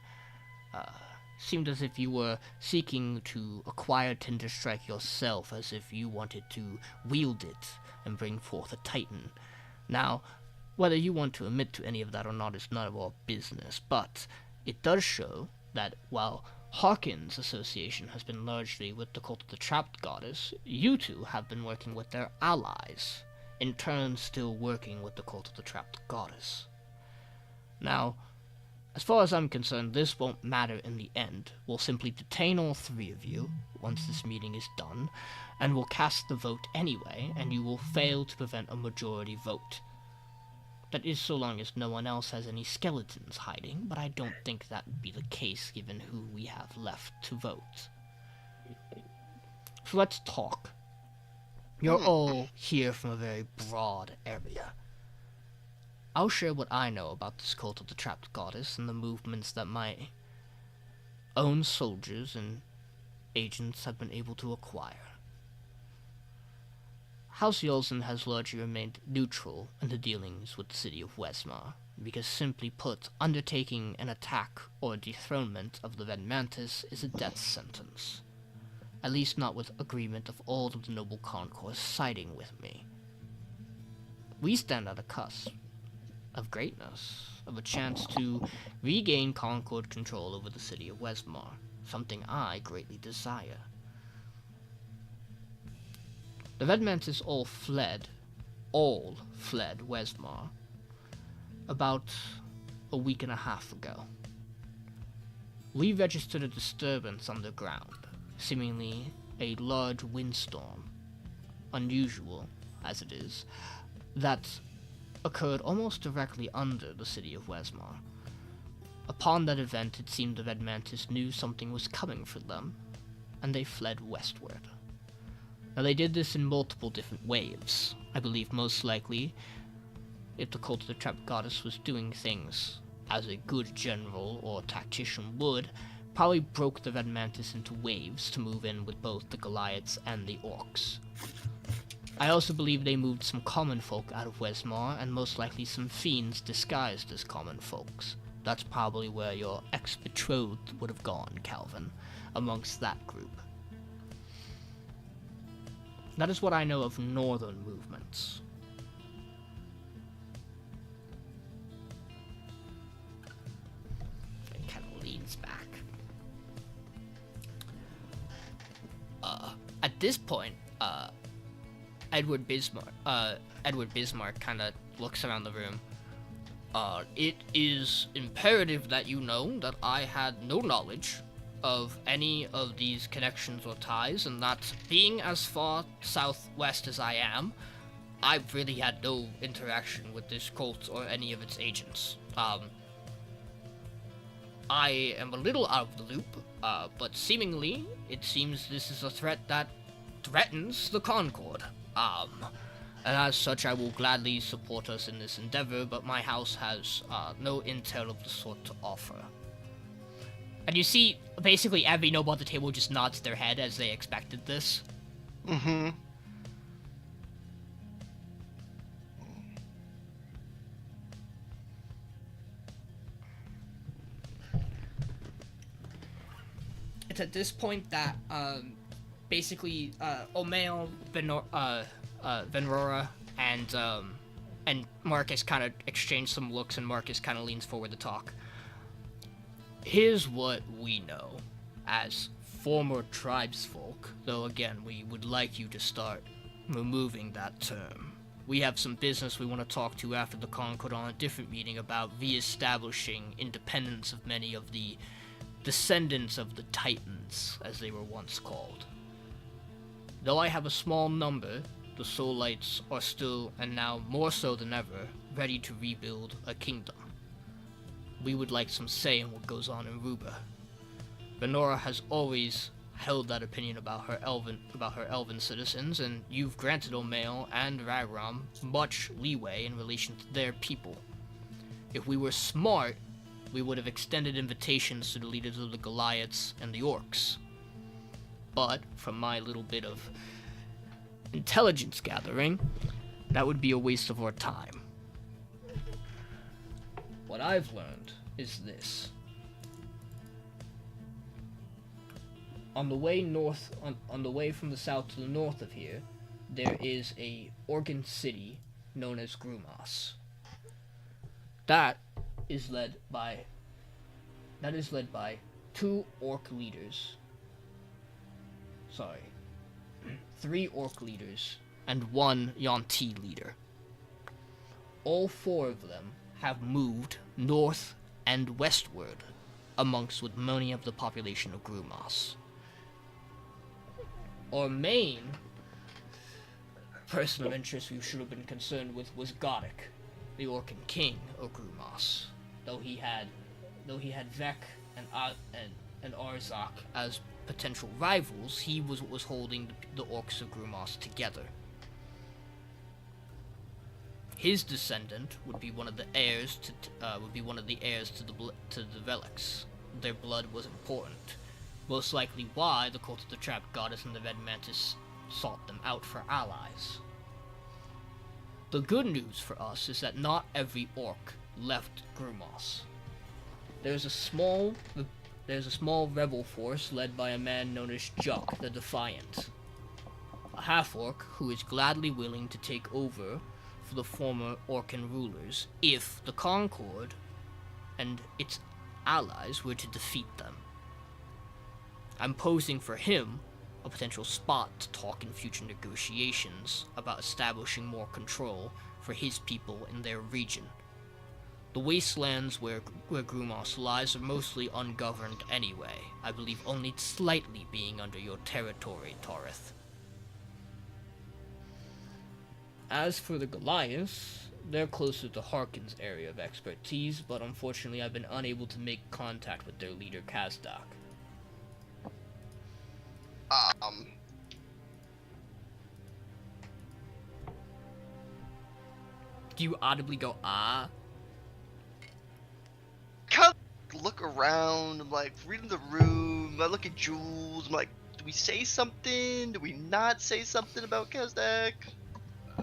F: Seemed as if you were seeking to acquire Tinder Strike yourself, as if you wanted to wield it and bring forth a Titan. Now, whether you want to admit to any of that or not is none of our business, but it does show that while Harkin's association has been largely with the Cult of the Trapped Goddess, you two have been working with their allies, in turn still working with the Cult of the Trapped Goddess. Now, as far as I'm concerned, this won't matter in the end. We'll simply detain all three of you once this meeting is done, and we'll cast the vote anyway, and you will fail to prevent a majority vote. That is so long as no one else has any skeletons hiding, but I don't think that would be the case given who we have left to vote. So let's talk. You're all here from a very broad area. I'll share what I know about this cult of the Trapped Goddess and the movements that my own soldiers and agents have been able to acquire. House Yolzen has largely remained neutral in the dealings with the city of Wesmar, because simply put, undertaking an attack or dethronement of the Red Mantis is a death sentence. At least not with agreement of all of the noble concourse siding with me. We stand at a cusp of greatness, of a chance to regain Concord control over the city of Wesmar, something I greatly desire. The Red Mantis all fled Wesmar about a week and a half ago. We registered a disturbance underground, seemingly a large windstorm, unusual as it is, that occurred almost directly under the city of Wesmar. Upon that event, it seemed the Red Mantis knew something was coming for them, and they fled westward. Now, they did this in multiple different waves. I believe most likely, if the cult of the Trapped Goddess was doing things as a good general or tactician would, probably broke the Red Mantis into waves to move in with both the Goliaths and the Orcs. I also believe they moved some common folk out of Wesmar, and most likely some fiends disguised as common folks. That's probably where your ex-betrothed would have gone, Calvin, amongst that group. That is what I know of northern movements. It kind of leans back. At this point, Edward Bismarck kind of looks around the room. It is imperative that you know that I had no knowledge of any of these connections or ties, and that being as far southwest as I am, I've really had no interaction with this cult or any of its agents. I am a little out of the loop, but seemingly, it seems this is a threat that threatens the Concord. And as such, I will gladly support us in this endeavor, but my house has no intel of the sort to offer. And you see, basically every noble at the table just nods their head as they expected this.
C: Mm-hmm.
F: It's at this point that, basically, O'Mail, Venrora, and Marcus kind of exchange some looks, and Marcus kind of leans forward to talk. Here's what we know as former tribesfolk, though again, we would like you to start removing that term. We have some business we want to talk to after the Concord on a different meeting about re-establishing independence of many of the descendants of the Titans, as they were once called. Though I have a small number, the Soulites are still, and now more so than ever, ready to rebuild a kingdom. We would like some say in what goes on in Ruba. Venora has always held that opinion about her elven citizens, and you've granted O'Mail and Ragram much leeway in relation to their people. If we were smart, we would have extended invitations to the leaders of the Goliaths and the Orcs. But, from my little bit of intelligence gathering, that would be a waste of our time. What I've learned is this. On the way north, on the way from the south to the north of here, there is a Organ city known as Grumas. That is led by two orc leaders. Sorry. 3 orc leaders and 1 Yonti leader. All 4 of them have moved north and westward, amongst with many of the population of Grumas. Our main person of interest we should have been concerned with was Goddic, the Orcan king of Grumas. Though he had Vek and Arzak as potential rivals, he was what was holding the Orcs of Grumas together. His descendant would be one of the heirs to the relics. Their blood was important, most likely why the cult of the Trapped Goddess and the Red Mantis sought them out for allies. The good news for us is that not every orc left Grumas. There's a small rebel force led by a man known as Juck the Defiant, a half-orc who is gladly willing to take over for the former Orcan rulers if the Concord and its allies were to defeat them. I'm posing for him a potential spot to talk in future negotiations about establishing more control for his people in their region. The wastelands where Grumas lies are mostly ungoverned anyway, I believe only slightly being under your territory, Torith. As for the Goliaths, they're closer to Harkin's area of expertise, but unfortunately I've been unable to make contact with their leader, Kazdak. Do you audibly go, ah?
C: Kind of look around. I'm like reading the room. I look at Jules. I'm like, do we say something? Do we not say something about Kazdak?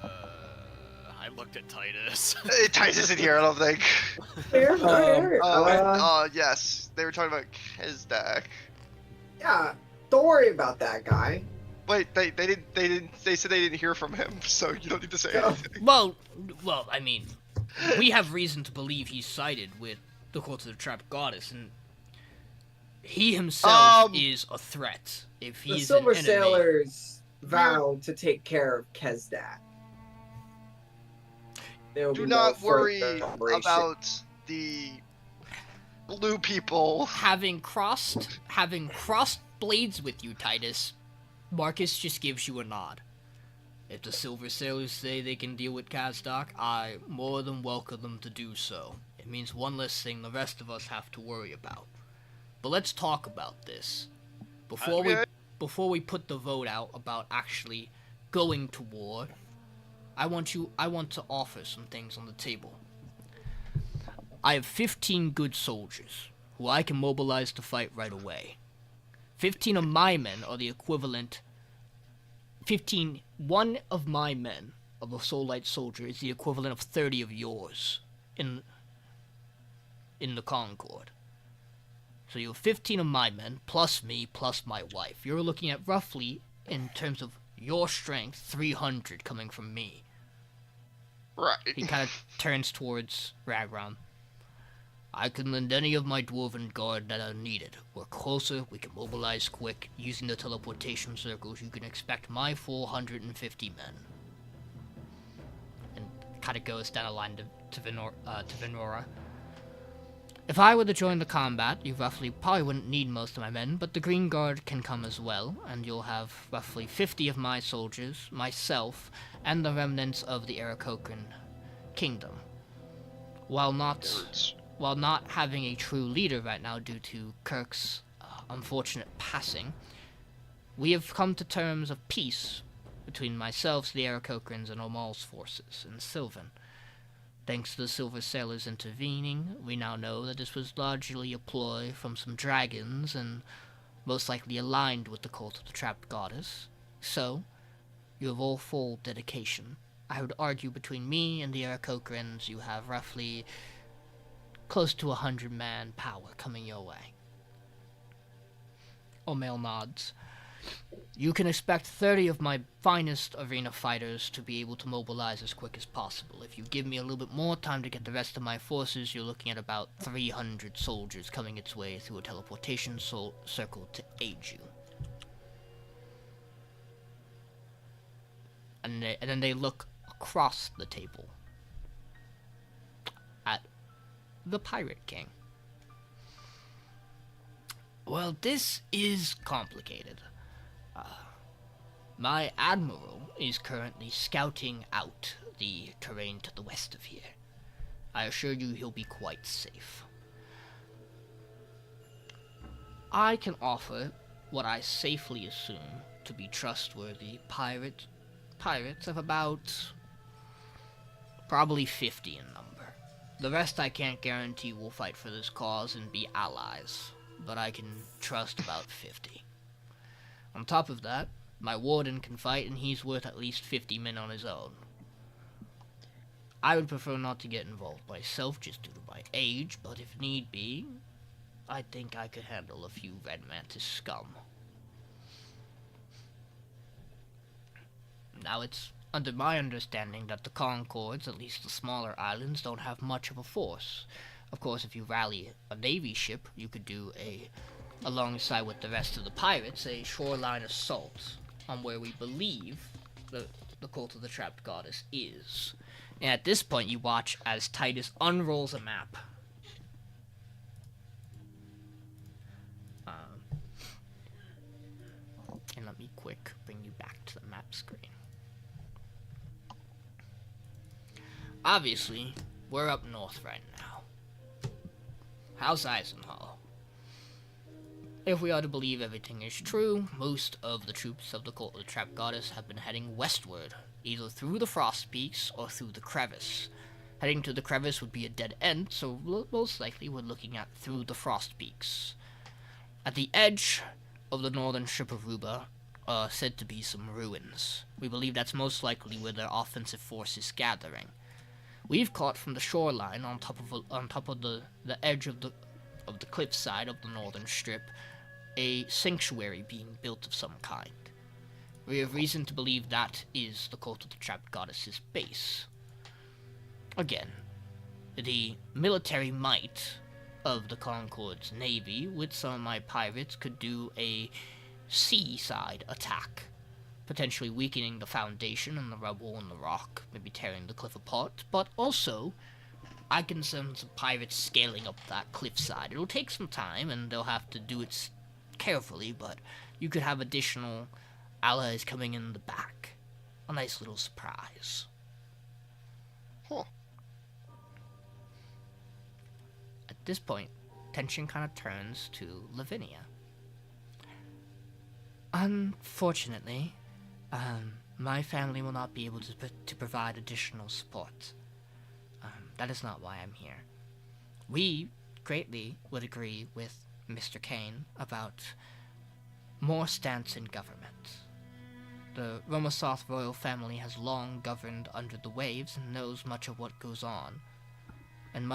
A: I looked at Titus.
C: Titus isn't here, I don't think.
E: Fair, fair.
C: Yes, they were talking about Kazdak.
E: Yeah, don't worry about that guy.
C: Wait, they said they didn't hear from him, so you don't need to say
E: No.
C: anything.
F: Well, I mean, we have reason to believe he's sided with the Cult of the Trapped Goddess, and he himself is a threat. If
E: The
F: he's
E: Silver
F: an enemy,
E: Sailors vowed to take care of Kazdak. There will
C: Do
E: be
C: not
E: no
C: worry
E: further operation.
C: about the blue people.
F: having crossed blades with you, Titus, Marcus just gives you a nod. If the Silver Sailors say they can deal with Kazdak, I more than welcome them to do so. It means one less thing the rest of us have to worry about. But let's talk about this.
C: Okay.
F: Before we put the vote out about actually going to war, I want to offer some things on the table. I have 15 good soldiers who I can mobilize to fight right away. 15 of my men are the equivalent. One of my men of a Soulite soldier is the equivalent of 30 of yours in the Concord. So you have 15 of my men, plus me, plus my wife. You're looking at roughly, in terms of your strength, 300 coming from me.
C: Right.
F: He kind of turns towards Ragram. I can lend any of my dwarven guard that are needed. We're closer, we can mobilize quick. Using the teleportation circles, you can expect my 450 men. And kind of goes down a line to Venora. If I were to join the combat, you probably wouldn't need most of my men, but the Green Guard can come as well, and you'll have roughly 50 of my soldiers, myself, and the remnants of the Aarakocran kingdom. While not having a true leader right now due to Kirk's unfortunate passing, we have come to terms of peace between myself, the Aarakocrans, and Omal's forces in Sylvan. Thanks to the Silver Sailors intervening, we now know that this was largely a ploy from some dragons and most likely aligned with the Cult of the Trapped Goddess. So, you have all full dedication. I would argue between me and the Aarakocrans you have roughly close to 100 man power coming your way. Omail nods. You can expect 30 of my finest arena fighters to be able to mobilize as quick as possible. If you give me a little bit more time to get the rest of my forces, you're looking at about 300 soldiers coming its way through a teleportation circle to aid you. And then they look across the table at the Pirate King. Well, this is complicated. My admiral is currently scouting out the terrain to the west of here. I assure you he'll be quite safe. I can offer what I safely assume to be trustworthy pirates of about probably 50 in number. The rest I can't guarantee will fight for this cause and be allies, but I can trust about 50. On top of that, my warden can fight, and he's worth at least 50 men on his own. I would prefer not to get involved myself, just due to my age, but if need be, I think I could handle a few Red Mantis scum. Now, it's under my understanding that the Concords, at least the smaller islands, don't have much of a force. Of course, if you rally a navy ship, you could do alongside with the rest of the pirates, a shoreline assault on where we believe the Cult of the Trapped Goddess is. And at this point, you watch as Titus unrolls a map. And let me quick bring you back to the map screen. obviously, we're up north right now. How's Eisenhower? If we are to believe everything is true, most of the troops of the Cult of the Trap Goddess have been heading westward, either through the Frost Peaks or through the Crevice. Heading to the Crevice would be a dead end, so most likely we're looking at through the Frost Peaks. At the edge of the northern strip of Ruba are said to be some ruins. We believe that's most likely where their offensive force is gathering. We've caught from the shoreline on top of the edge of the cliffside of the northern strip a sanctuary being built of some kind. We have reason to believe that is the Cult of the Trapped Goddess's base. Again, the military might of the Concord's navy with some of my pirates could do a seaside attack, potentially weakening the foundation and the rubble and the rock, maybe tearing the cliff apart, but also I can send some pirates scaling up that cliffside. It'll take some time and they'll have to do it carefully, but you could have additional allies coming in the back. A nice little surprise.
C: Huh.
F: At this point, tension kind of turns to Lavinia. Unfortunately, my family will not be able to provide additional support. That is not why I'm here. We greatly would agree with Mr. Kane about more stance in government. The Romosoth royal family has long governed under the waves and knows much of what goes on. And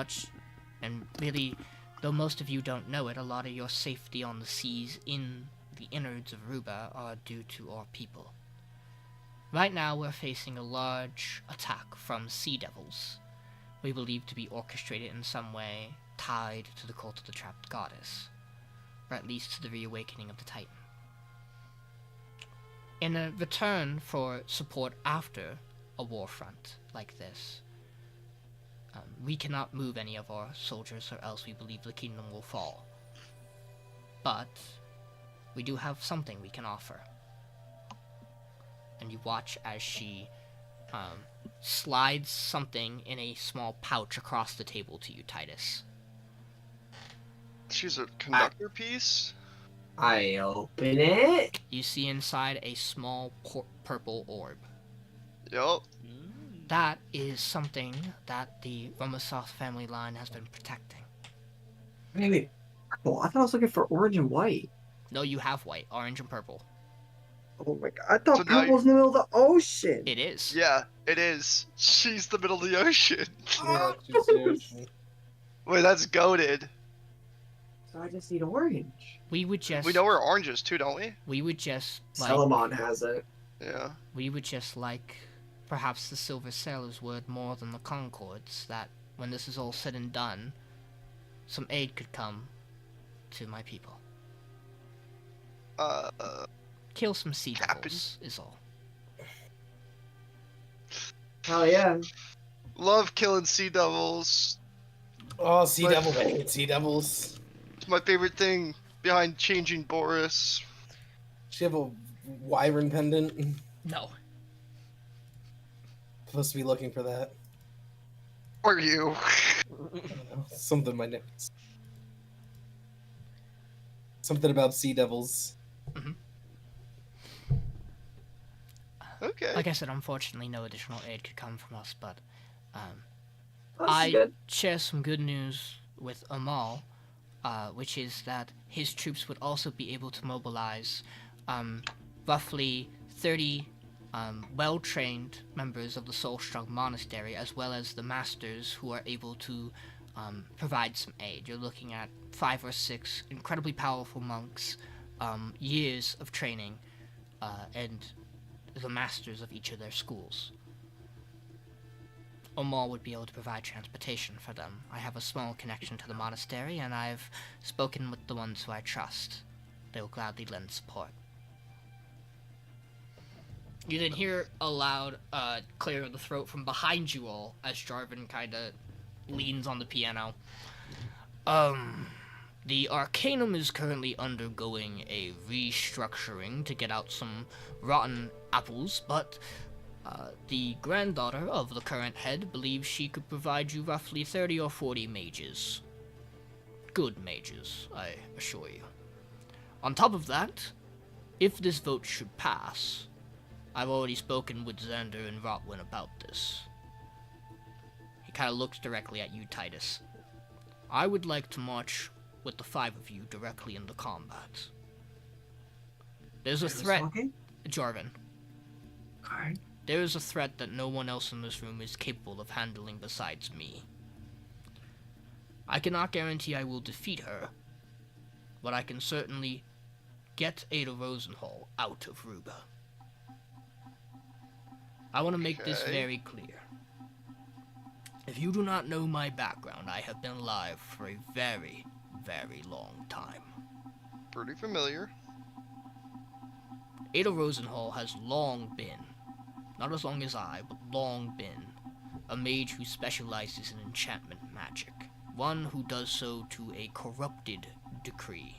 F: really, though most of you don't know it, a lot of your safety on the seas in the innards of Ruba are due to our people. Right now, we're facing a large attack from sea devils, we believe to be orchestrated in some way tied to the Cult of the Trapped Goddess, or at least to the reawakening of the Titan. In a return for support after a war front like this, we cannot move any of our soldiers or else we believe the kingdom will fall. But we do have something we can offer. And you watch as she slides something in a small pouch across the table to you, Titus.
C: She's a conductor piece?
E: I open it.
F: You see inside a small purple orb.
C: Yup.
F: That is something that the Romosoth family line has been protecting.
E: Maybe purple. I thought I was looking for orange and white.
F: No, you have white, orange, and purple.
E: Oh my god! I thought
C: So now
E: purple was in the middle of the ocean.
F: It is.
C: Yeah, it is. She's the middle of the ocean.
D: Yeah, just the ocean.
C: Wait, that's goated.
E: So I just need orange.
F: We would just.
C: We know we're oranges too, don't we?
F: We would just like.
E: Salamon has it.
C: Yeah.
F: We would just like, perhaps the Silver Sailors would more than the Concords. That when this is all said and done, some aid could come to my people. Kill some sea
C: Captain.
F: devils is all.
E: Hell yeah.
C: Love killing sea devils.
D: Oh, Sea
C: But-
D: Devil, I hate Sea Devils.
C: It's my favorite thing behind changing Boris.
D: She have a wyvern pendant.
F: No.
D: Supposed to be looking for that.
C: Are you?
D: I don't know, something in my notes. Something about Sea Devils.
C: Okay.
F: Like I said, unfortunately, no additional aid could come from us, but
E: That's
F: I
E: good.
F: share some good news with Amal, which is that his troops would also be able to mobilize roughly 30 well-trained members of the Soulstrong Monastery, as well as the masters who are able to provide some aid. You're looking at 5 or 6 incredibly powerful monks, years of training, and the masters of each of their schools. Omar would be able to provide transportation for them. I have a small connection to the monastery, and I've spoken with the ones who I trust. They will gladly lend support. You then hear a loud clear of the throat from behind you all as Jarvan kind of leans on the piano. The Arcanum is currently undergoing a restructuring to get out some rotten apples, but The granddaughter of the current head believes she could provide you roughly 30 or 40 mages. Good mages, I assure you. On top of that, if this vote should pass, I've already spoken with Xander and Rotwin about this. He kind of looks directly at you, Titus. I would like to march with the 5 of you directly into combat. There's a threat, Jarvan.
E: Okay.
F: There is a threat that no one else in this room is capable of handling besides me. I cannot guarantee I will defeat her, but I can certainly get Ada Rosenhall out of Ruba. I want to make this
C: Okay.
F: very clear. If you do not know my background, I have been alive for a very, very long time.
C: Pretty familiar.
F: Ada Rosenhall has long been, not as long as I, but long been, a mage who specializes in enchantment magic. One who does so to a corrupted decree.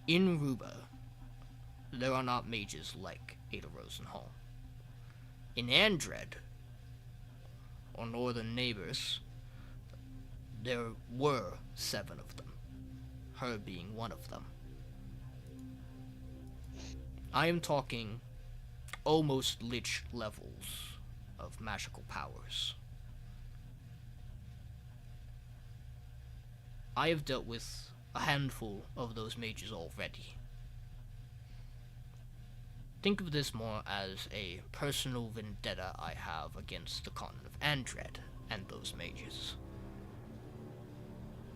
F: In Ruba, there are not mages like Ada Rosenhall. In Andred, or northern neighbors, there were 7 of them, her being one of them. I am talking almost lich levels of magical powers. I have dealt with a handful of those mages already. Think of this more as a personal vendetta I have against the continent of Andred and those mages.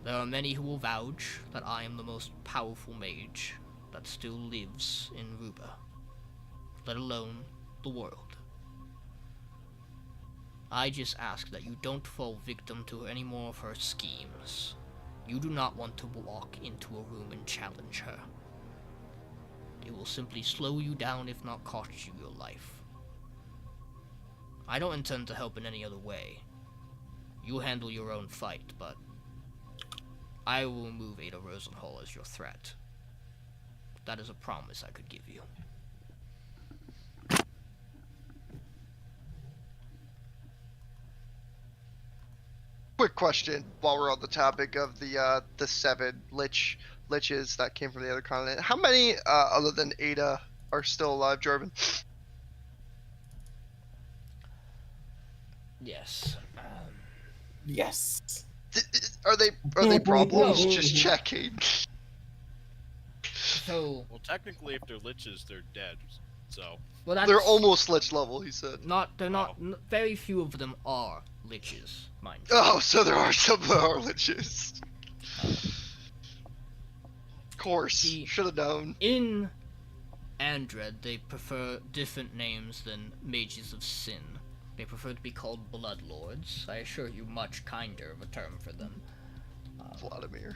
F: There are many who will vouch that I am the most powerful mage that still lives in Ruba, let alone the world. I just ask that you don't fall victim to any more of her schemes. You do not want to walk into a room and challenge her. It will simply slow you down if not cost you your life. I don't intend to help in any other way. You'll handle your own fight, but I will remove Ada Rosenhall as your threat. That is a promise I could give you.
C: Quick question while we're on the topic of the 7 liches that came from the other continent. How many other than Ada are still alive, Jarvan?
F: Yes.
D: Yes.
C: Are they problems?
F: No.
C: Just checking.
F: So,
A: Well, technically, if they're liches, they're dead. So,
F: well, that's
C: They're almost lich level, he said.
F: not. They're not. Very few of them are liches, mind you.
C: Oh, so there are some that are liches. Of course,
F: The-
C: should have known.
F: In Andred, they prefer different names than Mages of Sin. They prefer to be called Bloodlords. I assure you, much kinder of a term for them.
C: Vladimir.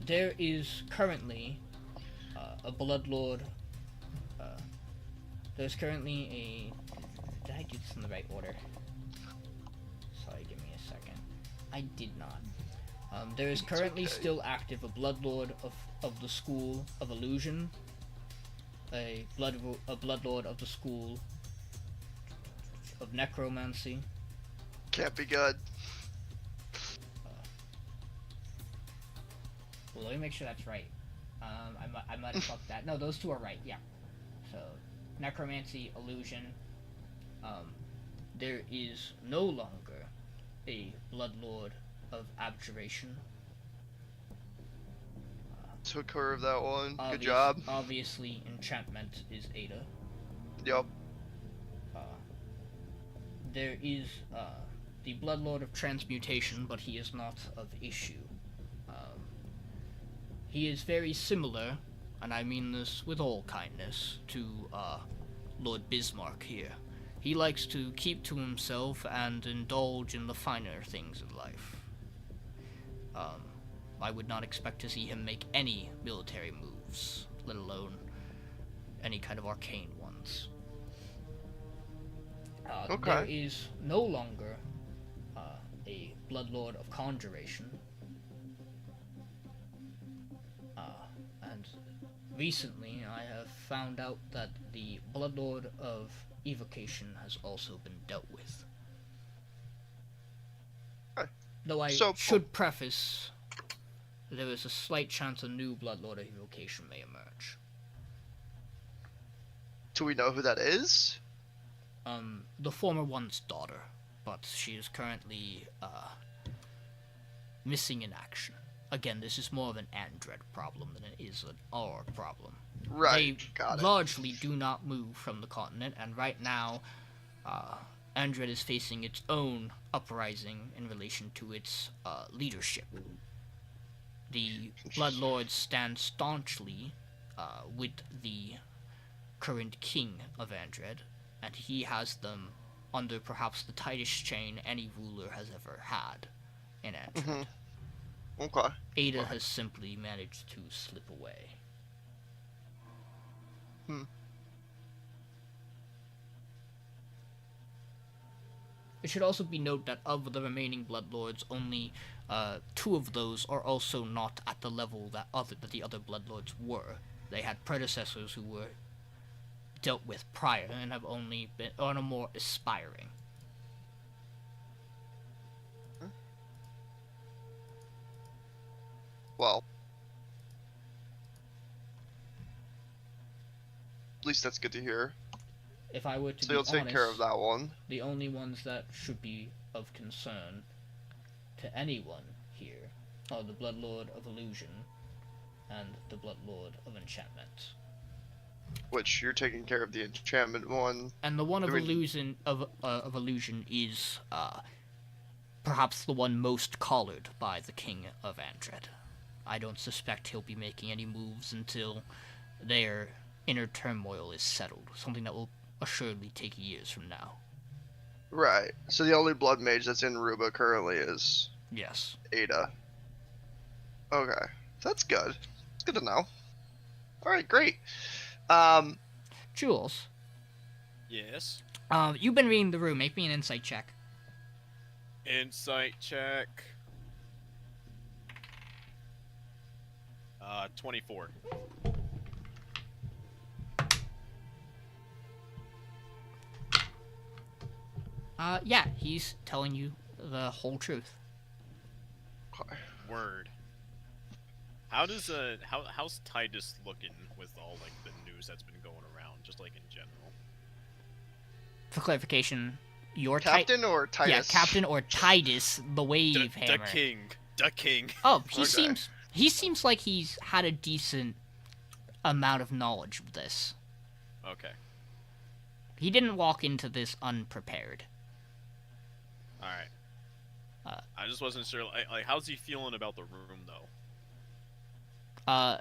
F: There is currently a Bloodlord. There's currently a. Did I do this in the right order? Sorry, give me a second. I did not. There is currently
C: okay.
F: still active a Bloodlord of the School of Illusion, a Bloodlord of the School of Necromancy.
C: Can't be good.
F: Well, let me make sure that's right. I might have fucked that. No, those 2 are right. Yeah. So, Necromancy, Illusion. There is no longer a Bloodlord of Abjuration.
C: Took care of that one. Good job.
F: Obviously, Enchantment is Ada.
C: Yup.
F: There is the Bloodlord of Transmutation, but he is not of issue. He is very similar, and I mean this with all kindness, to Lord Bismarck here. He likes to keep to himself and indulge in the finer things in life. I would not expect to see him make any military moves, let alone any kind of arcane ones.
C: Okay.
F: There is no longer a Bloodlord of Conjuration. And recently I have found out that the Bloodlord of Evocation has also been dealt with. Though I
C: So-
F: should preface, there is a slight chance a new Bloodlord of Evocation may emerge.
C: Do we know who that is?
F: The former one's daughter, but she is currently, missing in action. Again, this is more of an Andred problem than it is an our problem.
C: Right.
F: They
C: Got it.
F: largely do not move from the continent, and right now, Andred is facing its own uprising in relation to its leadership. The Bloodlords stand staunchly with the current king of Andred, and he has them under perhaps the tightest chain any ruler has ever had in Andred.
C: Okay.
F: Ada has simply managed to slip away. It should also be noted that of the remaining Bloodlords, only 2 of those are also not at the level that the other Bloodlords were. They had predecessors who were dealt with prior and have only been on a more aspiring.
C: Well, at least that's good to hear.
F: If I were to
C: So
F: be
C: you'll take
F: honest,
C: care of that one.
F: the only ones that should be of concern to anyone here are the Bloodlord of Illusion and the Bloodlord of Enchantment.
C: Which you're taking care of the enchantment one.
F: And the one of
C: I mean-
F: illusion of illusion is perhaps the one most collared by the King of Andred. I don't suspect he'll be making any moves until their inner turmoil is settled, something that will assuredly take years from now.
C: Right. So the only blood mage that's in Ruba currently is
F: Yes.
C: Ada. Okay. That's good. It's good to know. Alright, great.
F: Jules,
A: Yes.
F: you've been reading the room. Make me an insight check.
A: Insight check. 24.
F: Yeah, he's telling you the whole truth.
C: Okay.
A: Word. How does how's Titus looking with all like the news that's been going around, just like in general?
F: For clarification, your
C: Captain or Titus?
F: Yeah, Captain or Titus, the Wave
A: The
F: Hammer.
A: king. The king.
F: Oh, he
C: Okay.
F: seems like he's had a decent amount of knowledge of this.
A: Okay.
F: He didn't walk into this unprepared.
A: All right.
F: Uh,
A: I just wasn't sure. Like, how's he feeling about the room, though?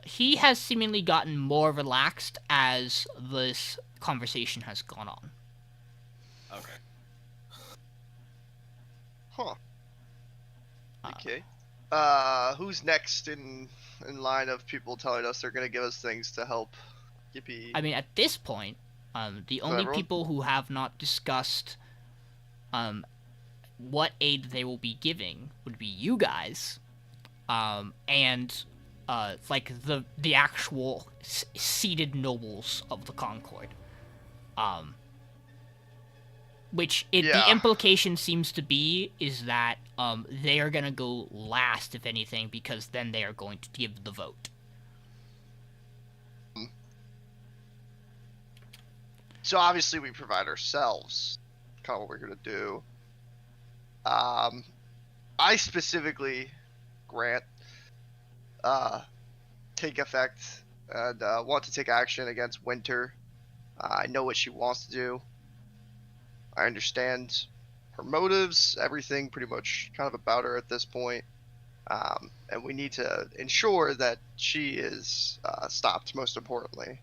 F: He has seemingly gotten more relaxed as this conversation has gone on.
A: Okay.
C: Huh.
F: Uh,
C: Okay. Who's next in line of people telling us they're gonna give us things to help Yippee?
F: I mean, at this point, the only
C: everyone?
F: people who have not discussed what aid they will be giving would be you guys, and like the actual seated nobles of the Concord. Which the
C: Yeah.
F: implication seems to be is that they are gonna go last, if anything, because then they are going to give the vote.
C: So obviously we provide ourselves. Kind of what we're gonna do. I specifically grant take effect and want to take action against Winter. I know what she wants to do. I understand her motives, everything pretty much kind of about her at this point. And we need to ensure that she is stopped, most importantly,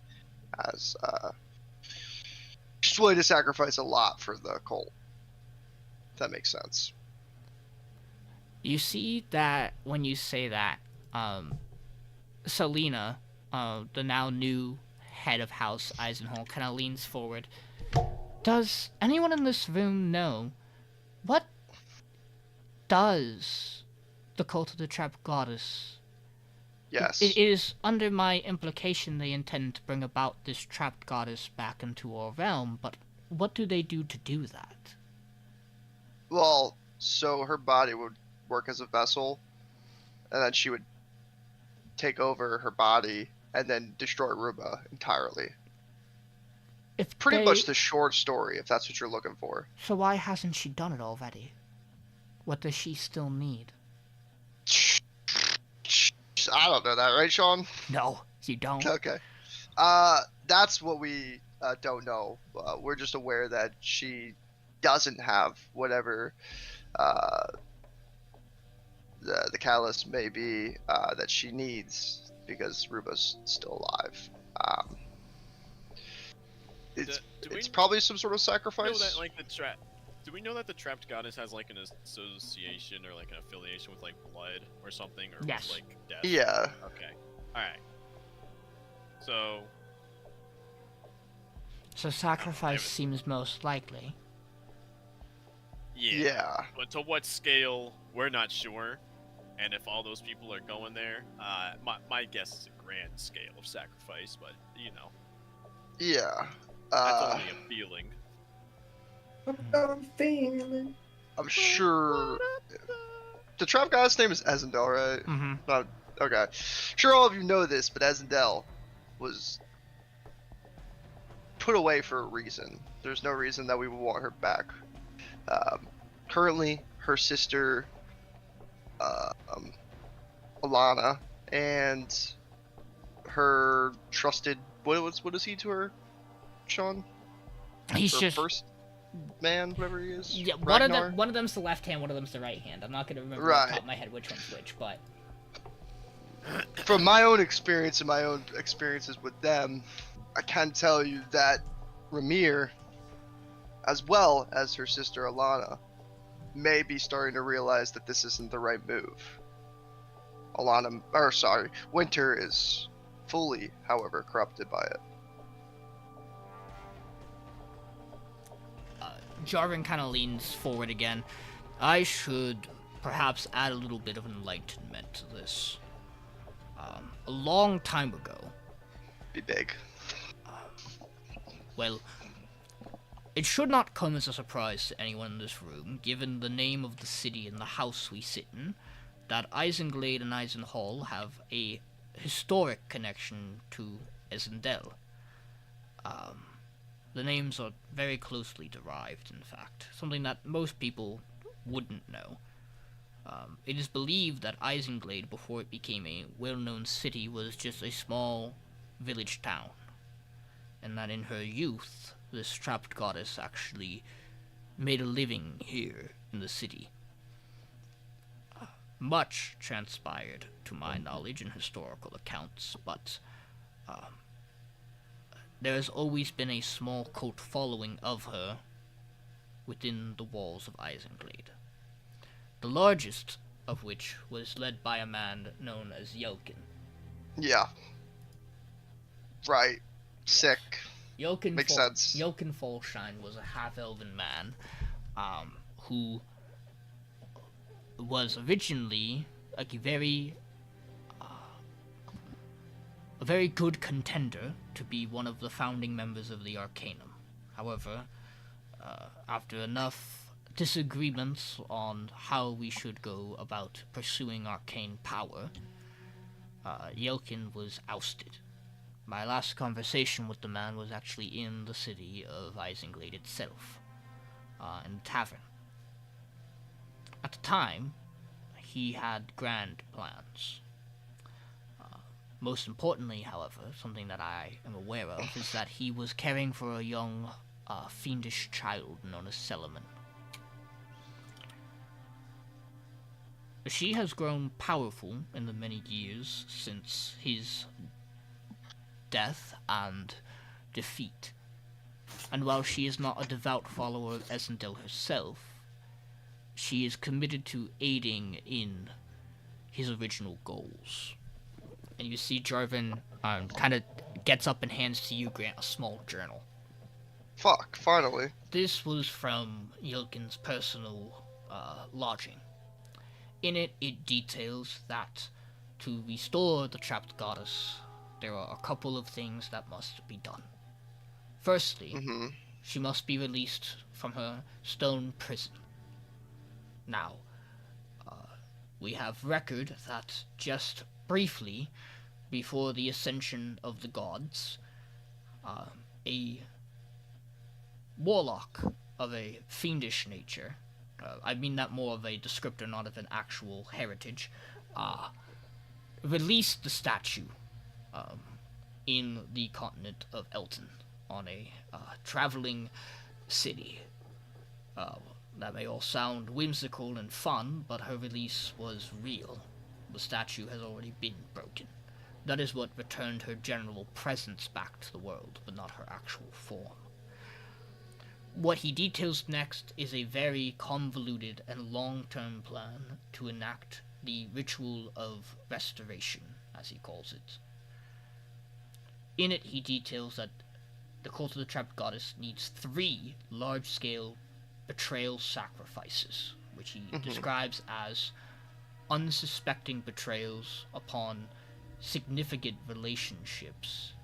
C: as she's willing to sacrifice a lot for the cult. If that makes sense.
F: You see that when you say that, Selena, the now new head of House Eisenhall, kind of leans forward. Does anyone in this room know what does the cult of the Trapped Goddess
C: Yes.
F: It is under my implication they intend to bring about this trapped goddess back into our realm, but what do they do to do that?
C: Well, so her body would work as a vessel, and then she would take over her body and then destroy Ruba entirely.
F: If
C: Pretty
F: they-
C: much the short story, if that's what you're looking for.
F: So why hasn't she done it already? What does she still need?
C: I don't know that, right, Sean?
F: No, you don't.
C: Okay. That's what we don't know. We're just aware that she doesn't have whatever the catalyst may be that she needs because Ruba's still alive. It's probably some sort of
A: Know
C: sacrifice.
A: that like the trap. Do we know that the trapped goddess has like an association or like an affiliation with like blood or something, or
F: Yes.
A: with, like death?
C: Yeah.
A: Okay. All right. So
F: So sacrifice
A: David.
F: seems most likely.
C: Yeah.
A: But to what scale, we're not sure. And if all those people are going there, my guess is a grand scale of sacrifice, but you know,
C: Yeah.
A: that's only a feeling.
E: I'm feeling.
C: I'm sure. The trap guy's name is Ezendel, right?
F: Mm-hmm.
C: Okay. Sure, all of you know this, but Ezendel was put away for a reason. There's no reason that we would want her back. Currently, her sister, Alana, and her trusted. What is he to her, Sean?
F: He's
C: Her
F: just
C: first man, whatever he is.
F: yeah.
C: Ragnar?
F: One of them's the left hand, one of them's the right hand. I'm not gonna remember off the top of my head which one's which, but
C: From my own experience and my own experiences with them, I can tell you that Ramir, as well as her sister Alana, may be starting to realize that this isn't the right move. Winter is fully, however, corrupted by it.
F: Jarvan kind of leans forward again. I should perhaps add a little bit of enlightenment to this. A long time ago,
C: Be big.
F: well, it should not come as a surprise to anyone in this room, given the name of the city and the house we sit in, that Isenglade and Eisenhall have a historic connection to Ezendel. The names are very closely derived, in fact, something that most people wouldn't know. It is believed that Isenglade, before it became a well-known city, was just a small village town, and that in her youth, this trapped goddess actually made a living here in the city. Much transpired, to my knowledge, in historical accounts, but there has always been a small cult following of her within the walls of Isenglade. The largest of which was led by a man known as Yelkin.
C: Yeah. Right. Sick.
F: Yelkin
C: Makes sense.
F: Yelkin Folshine was a half-elven man who was originally like a very good contender to be one of the founding members of the Arcanum. However, after enough disagreements on how we should go about pursuing arcane power, Yelkin was ousted. My last conversation with the man was actually in the city of Isenglade itself, in the tavern. At the time, he had grand plans. Most importantly, however, something that I am aware of is that he was caring for a young, fiendish child known as Selaman. She has grown powerful in the many years since his death and defeat. And while she is not a devout follower of Ezendel herself, she is committed to aiding in his original goals. And you see Jarvan kind of gets up and hands to you, Grant, a small journal.
C: Fuck, finally.
F: This was from Yelkin's personal lodging. In it, it details that to restore the trapped goddess, there are a couple of things that must be done. Firstly,
C: Mm-hmm.
F: she must be released from her stone prison. Now, we have record that just briefly, before the ascension of the gods, a warlock of a fiendish nature, I mean that more of a descriptor, not of an actual heritage, released the statue in the continent of Elton on a traveling city. That may all sound whimsical and fun, but her release was real. The statue has already been broken. That is what returned her general presence back to the world, but not her actual form. What he details next is a very convoluted and long-term plan to enact the ritual of restoration, as he calls it. In it, he details that the cult of the trapped goddess needs 3 large-scale betrayal sacrifices, which he describes as unsuspecting betrayals upon significant relationships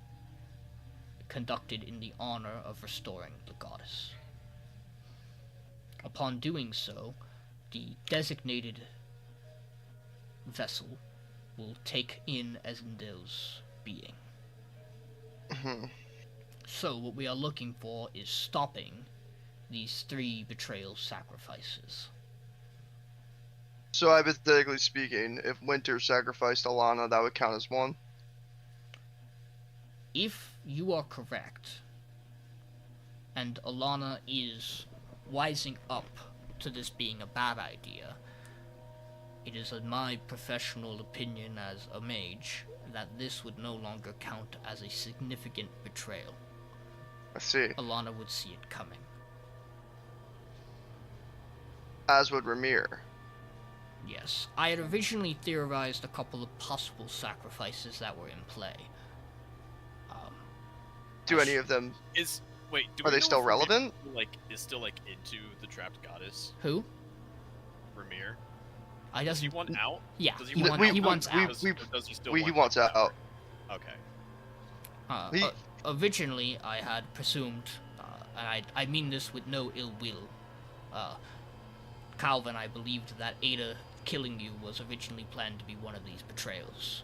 F: conducted in the honor of restoring the goddess. Upon doing so, the designated vessel will take in Rexendrole's being.
C: Mm-hmm.
F: So what we are looking for is stopping these 3 betrayal sacrifices.
C: So hypothetically speaking, if Winter sacrificed Alana, that would count as 1?
F: If you are correct, and Alana is wising up to this being a bad idea, it is in my professional opinion as a mage that this would no longer count as a significant betrayal.
C: I see.
F: Alana would see it coming.
C: As would Ramir.
F: Yes, I had originally theorized a couple of possible sacrifices that were in play.
C: Do any of them...
A: Wait,
C: Are they still relevant?
A: Is still into the trapped goddess?
F: Who?
A: Ramir?
F: I
A: Does he
F: doesn't.
A: want out?
F: Yeah,
A: Does
F: he wants out.
A: Or does he still
C: he
A: want
C: wants out.
A: Okay.
C: He-
F: Originally, I had presumed, and I mean this with no ill will, Calvin, I believed that Ada killing you was originally planned to be one of these betrayals.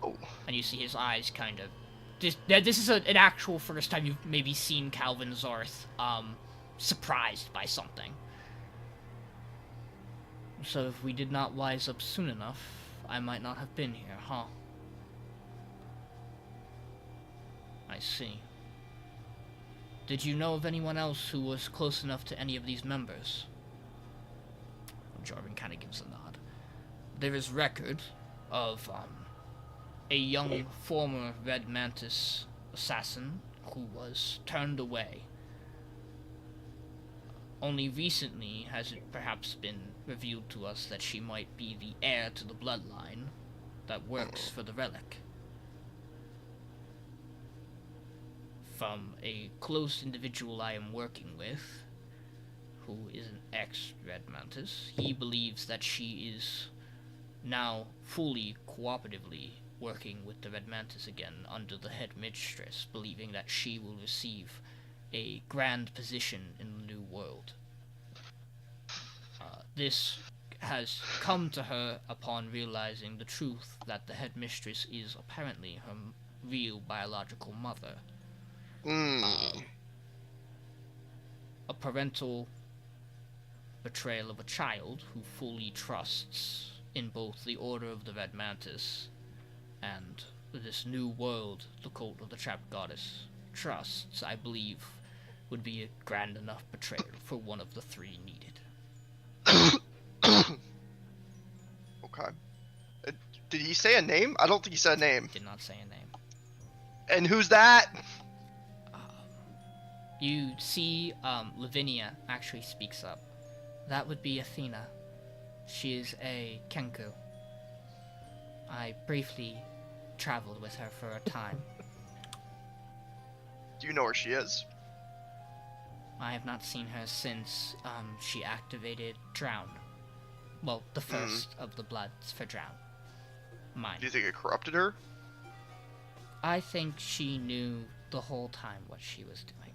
C: Oh.
F: And you see his eyes kind of... This is an actual first time you've maybe seen Calvin Zarth, surprised by something. So if we did not wise up soon enough, I might not have been here, huh? I see. Did you know of anyone else who was close enough to any of these members? Jarvan kind of gives a nod. There is record of a young former Red Mantis assassin who was turned away. Only recently has it perhaps been revealed to us that she might be the heir to the bloodline that works for the relic. From a close individual I am working with, who is an ex-Red Mantis, he believes that she is now fully cooperatively working with the Red Mantis again under the head mistress, believing that she will receive a grand position in the new world. This has come to her upon realizing the truth that the head mistress is apparently her real biological mother. A parental betrayal of a child who fully trusts in both the Order of the Red Mantis and this new world the cult of the Trapped Goddess trusts, I believe, would be a grand enough betrayal for one of the 3 needed.
C: Okay. Did he say a name? I don't think he said a name.
F: Did not say a name.
C: And who's that?
F: You see, Lavinia actually speaks up. That would be Athena. She is a Kenku. I briefly traveled with her for a time.
C: Do you know where she is?
F: I have not seen her since she activated Drown. Well, the first of the Bloods for Drown. mind.
C: Do you think it corrupted her?
F: I think she knew the whole time what she was doing.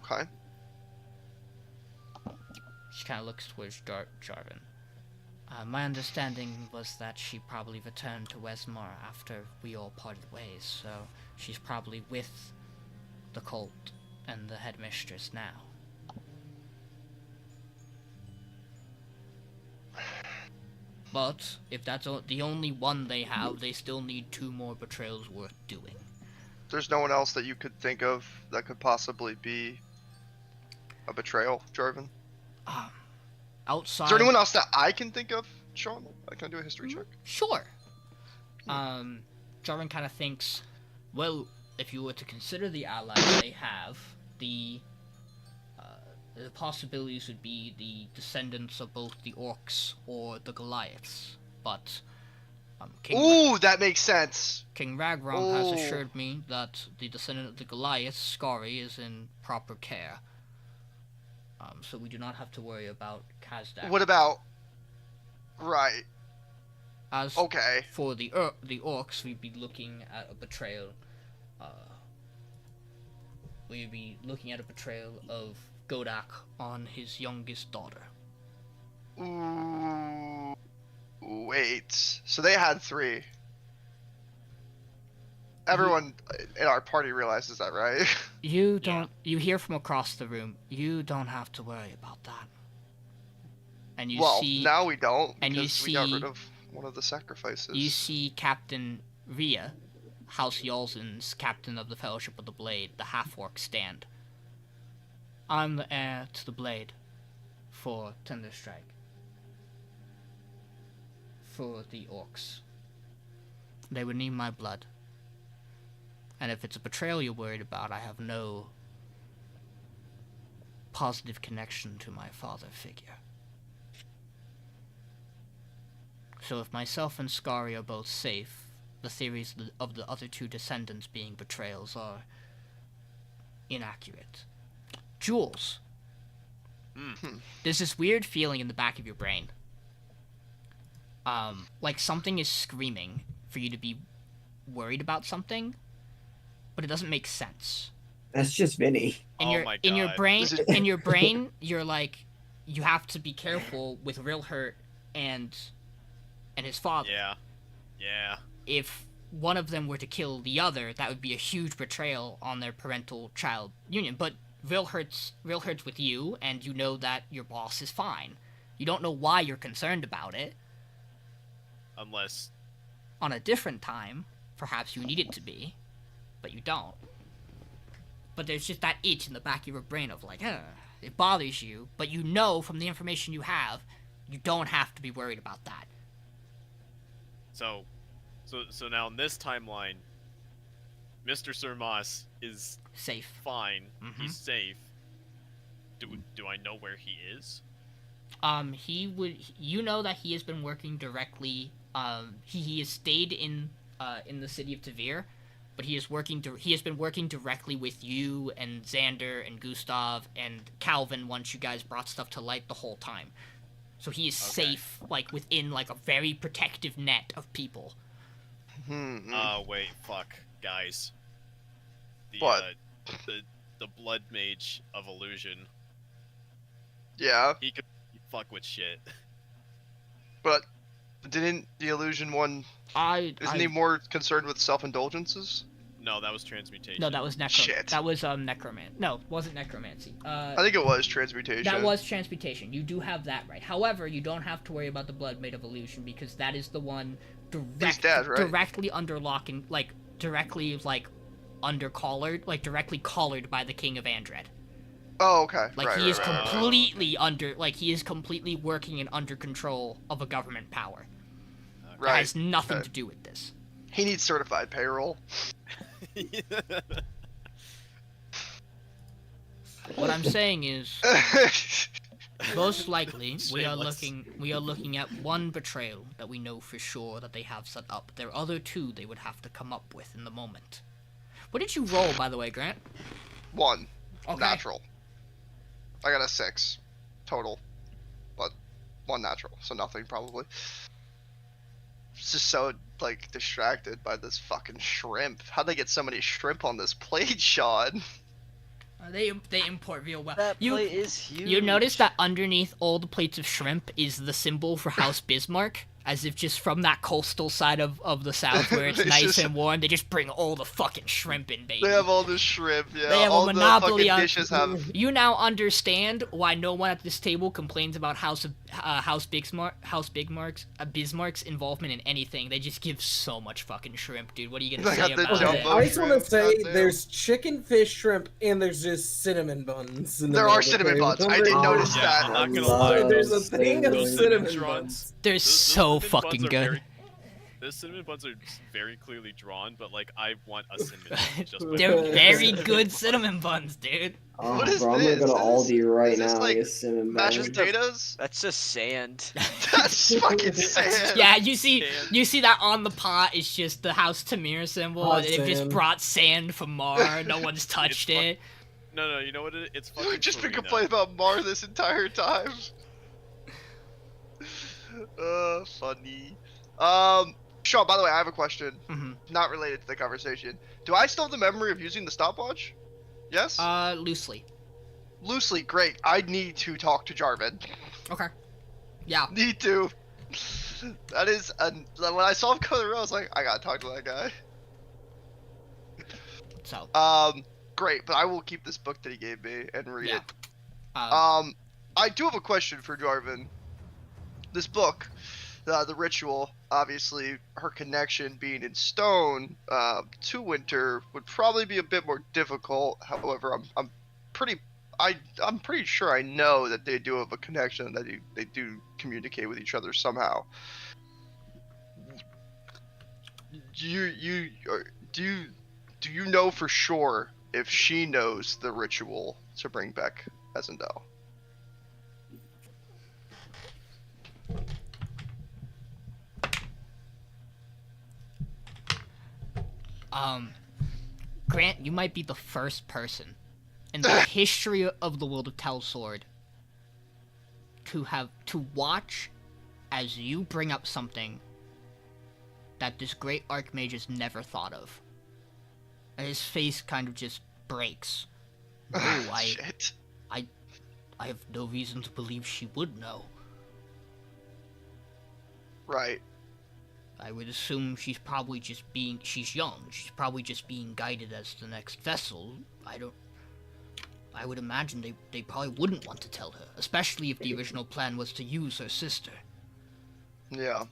C: Okay.
F: She kind of looks towards Jarvan. My understanding was that she probably returned to Westmore after we all parted ways, so she's probably with the cult and the headmistress now. But if that's the only one they have, they still need 2 more betrayals worth doing.
C: There's no one else that you could think of that could possibly be a betrayal, Jarvan?
F: Outside.
C: Is there anyone else that I can think of, Sean? Can I do a history check?
F: Sure. Jarvan kind of thinks, well, if you were to consider the allies they have, the possibilities would be the descendants of both the orcs or the Goliaths. But
C: Ooh, that makes sense.
F: King Ragram has assured me that the descendant of the Goliaths, Skari, is in proper care. So we do not have to worry about Kazdak.
C: What about... Right.
F: As
C: Okay.
F: for the orcs, we'd be looking at a betrayal. We'd be looking at a betrayal of Godak on his youngest daughter.
C: Ooh. Wait. So they had 3. Everyone in our party realizes that, right?
F: You don't. You hear from across the room. You don't have to worry about that. And you see.
C: Now we don't.
F: And you
C: because we got
F: see-
C: rid of one of the sacrifices.
F: You see Captain Rhea, House Yalzin's captain of the Fellowship of the Blade, the half-orc stand. I'm the heir to the blade for Thunderstrike. For the orcs. They would need my blood. And if it's a betrayal you're worried about, I have no positive connection to my father figure. So if myself and Skari are both safe, the theories of the other 2 descendants being betrayals are inaccurate. Jules, there's this weird feeling in the back of your brain. Like something is screaming for you to be worried about something, but it doesn't make sense.
E: That's just Vinny.
F: In
A: Oh
F: your
A: my
F: in your
A: God.
F: brain,
C: This is-
F: in your brain, you're like, you have to be careful with Real Hurt and his father.
A: Yeah.
F: If one of them were to kill the other, that would be a huge betrayal on their parental-child union. But Real Hurt's with you, and you know that your boss is fine. You don't know why you're concerned about it.
A: Unless...
F: On a different time, perhaps you need it to be, but you don't. But there's just that itch in the back of your brain of like, it bothers you, but you know from the information you have, you don't have to be worried about that.
A: So now in this timeline, Mr. Sir Moss is
F: Safe.
A: fine.
F: Mhm.
A: He's safe. Do I know where he is?
F: You know that he has been working directly, he has stayed in the city of Tavir, but he has been working directly with you and Xander and Gustav and Calvin once you guys brought stuff to light the whole time. So he is
A: Okay.
F: safe, like, within, like, a very protective net of people.
A: Wait, fuck, guys. The,
C: What?
A: The blood mage of illusion.
C: Yeah,
A: He could fuck with shit.
C: but didn't the illusion one... Isn't he more concerned with self-indulgences?
A: No, that was transmutation.
F: No, that was
C: Shit.
F: That was necromancy. No, it wasn't necromancy.
C: I think it was transmutation.
F: That was transmutation. You do have that right. However, you don't have to worry about the blood made of illusion because that is the one
C: He's dead, right?
F: directly under locking, like directly like under collared, like directly collared by the King of Andred.
C: Oh, okay.
F: Like
C: right,
F: he is
C: right, right.
F: completely under, like he is completely working and under control of a government power. That
C: Right.
F: has nothing
C: okay.
F: to do with this.
C: He needs certified payroll.
F: What I'm saying is, most likely we are
A: Shameless.
F: looking at one betrayal that we know for sure that they have set up. There are other 2 they would have to come up with in the moment. What did you roll, by the way, Grant?
C: 1.
F: Okay.
C: Natural. I got a 6 total. But 1 natural, so nothing probably. just so like distracted by this fucking shrimp. How'd they get so many shrimp on this plate, Sean?
F: They import real well.
B: That plate is huge.
F: You notice that underneath all the plates of shrimp is the symbol for House Bismarck, as if just from that coastal side of the South where it's
C: It's
F: nice
C: just-
F: and warm, they just bring all the fucking shrimp in, baby.
C: They have all the shrimp, yeah.
F: They have a
C: all
F: monopoly
C: the
F: on-
C: fucking dishes have.
F: You now understand why no one at this table complains about House Bismarck's involvement in anything. They just give so much fucking shrimp, dude. What are you gonna
C: They
F: say
C: got the
F: about it?
C: jumbo
D: I just want to
C: shrimp,
D: say
C: goddamn.
D: there's chicken, fish, shrimp, and there's just cinnamon buns. in the
C: There
D: middle
C: are
D: of the
C: cinnamon
D: plate.
C: buns. I
D: Remember?
C: did notice
A: Yeah,
C: that.
A: I'm not gonna
E: love
A: lie.
D: There's a
E: those
D: thing of
A: those
D: cinnamon
A: cinnamon
D: buns.
F: They're
A: Those
F: so
A: cinnamon
F: fucking
A: buns are
F: good.
A: very- Those cinnamon buns are very clearly drawn, but like I want a cinnamon bun just by
F: They're
A: looking at
F: very
A: it.
F: good cinnamon buns, dude.
E: Oh,
C: What is
E: bro, I'm
C: this?
E: gonna go to
C: Is
E: Aldi right
C: is this
E: now
C: like
E: and get cinnamon
C: Mashed
E: buns.
C: potatoes?
B: That's just sand.
C: That's fucking sand.
F: Yeah, you see
A: Sand.
F: that on the pot is just the House Tamir symbol.
D: Hot
F: They've just
D: sand.
F: brought sand from Mar. No one's touched
A: fuck-
F: it.
A: No, you know what? It's fucking.
C: We've just been
A: Farina.
C: complaining about Mar this entire time. Funny. Sean, by the way, I have a question.
F: hmm
C: Not related to the conversation. Do I still have the memory of using the stopwatch? Yes?
F: Loosely.
C: Loosely, great. I need to talk to Jarvan.
F: Okay. Yeah.
C: Need to. That is, when I saw him come through, I was like, I gotta talk to that guy.
F: So.
C: Great, but I will keep this book that he gave me and read
F: Yeah.
C: it.
F: Uh,
C: I do have a question for Jarvan. This book, the ritual, obviously, her connection being in stone to Winter would probably be a bit more difficult. However, I'm pretty sure I know that they do have a connection, that they do communicate with each other somehow. Do you know for sure if she knows the ritual to bring back Rexendrole?
F: Grant, you might be the first person in the history of the world of Telsword to watch as you bring up something that this great archmage has never thought of. And his face kind of just breaks. Oh,
C: Shit.
F: I have no reason to believe she would know.
C: Right.
F: I would assume she's probably just being... She's young. She's probably just being guided as the next vessel. I would imagine they probably wouldn't want to tell her. Especially if the original plan was to use her sister.
C: Yeah.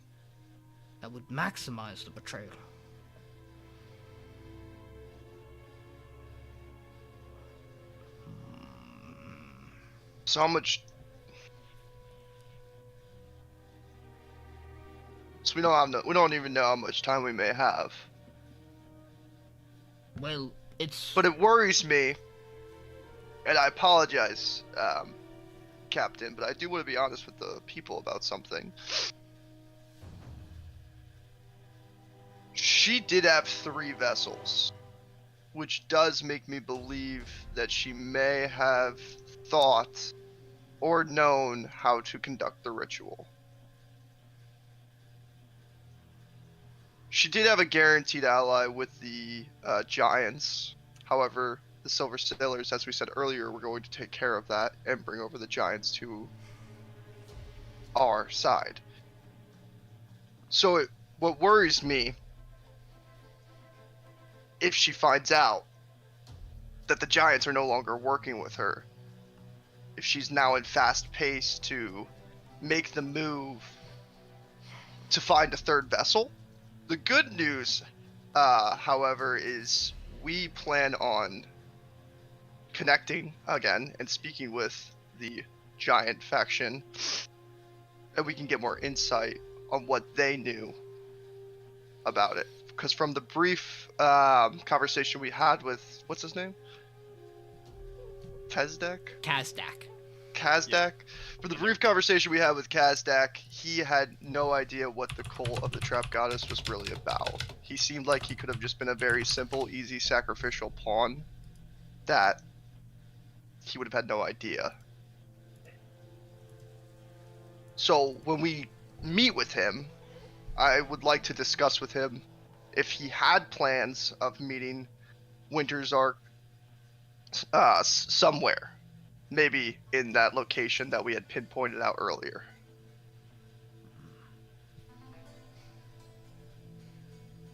F: That would maximize the betrayal.
C: So how much? So we don't even know how much time we may have.
F: Well, it's...
C: But it worries me, and I apologize, Captain, but I do want to be honest with the people about something. She did have 3 vessels, which does make me believe that she may have thought or known how to conduct the ritual. She did have a guaranteed ally with the giants. However, the Silver Sailors, as we said earlier, were going to take care of that and bring over the giants to our side. So what worries me, if she finds out that the giants are no longer working with her, if she's now in fast pace to make the move to find a 3rd vessel. The good news, however, is we plan on connecting again and speaking with the giant faction, and we can get more insight on what they knew about it. Because from the brief conversation we had with, what's his name? Kazdak?
F: Kazdak.
C: Kazdak? For the brief conversation we had with Kazdak, he had no idea what the cult of the Trap Goddess was really about. He seemed like he could have just been a very simple, easy, sacrificial pawn that he would have had no idea. So when we meet with him, I would like to discuss with him if he had plans of meeting Winter's Arc somewhere. Maybe in that location that we had pinpointed out earlier.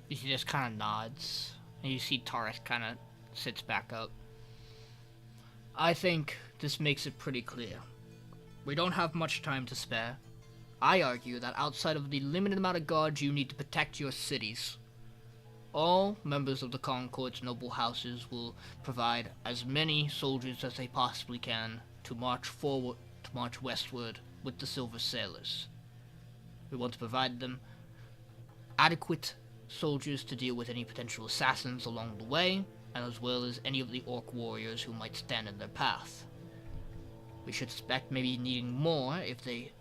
F: He just kind of nods, and you see Taurus kind of sits back up. I think this makes it pretty clear. We don't have much time to spare. I argue that outside of the limited amount of guards you need to protect your cities, all members of the Concord's noble houses will provide as many soldiers as they possibly can to march westward with the Silver Sailors. We want to provide them adequate soldiers to deal with any potential assassins along the way, and as well as any of the orc warriors who might stand in their path. We should expect maybe needing more if they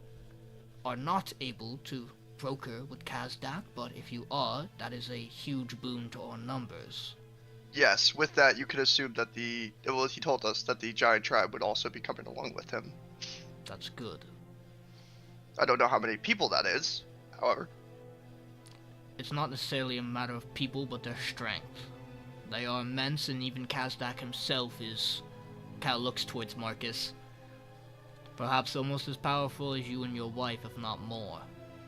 F: are not able to broker with Kazdak, but if you are, that is a huge boon to our numbers.
C: Yes, with that, you could assume that he told us that the giant tribe would also be coming along with him.
F: That's good.
C: I don't know how many people that is, however.
F: It's not necessarily a matter of people, but their strength. They are immense, and even Kazdak himself kind of looks towards Marcus. Perhaps almost as powerful as you and your wife, if not more.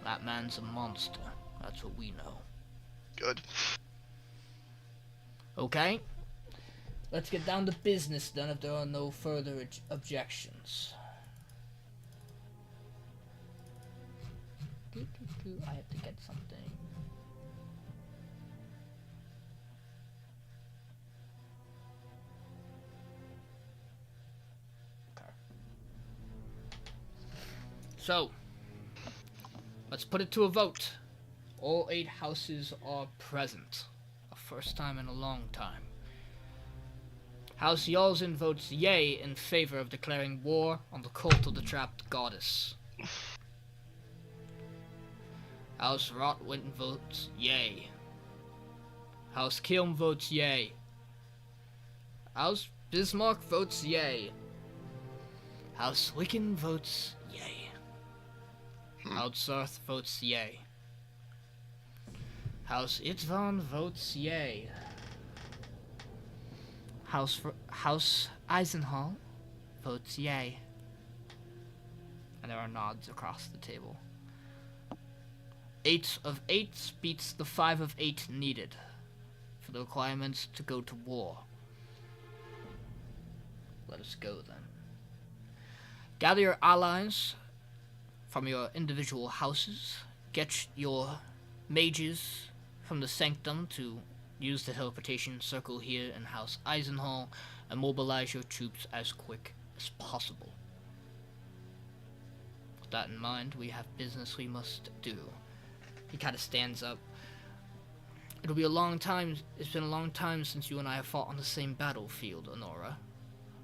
F: That man's a monster. That's what we know.
C: Good.
F: Okay. Let's get down to business then, if there are no further objections. I have to get something. Okay. So, let's put it to a vote. All 8 houses are present. A first time in a long time. House Yalzin votes yay in favor of declaring war on the cult of the trapped goddess. House Rotwin votes yay. House Kilm votes yay. House Bismarck votes yay. House Wiccan votes yay. House Sarth votes yay. House Itvan votes yay. House Eisenhall votes yay. And there are nods across the table. 8 of 8 beats the 5 of 8 needed for the requirements to go to war. Let us go then. Gather your allies from your individual houses. Get your mages from the sanctum to use the teleportation circle here in House Eisenhall and mobilize your troops as quick as possible. With that in mind, we have business we must do. He kind of stands up. It'll be a long time. It's been a long time since you and I have fought on the same battlefield, Honora.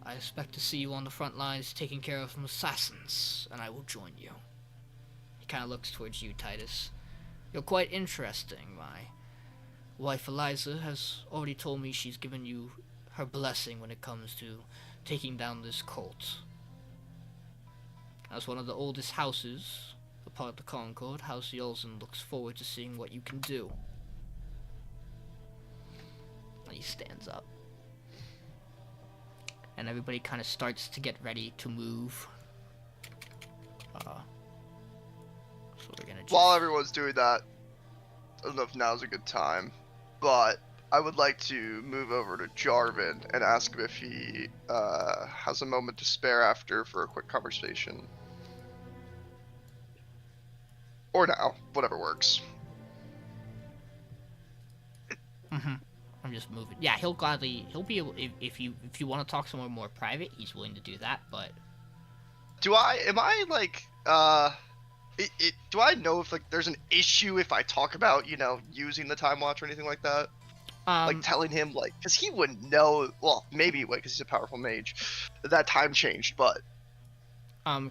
F: I expect to see you on the front lines taking care of some assassins, and I will join you. He kind of looks towards you, Titus. You're quite interesting. My wife Eliza has already told me she's given you her blessing when it comes to taking down this cult. As one of the oldest houses, a part of the Concord, House Yulzen looks forward to seeing what you can do. And he stands up. And everybody kind of starts to get ready to move. So we're gonna
C: While everyone's doing that, I don't know if now's a good time, but I would like to move over to Jarvan and ask him if he has a moment to spare after for a quick conversation. Or now, whatever works.
F: I'm just moving. Yeah, he'll be able, if you want to talk somewhere more private, he's willing to do that, but...
C: Do I know if, like, there's an issue if I talk about, using the Time Watch or anything like that? Like, telling him, like, because he wouldn't know, well, maybe he would, because he's a powerful mage, that time changed, but...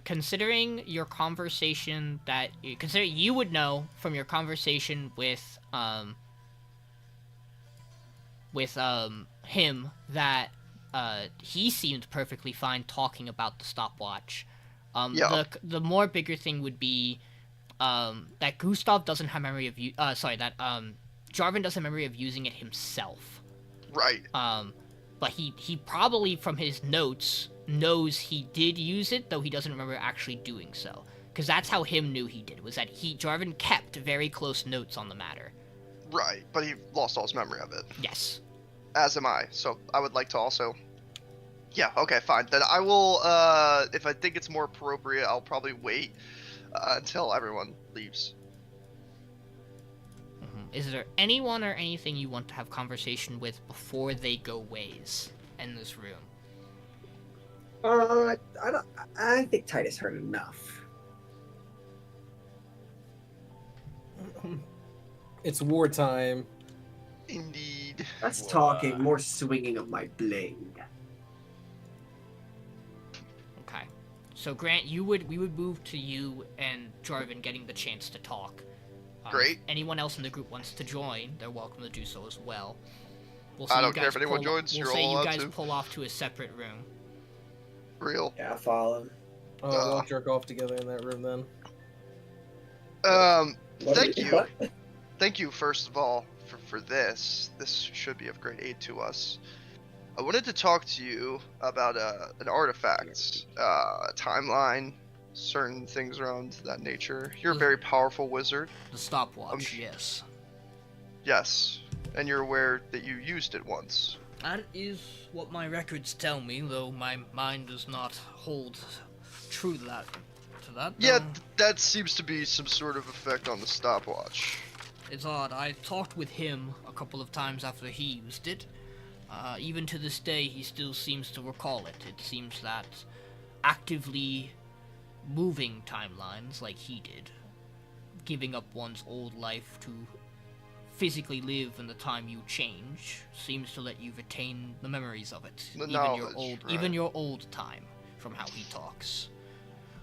F: Considering your conversation consider you would know from your conversation with him that he seemed perfectly fine talking about the stopwatch.
C: Yeah.
F: The more bigger thing would be that Gustav doesn't have memory of that Jarvan doesn't have memory of using it himself.
C: Right.
F: But he probably from his notes knows he did use it, though he doesn't remember actually doing so. Because that's how him knew he did, was that Jarvan kept very close notes on the matter.
C: Right, but he lost all his memory of it.
F: Yes.
C: As am I, so I would like to also... Yeah, okay, fine. Then I will, if I think it's more appropriate, I'll probably wait until everyone leaves.
F: Is there anyone or anything you want to have conversation with before they go ways in this room?
E: I think Titus heard enough.
D: It's wartime.
C: Indeed.
E: Less talking, more swinging of my blade.
F: Okay. So Grant, we would move to you and Jarvan getting the chance to talk.
C: Great.
F: If anyone else in the group wants to join, they're welcome to do so as well.
C: I don't care if anyone joins,
F: We'll
C: you're
F: say
C: all
F: you
C: allowed
F: guys
C: to.
F: pull off to a separate room.
C: Real.
E: Yeah, follow.
D: Oh, we'll jerk off together in that room then.
C: Thank you.
E: What?
C: Thank you, first of all, for this. This should be of great aid to us. I wanted to talk to you about an artifact, a timeline, certain things around that nature. You're a very powerful wizard.
F: The stopwatch, yes.
C: Yes, and you're aware that you used it once.
F: That is what my records tell me, though my mind does not hold true to that.
C: Yeah, that seems to be some sort of effect on the stopwatch.
F: It's odd. I talked with him a couple of times after he used it. Even to this day, he still seems to recall it. It seems that actively moving timelines like he did, giving up one's old life to physically live in the time you change, seems to let you retain the memories of it. Even your old time, from how he talks.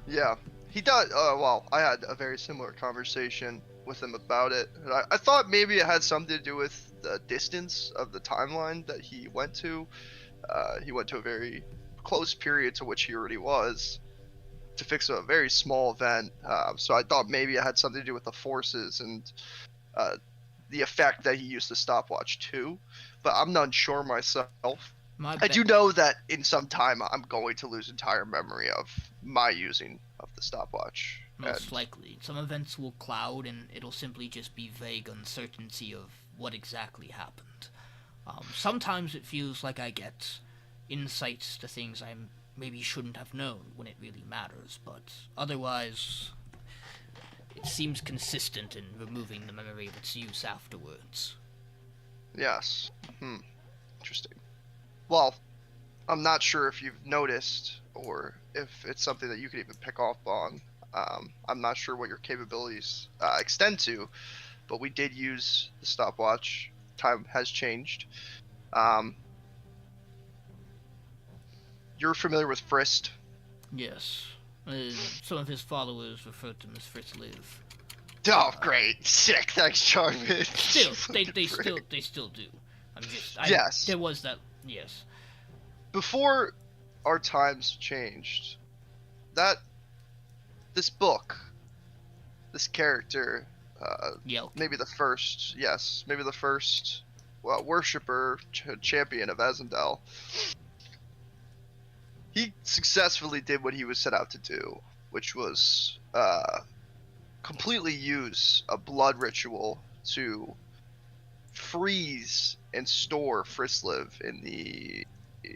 C: Yeah, he does. Well, I had a very similar conversation with him about it. And I thought maybe it had something to do with the distance of the timeline that he went to. He went to a very close period to which he already was to fix a very small event. So I thought maybe it had something to do with the forces and the effect that he used the stopwatch too. But I'm not sure myself. I do know that in some time I'm going to lose entire memory of my using of the stopwatch.
F: Most likely. Some events will cloud and it'll simply just be vague uncertainty of what exactly happened. Sometimes it feels like I get insights to things I maybe shouldn't have known when it really matters, but otherwise it seems consistent in removing the memory of its use afterwards.
C: Yes. Interesting. Well, I'm not sure if you've noticed or if it's something that you could even pick up on. I'm not sure what your capabilities extend to, but we did use the stopwatch. Time has changed. You're familiar with Frist?
F: Yes. Some of his followers referred to him as Fritz Live.
C: Oh, great! Sick. Thanks, Jarvan.
F: They still do.
C: Yes.
F: There was that. Yes.
C: Before our times changed, this book, this character, maybe the first worshipper, champion of Azendel, he successfully did what he was set out to do, which was completely use a blood ritual to freeze and store Frisliv in the,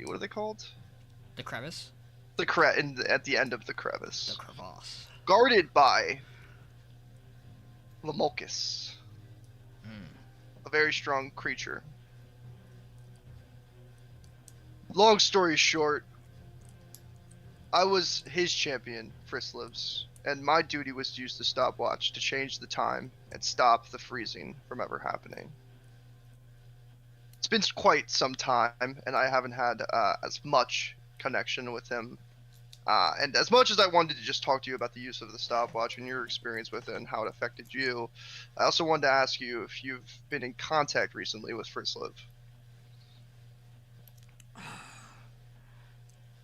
C: what are they called?
F: The crevice?
C: At the end of the crevice.
F: The crevasse.
C: Guarded by Lamolkis. A very strong creature. Long story short, I was his champion, Frisliv's, and my duty was to use the stopwatch to change the time and stop the freezing from ever happening. It's been quite some time, and I haven't had as much connection with him. And as much as I wanted to just talk to you about the use of the stopwatch and your experience with it and how it affected you, I also wanted to ask you if you've been in contact recently with Frisliv.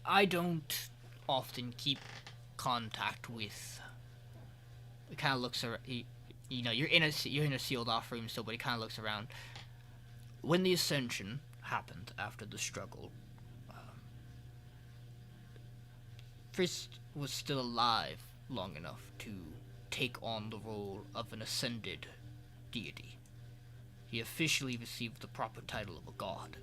F: I don't often keep contact with He kind of looks around. You're in a sealed off room still, but he kind of looks around. When the ascension happened after the struggle, Frist was still alive long enough to take on the role of an ascended deity. He officially received the proper title of a god.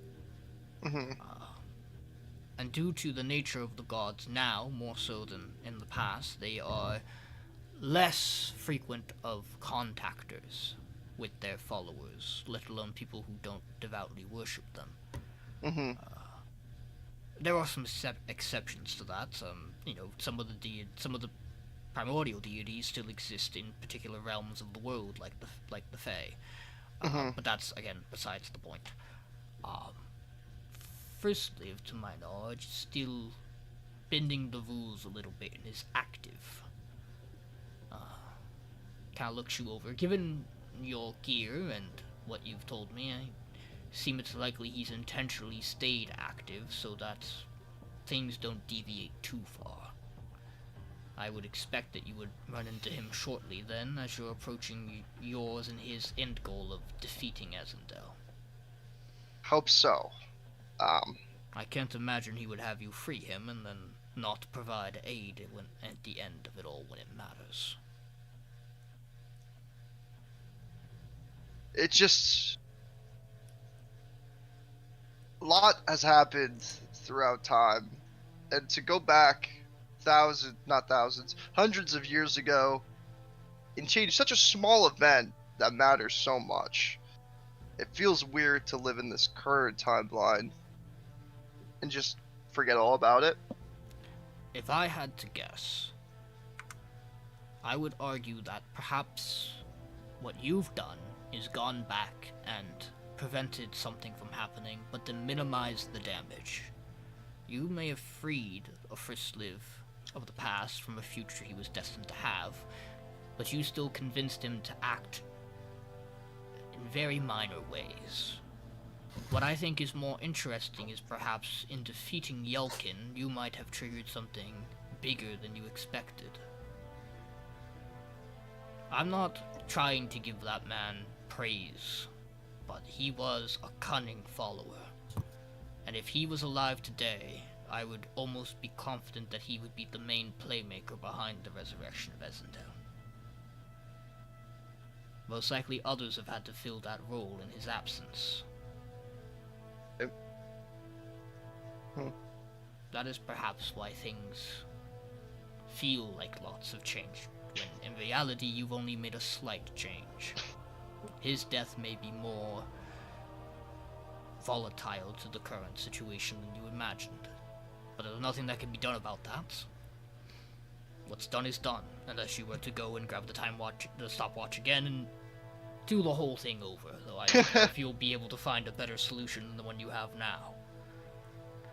F: And due to the nature of the gods now, more so than in the past, they are less frequent of contactors with their followers, let alone people who don't devoutly worship them. There are some exceptions to that. Some of the primordial deities still exist in particular realms of the world, like the Fae. But that's again besides the point. First Live, to my knowledge, is still bending the rules a little bit and is active. Kind of looks you over. Given your gear and what you've told me, I seem it's likely he's intentionally stayed active so that things don't deviate too far. I would expect that you would run into him shortly then, as you're approaching yours and his end goal of defeating Rexendrole.
C: Hope so.
F: I can't imagine he would have you free him and then not provide aid at the end of it all when it matters.
C: It just... a lot has happened throughout time. And to go back hundreds of years ago and change such a small event that matters so much. It feels weird to live in this current timeline and just forget all about it.
F: If I had to guess, I would argue that perhaps what you've done is gone back and prevented something from happening, but then minimized the damage. You may have freed a First Live of the past from a future he was destined to have, but you still convinced him to act in very minor ways. What I think is more interesting is perhaps in defeating Yelkin, you might have triggered something bigger than you expected. I'm not trying to give that man praise, but he was a cunning follower. And if he was alive today, I would almost be confident that he would be the main playmaker behind the resurrection of Rexendrole. Most likely others have had to fill that role in his absence. That is perhaps why things feel like lots have changed, when in reality you've only made a slight change. His death may be more volatile to the current situation than you imagined, but there's nothing that can be done about that. What's done is done, unless you were to go and grab the stopwatch again and do the whole thing over, though I don't know if you'll be able to find a better solution than the one you have now.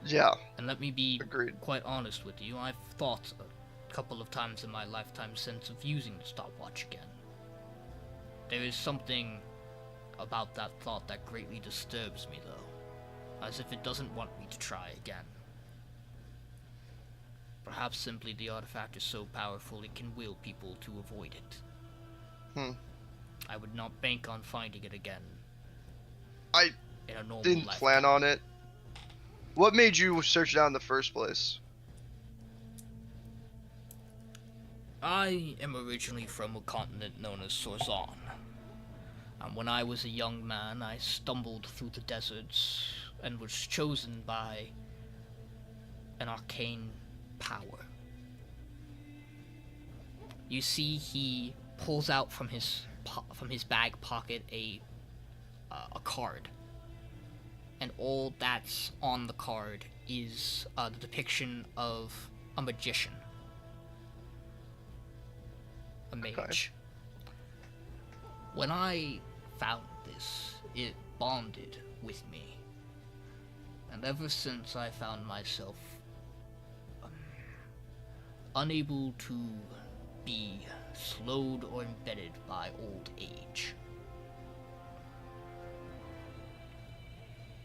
C: Yeah.
F: And let me be
C: Agreed.
F: quite honest with you, I've thought a couple of times in my lifetime since of using the stopwatch again. There is something about that thought that greatly disturbs me, though, as if it doesn't want me to try again. Perhaps simply the artifact is so powerful it can will people to avoid it. I would not bank on finding it again.
C: I
F: in a normal
C: didn't
F: lifetime.
C: plan on it. What made you search it out in the first place?
F: I am originally from a continent known as Sorzan. And when I was a young man, I stumbled through the deserts and was chosen by an arcane power. You see, he pulls out from his bag pocket a card, and all that's on the card is the depiction of a magician, a mage.
C: Okay.
F: When I found this, it bonded with me, and ever since I found myself unable to be slowed or embedded by old age.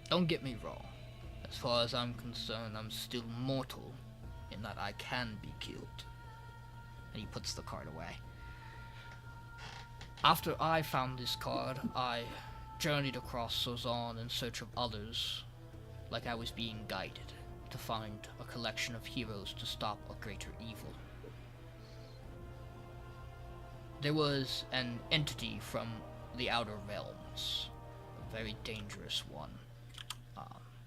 F: Don't get me wrong, as far as I'm concerned, I'm still mortal in that I can be killed. And he puts the card away. After I found this card, I journeyed across Sozan in search of others, like I was being guided, to find a collection of heroes to stop a greater evil. There was an entity from the outer realms, a very dangerous one,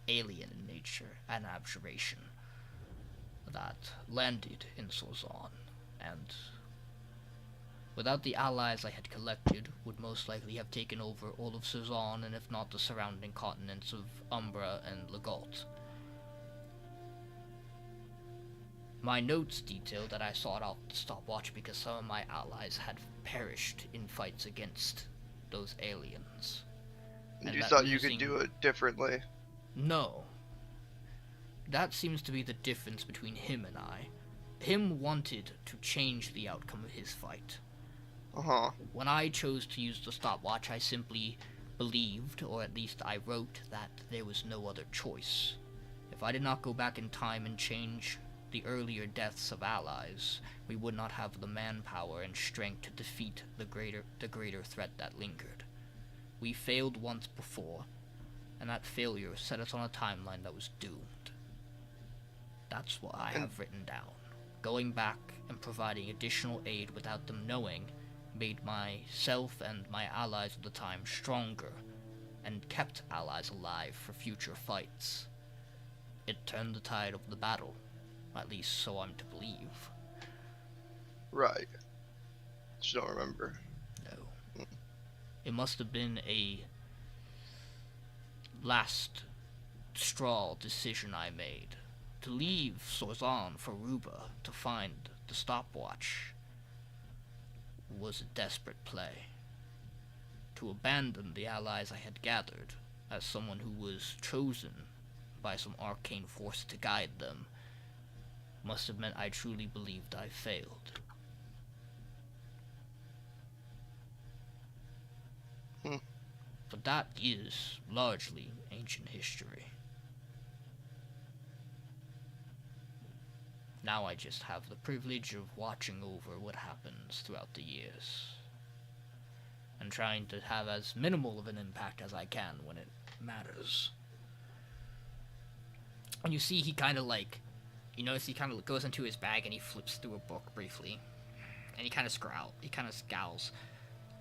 F: alien in nature, an abjuration, that landed in Sozan, and without the allies I had collected, would most likely have taken over all of Sozan, and if not the surrounding continents of Umbra and Legault. My notes detail that I sought out the stopwatch because some of my allies had perished in fights against those aliens.
C: And you thought you could do it differently?
F: No. That seems to be the difference between him and I. Him wanted to change the outcome of his fight.
C: Uh-huh.
F: When I chose to use the stopwatch, I simply believed, or at least I wrote, that there was no other choice. If I did not go back in time and change the earlier deaths of allies, we would not have the manpower and strength to defeat the greater threat that lingered. We failed once before, and that failure set us on a timeline that was doomed. That's what I have written down. Going back and providing additional aid without them knowing made myself and my allies at the time stronger, and kept allies alive for future fights. It turned the tide of the battle. At least so I'm to believe.
C: Right. Just don't remember.
F: No. It must have been a last straw decision I made. To leave Sozan for Ruba to find the stopwatch was a desperate play. To abandon the allies I had gathered as someone who was chosen by some arcane force to guide them must have meant I truly believed I failed. But that is largely ancient history. Now I just have the privilege of watching over what happens throughout the years, and trying to have as minimal of an impact as I can when it matters. And you see he kind of like, you notice he kind of goes into his bag and he flips through a book briefly, and he kind of scowls.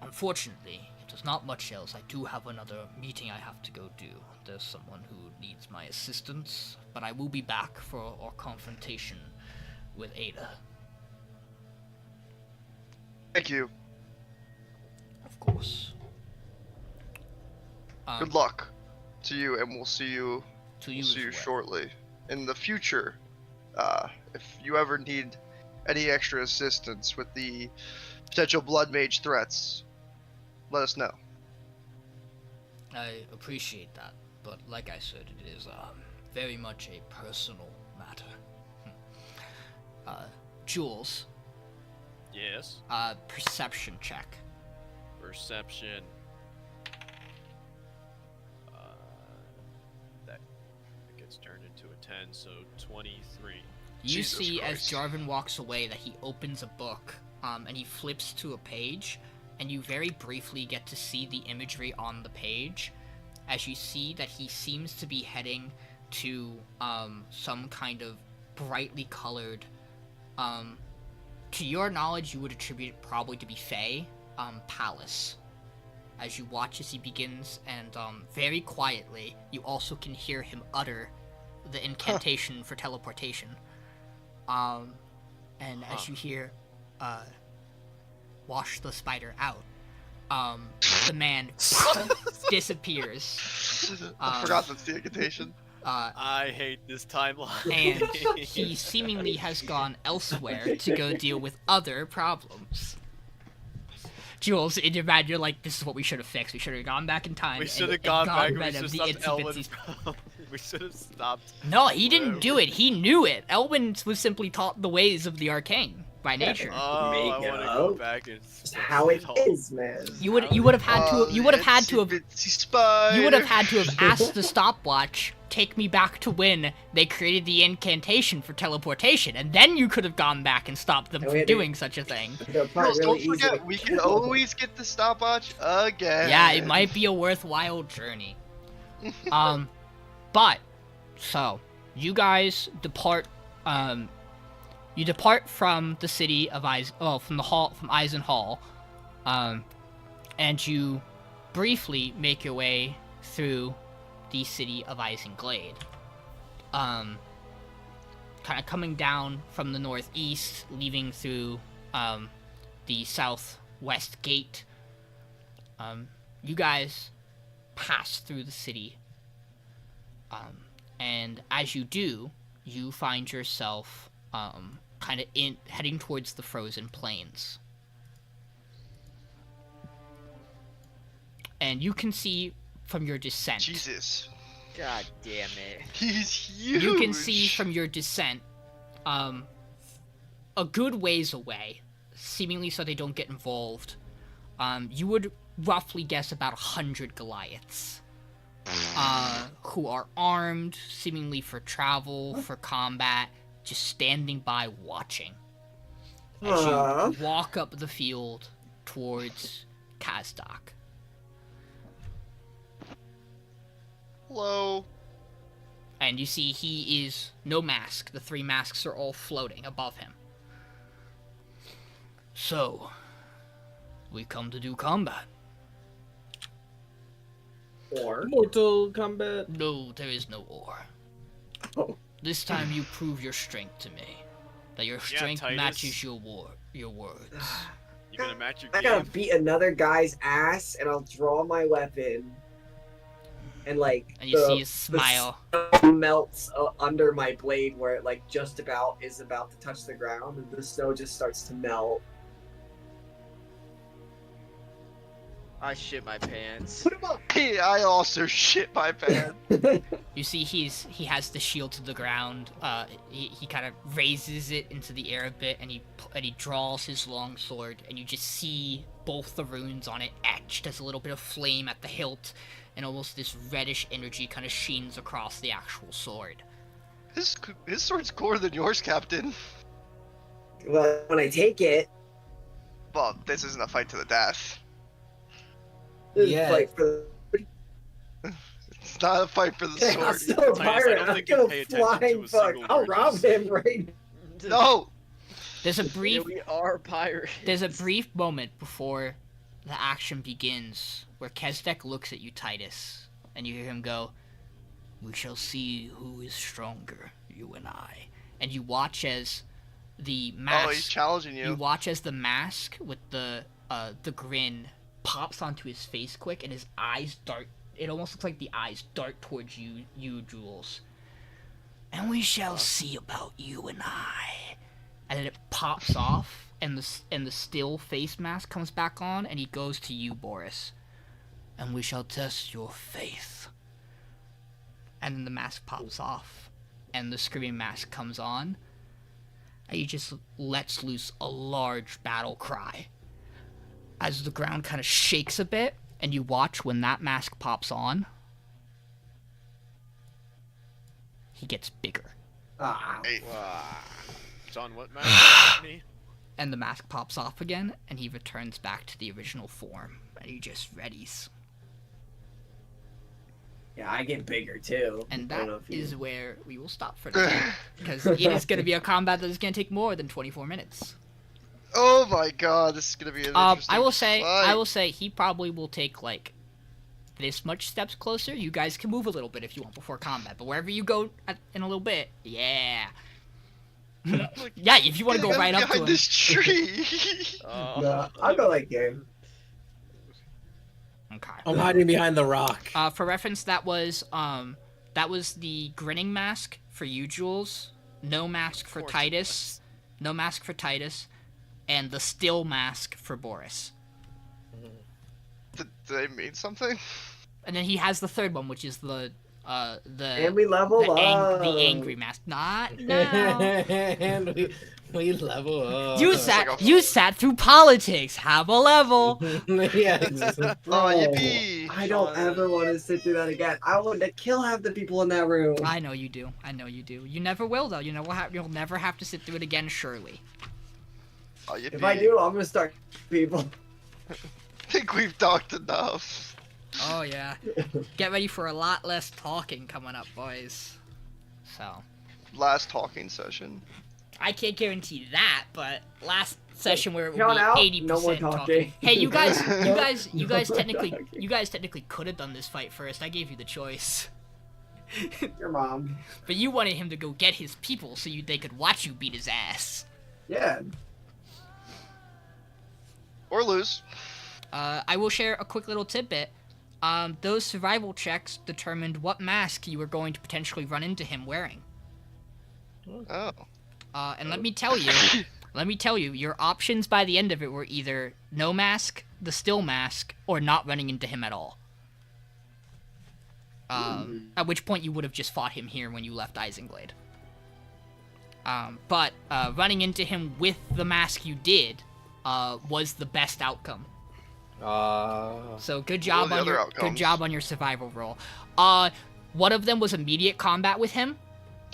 F: Unfortunately, there's not much else. I do have another meeting I have to go do. There's someone who needs my assistance, but I will be back for our confrontation with Ada.
C: Thank you.
F: Of course.
C: Good luck to you, and we'll see you.
F: To
C: We'll
F: you
C: see
F: as
C: you
F: well.
C: shortly. In the future, if you ever need any extra assistance with the potential blood mage threats, let us know.
F: I appreciate that, but like I said, it is very much a personal matter. Jules,
A: Yes.
F: perception check.
A: Perception. That gets turned into a 10, so 23.
F: You
C: Jesus
F: see as
C: Christ.
F: Jarvan walks away that he opens a book, and he flips to a page, and you very briefly get to see the imagery on the page, as you see that he seems to be heading to some kind of brightly colored, to your knowledge you would attribute it probably to be Fae, palace. As you watch as he begins, and very quietly, you also can hear him utter the incantation for teleportation. And as you hear, wash the spider out, the man disappears.
C: I forgot that's the incantation.
A: I hate this timeline.
F: And he seemingly has gone elsewhere to go deal with other problems. Jules, in your mind, you're like, this is what we should have fixed. We should have gone back in time.
A: We should have
F: and
A: gone back.
F: rid
A: We
F: of
A: should
F: the
A: have stopped Elwin's
F: itsy-bitsy-
A: problem. We should have stopped.
F: No, he didn't
A: Whatever.
F: do it. He knew it. Elwin was simply taught the ways of the arcane by nature.
A: Oh, I
E: Make
A: want to
E: it
A: go
E: up.
A: back and.
E: Just how it is, man.
F: You would have had to you would have had to have you would have had to have asked the stopwatch, take me back to when they created the incantation for teleportation, and then you could have gone back and stopped them
E: And we
F: from
E: had to-
F: doing such a thing.
E: They're probably
C: Jules,
E: really
C: don't
E: easy to
C: forget, we can
E: kill.
C: always get the stopwatch again.
F: Yeah, it might be a worthwhile journey. But so you guys depart. You depart from the city of from Eisen Hall, and you briefly make your way through the city of Isenglade. Kind of coming down from the northeast, leaving through the southwest gate. You guys pass through the city, and as you do, you find yourself kind of heading towards the frozen plains. And you can see from your descent.
C: Jesus.
B: God damn it.
C: He's huge.
F: You can see from your descent, a good ways away, seemingly so they don't get involved. You would roughly guess about 100 Goliaths, who are armed, seemingly for travel, for combat, just standing by watching. As you walk up the field towards Kazdok.
C: Hello.
F: And you see he is no mask. The 3 masks are all floating above him. So, we come to do combat.
E: Or
D: Mortal Kombat.
F: No, there is no or.
E: Oh.
F: This time you prove your strength to me. That your strength
A: Titus.
F: matches your words.
A: You gonna match your
E: I gotta
A: game?
E: beat another guy's ass, and I'll draw my weapon, and like
F: And you see his smile.
E: snow melts under my blade, where it like just about is about to touch the ground, and the snow just starts to melt.
B: I shit my pants.
E: Put him up.
C: Hey, I also shit my pants.
F: You see he has the shield to the ground. He kind of raises it into the air a bit, and he draws his long sword, and you just see both the runes on it etched as a little bit of flame at the hilt, and almost this reddish energy kind of sheens across the actual sword.
C: His sword's cooler than yours, Captain.
E: Well, when I take it,
C: Well, this isn't a fight to the death.
E: this
D: Yeah.
E: fight for
C: It's not a fight for the
E: the...
C: sword.
E: I'm still a
A: Titus, I
E: pirate.
A: don't
E: I'm
A: think you
E: gonna
A: pay attention to
E: flying
A: a
E: fuck.
A: single
E: I'll
A: word you
E: rob
A: said.
E: him right
C: No.
F: There's a
B: Yeah,
F: brief
B: we are pirates.
F: There's a brief moment before the action begins where Kesdek looks at you, Titus, and you hear him go, "We shall see who is stronger, you and I." And you watch as the
C: Oh, he's
F: mask.
C: challenging
F: You
C: you.
F: watch as the mask with the grin pops onto his face quick, and his eyes dart. It almost looks like the eyes dart towards you, Jules. And we shall see about you and I. And then it pops off, and the still face mask comes back on, and he goes to you, Boris. And we shall test your faith. And then the mask pops off, and the screaming mask comes on, and he just lets loose a large battle cry. As the ground kind of shakes a bit, and you watch when that mask pops on, he gets bigger.
E: Ah.
C: Hey,
A: It's on what match? Me?
F: And the mask pops off again, and he returns back to the original form, and he just readies.
E: Yeah, I get bigger too.
F: And
E: I don't
F: that
E: know if you-
F: is where we will stop for today, because it is going to be a combat that is going to take more than 24 minutes.
C: oh my god, this is gonna be an interesting
F: I will
C: fight.
F: say he probably will take like this much steps closer. You guys can move a little bit if you want before combat, but wherever you go in a little bit, yeah. Yeah, if you want to go
C: I'm
F: right up to
C: behind
F: him.
C: this tree.
E: No, I'll go like game.
F: Okay.
D: I'm hiding behind the rock.
F: For reference, that was the grinning mask for you, Jules. No mask for
A: course it
F: Titus. No mask for Titus, and the still mask for Boris.
C: Did they mean something?
F: And then he has the third one, which is the
E: And we level up.
F: the angry mask. Not now.
D: And We level up.
F: You sat through politics. Have a level.
D: Yeah, exactly.
C: Oh,
E: Bro,
C: yippee!
E: I don't ever want to sit through that again. I want to kill half the people in that room.
F: I know you do. I know you do. You never will though. You'll never have to sit through it again. Surely.
C: Oh, yippee.
E: If I do, I'm gonna start people.
C: I think we've talked enough.
F: Oh yeah. Get ready for a lot less talking coming up, boys. So.
C: Last talking session.
F: I can't guarantee that, but last session where it would
E: Count out,
F: be 80%
E: no more talking.
F: Hey, you guys
E: No
F: technically,
E: talking.
F: you guys technically could have done this fight first. I gave you the choice,
E: Your mom.
F: but you wanted him to go get his people so they could watch you beat his ass.
E: Yeah.
C: Or lose.
F: I will share a quick little tidbit. Those survival checks determined what mask you were going to potentially run into him wearing.
C: Oh.
F: And let me tell you, your options by the end of it were either no mask, the still mask, or not running into him at all. At which point you would have just fought him here when you left Isenglade. But running into him with the mask you did was the best outcome. So good job
C: What are the other
F: good
C: outcomes?
F: job on your survival roll. One of them was immediate combat with him.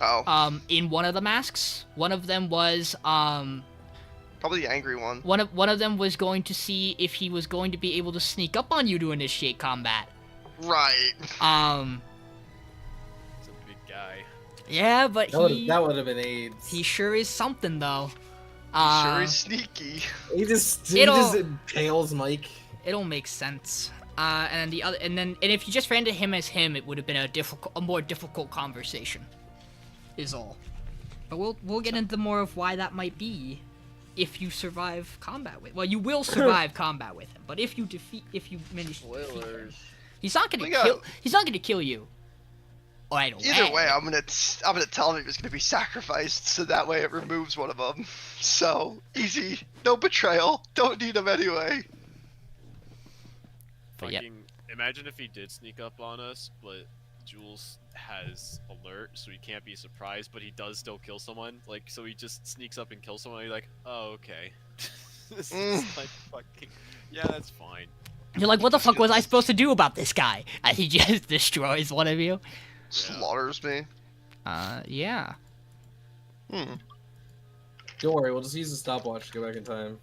C: Oh.
F: In one of the masks. One of them was
C: Probably the angry one.
F: one of them was going to see if he was going to be able to sneak up on you to initiate combat.
C: Right.
A: He's a big guy.
F: Yeah, but
D: That would have been AIDS.
F: he sure is something though.
C: Sure is sneaky.
D: He just
F: It'll-
D: impales Mike.
F: It'll make sense. And if you just ran to him as him, it would have been a more difficult conversation. Is all. But we'll get into more of why that might be if you survive combat with. Well, you will survive combat with him, but if you manage to defeat him,
B: Spoilers.
F: he's not gonna
C: We got-
F: kill. He's not gonna kill you. Right away.
C: Either way, I'm gonna tell him he was gonna be sacrificed, so that way it removes one of them. So easy, no betrayal. Don't need him anyway.
F: But yeah.
A: Fucking imagine if he did sneak up on us, but Jules has alert, so he can't be surprised, but he does still kill someone. Like, so he just sneaks up and kills someone. And you're like, oh, okay. This is like fucking. Yeah, that's fine.
F: You're like, what the fuck was I supposed to do about this guy? And he just destroys one of you.
C: Slaughters me.
F: Yeah.
C: Hmm.
D: Don't worry, we'll just use the stopwatch to go back in time.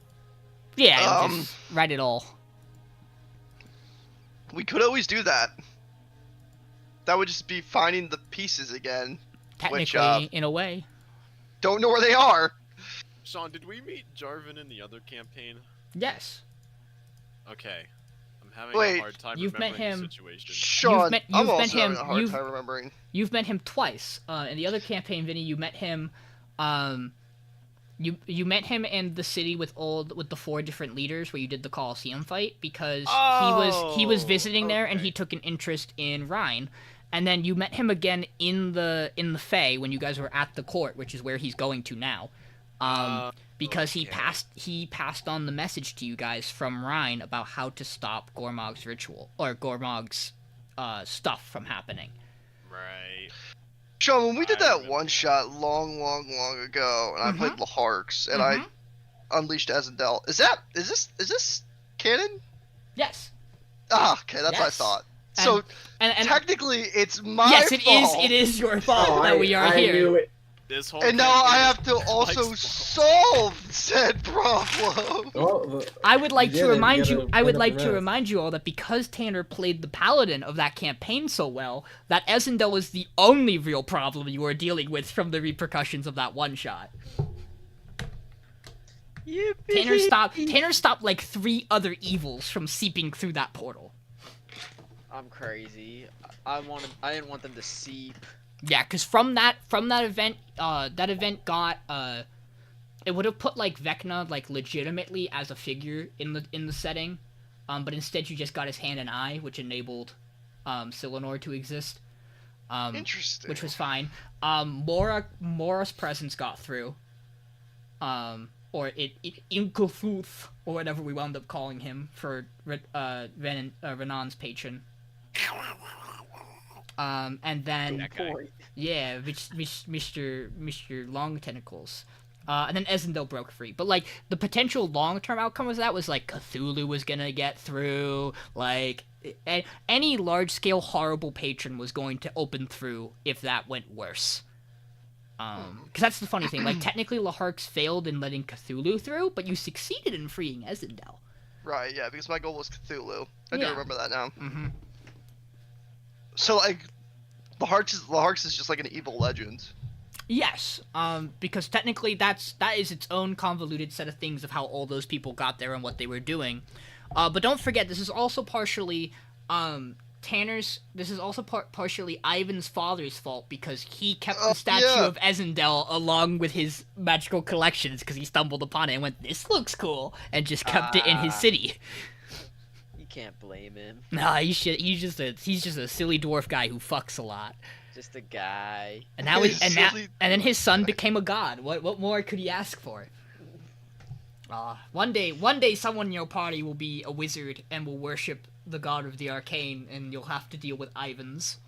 F: Yeah, just write it all.
C: We could always do that. That would just be finding the pieces again.
F: Technically, in a way.
C: Don't know where they are.
A: Sean, did we meet Jarvan in the other campaign?
F: Yes.
A: Okay. I'm having
C: Wait,
A: a hard time
F: you've met
A: remembering
F: him.
A: the situation.
C: Sean,
F: met-
C: I'm
F: you've met
C: also
F: him-
C: having a hard
F: you've-
C: time remembering.
F: You've met him twice. In the other campaign, Vinny, you met him. You met him in the city with the 4 different leaders where you did the Colosseum fight because he was visiting there and
A: okay.
F: he took an interest in Rhine. And then you met him again in the Fae when you guys were at the court, which is where he's going to now. Because he passed on the message to you guys from Rhine about how to stop Gormog's ritual or Gormog's stuff from happening.
A: Right.
C: Sean, when we did
A: I
C: that
A: remember.
C: one shot long ago, and I played Laharks, and I unleashed Azendel. Is this canon?
F: Yes.
C: Ah, okay, that's what I
F: Yes.
C: thought.
F: And-
C: So
F: And
C: technically, it's my
F: yes, it is.
C: fault.
F: It is your fault that we are
E: I
F: here.
E: knew it.
A: This whole
C: And now I
A: campaign
C: have to
A: is
C: also
A: Mike's
C: solve said problem.
D: Well,
F: I would like
D: You
F: to
D: did it, you
F: remind
D: gotta
F: you. I
D: clean
F: would
D: up
F: like
D: your
F: to
D: mess.
F: remind you all that because Tanner played the paladin of that campaign so well, that Esendel is the only real problem you are dealing with from the repercussions of that one shot. Tanner stopped like 3 other evils from seeping through that portal.
B: I'm crazy. I didn't want them to seep.
F: Yeah, because from that event, that event got it would have put like Vecna like legitimately as a figure in the setting, but instead you just got his hand and eye, which enabled Silenor to exist.
C: Interesting.
F: Which was fine. Mora's presence got through. Or Inkufuth, or whatever we wound up calling him for Renan's patron. And then
A: That guy.
F: yeah, Mr. Long Tentacles. And then Ezendel broke free. But, like, the potential long-term outcome of that was, like, Cthulhu was gonna get through. Like, any large-scale horrible patron was going to open through if that went worse. Because that's the funny thing. Like, technically, Laharks failed in letting Cthulhu through, but you succeeded in freeing Ezendel.
C: Right, yeah, because my goal was Cthulhu. I do
F: Yeah.
C: remember that now.
F: Mm-hmm.
C: So, like, Laharks is just like an evil legend.
F: Yes, because technically that is its own convoluted set of things of how all those people got there and what they were doing. But don't forget, this is also partially partially Ivan's father's fault because he kept the statue of Ezendel along with his magical collections because he stumbled upon it and went, "This looks cool," and just kept it in his city.
B: You can't blame him.
F: Nah, he's just a silly dwarf guy who fucks a lot.
B: Just a guy.
F: And now and then his son became a god. What more could he ask for? One day someone in your party will be a wizard and will worship the god of the arcane, and you'll have to deal with Ivans.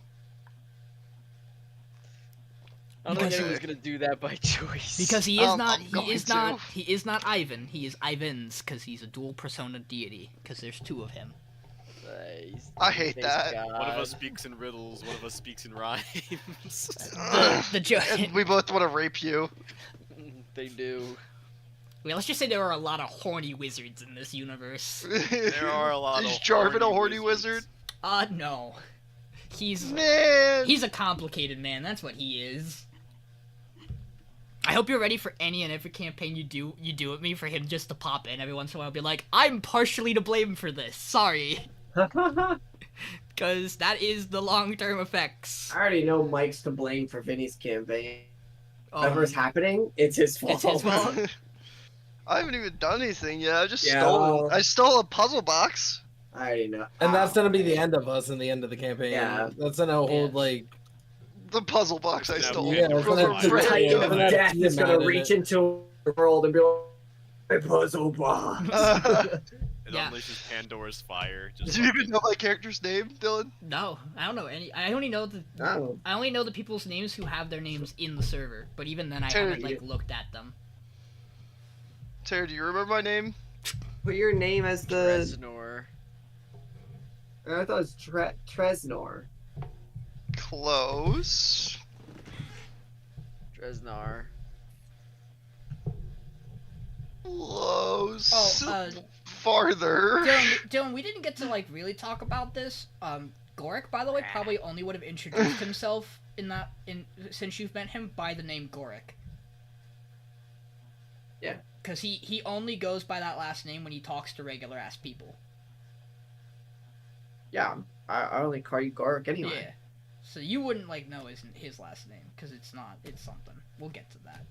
B: I don't think anyone's gonna do that by choice.
F: Because he is not Ivan. He is Ivans because he's a dual persona deity. Because there's two of him.
C: I hate that.
B: God.
A: One of us speaks in riddles, one of us speaks in rhymes.
F: The joke.
C: And we both want to rape you.
B: They do.
F: Well, let's just say there are a lot of horny wizards in this universe.
A: There are a lot of
C: Is Jarvan a horny
A: wizards.
C: wizard?
F: No. He's
C: Man!
F: a complicated man. That's what he is. I hope you're ready for any and every campaign you do with me for him just to pop in every once in a while and be like, "I'm partially to blame for this. Sorry." Because that is the long-term effects.
E: I already know Mike's to blame for Vinny's campaign.
F: Oh,
E: Whatever's happening, it's his fault.
F: It's his fault.
C: I haven't even done anything yet. I just
E: Yeah,
C: stole.
E: well-
C: I stole a puzzle box.
E: I already know.
D: And that's gonna be the end of us in the end of the campaign.
E: Yeah.
D: That's gonna hold
F: Yeah.
D: like
C: The puzzle box I
A: Yeah,
C: stole.
D: yeah,
C: from
D: it's
C: a
D: gonna-
E: The
C: friend.
E: Titan
D: Yeah,
E: of
D: that's
E: Death is
D: mad
E: gonna
D: at
E: reach
D: it.
E: into the world and be like, "My puzzle box."
A: It
F: Yeah.
A: unleashes Pandora's fire. Just
C: Do you even know my character's name, Dylan?
F: No, I don't know any. I only know the
E: Oh.
F: I only know the people's names who have their names in the server. But even then, I
C: Terry.
F: haven't like looked at them.
C: Tara, do you remember my name?
E: Put your name as the.
B: Resnor.
E: I thought it was Tresnor.
C: Close.
B: Dresnar.
C: Close.
F: Oh,
C: Farther.
F: Dylan, we didn't get to like really talk about this. Goric, by the way, probably only would have introduced himself since you've met him by the name Goric.
E: Yeah.
F: Because he only goes by that last name when he talks to regular ass people.
E: Yeah, I only call you Gork anyway.
F: Yeah. So you wouldn't like know his last name because it's something. We'll get to that.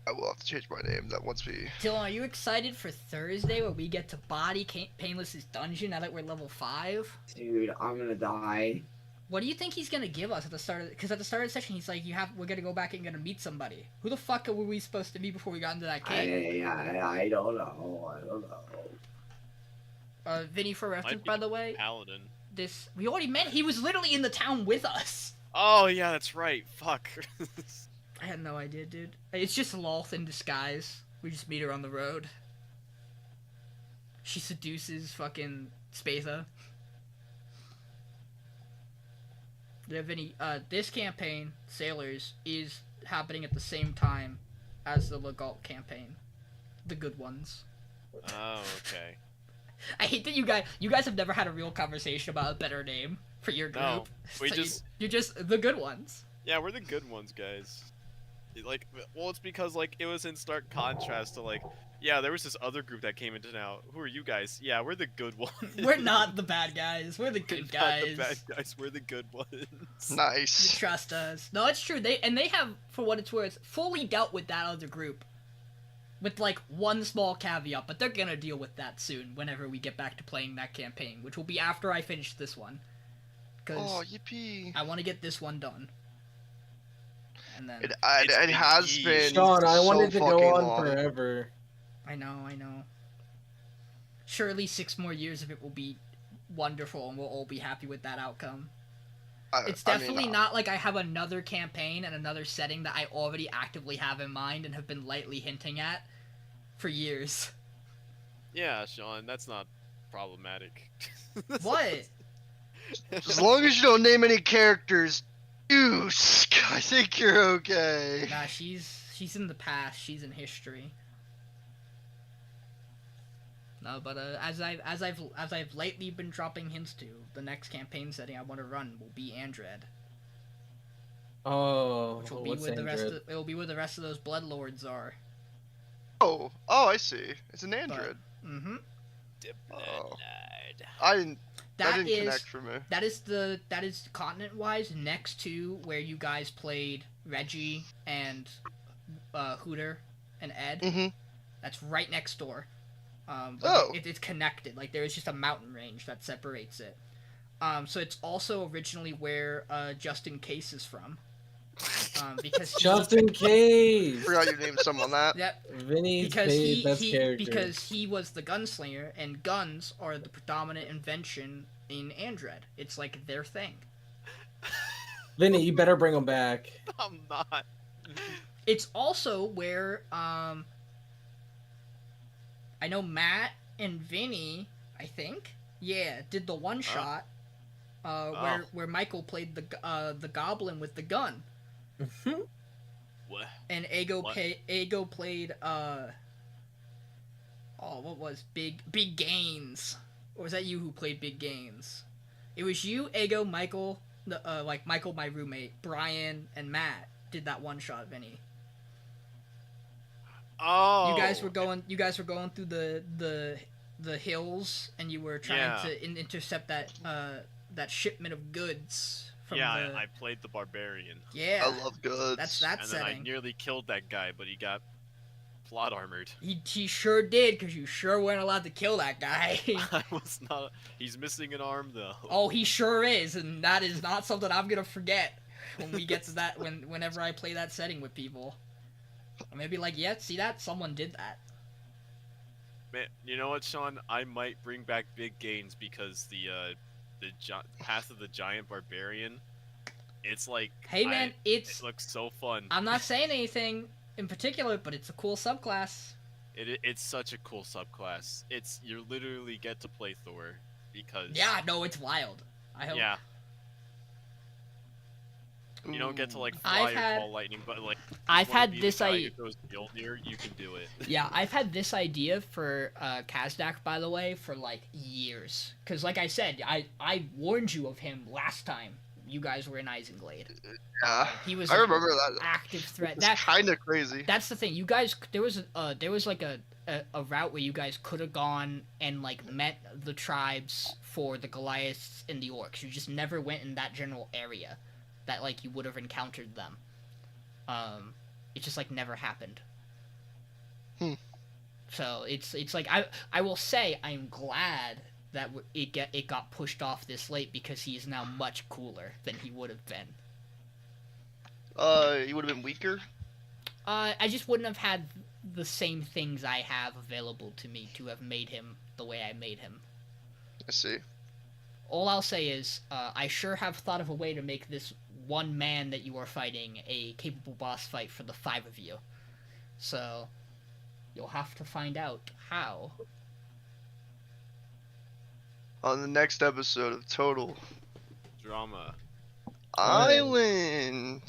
C: I will have to change my name. That once we.
F: Dylan, are you excited for Thursday where we get to body Painless's dungeon now that we're level 5?
E: Dude, I'm gonna die.
F: What do you think he's gonna give us at the start of? Because at the start of the session, he's like, we're gonna go back and gonna meet somebody. Who the fuck were we supposed to meet before we got into that cave?
E: I don't know. I don't know.
F: Vinny, for reference,
A: Might be
F: by the way,
A: Paladin.
F: we already met. He was literally in the town with us.
A: Oh yeah, that's right. Fuck.
F: I had no idea, dude. It's just Lolth in disguise. We just meet her on the road. She seduces fucking Spatha. Yeah, Vinny, this campaign, Sailors, is happening at the same time as the Legault campaign. The good ones.
A: Oh, okay.
F: I hate that you guys have never had a real conversation about a better name for your group.
A: No, we
F: So
A: just-
F: you're just the good ones.
A: Yeah, we're the good ones, guys. It's because it was in stark contrast to yeah, there was this other group that came into now. Who are you guys? Yeah, we're the good ones.
F: We're not the bad guys. We're the
A: We're
F: good
A: not
F: guys.
A: the bad guys. We're the good ones.
F: You
C: Nice.
F: trust us. No, it's true. They have, for what it's worth, fully dealt with that other group. With one small caveat, but they're gonna deal with that soon. Whenever we get back to playing that campaign, which will be after I finish this one. Because
C: Oh, yippee.
F: I want to get this one done. And then
C: It
A: been
C: has
A: years.
C: been.
D: Sean, I
C: so
D: wanted to go
C: fucking
D: on
C: long.
D: forever.
F: I know. Surely 6 more years of it will be wonderful, and we'll all be happy with that outcome. It's
C: I mean,
F: definitely not like I have another campaign and another setting that I already actively have in mind and have been lightly hinting at for years.
A: Yeah, Sean, that's not problematic.
F: What?
C: as long as you don't name any characters, Deuce, I think you're okay.
F: Nah, she's in the past. She's in history. No, but as I've lately been dropping hints to, the next campaign setting I want to run will be Andred,
D: Oh,
F: which will be
D: what's
F: where the rest
D: Andred?
F: of, it will be where the rest of those bloodlords are.
C: Oh, I see. It's an android.
F: Mm-hmm.
C: Oh. I didn't
F: That is
C: connect for me.
F: that is continent wise next to where you guys played Reggie and Hooter and Ed.
C: Mm-hmm.
F: That's right next door.
C: Oh.
F: It's connected. Like there is just a mountain range that separates it. So it's also originally where Justin Case is from. Because
D: Just in case.
C: Forgot you named someone that.
F: Yep.
D: Vinny's
F: Because
D: best character.
F: because he was the gunslinger, and guns are the predominant invention in Andred. It's like their thing.
D: Vinny, you better bring him back.
A: I'm not.
F: It's also where I know Matt and Vinny, I think, did the one shot where Michael played the goblin with the gun,
A: What?
F: and Ego played what was Big Gains, or was that you who played Big Gains? It was you, Ego, Michael, Michael, my roommate, Brian, and Matt did that one shot, Vinny.
A: Oh.
F: You guys were going through the hills, and you were trying to intercept that shipment of goods from
A: I played the barbarian.
F: Yeah.
C: I love goods.
F: That's that
A: And then I
F: setting.
A: nearly killed that guy, but he got plot armored.
F: He sure did, because you sure weren't allowed to kill that guy.
A: I was not. He's missing an arm though.
F: Oh, he sure is, and that is not something I'm gonna forget when we get to that. Whenever I play that setting with people, or maybe like, see that someone did that.
A: Man, you know what, Sean? I might bring back Big Gains because the Path of the Giant Barbarian. It's like,
F: Hey man,
A: it looks so fun.
F: I'm not saying anything in particular, but it's a cool subclass.
A: It's such a cool subclass. You literally get to play Thor because
F: It's wild. I hope.
A: Yeah. You don't get to like
F: I've
A: fly or
F: had-
A: call lightning, but like
F: I've
A: you wanna
F: had
A: be
F: this
A: the guy
F: idea.
A: who goes Mjolnir, you can do it.
F: Yeah, I've had this idea for Kazdak, by the way, for like years. Cause like I said, I warned you of him last time you guys were in Isenglaid.
C: Yeah.
F: He was
C: I
F: an
C: remember that.
F: active threat.
C: It's kind of crazy.
F: That's the thing. You guys, there was like a route where you guys could have gone and like met the tribes for the Goliaths and the Orcs. You just never went in that general area that like you would have encountered them. It just like never happened. So it's like I will say I'm glad that it got pushed off this late, because he is now much cooler than he would have been.
C: He would have been weaker.
F: I just wouldn't have had the same things I have available to me to have made him the way I made him.
C: I see.
F: All I'll say is, I sure have thought of a way to make this one man that you are fighting a capable boss fight for the 5 of you. So, you'll have to find out how.
C: On the next episode of Total
A: Drama.
C: Island.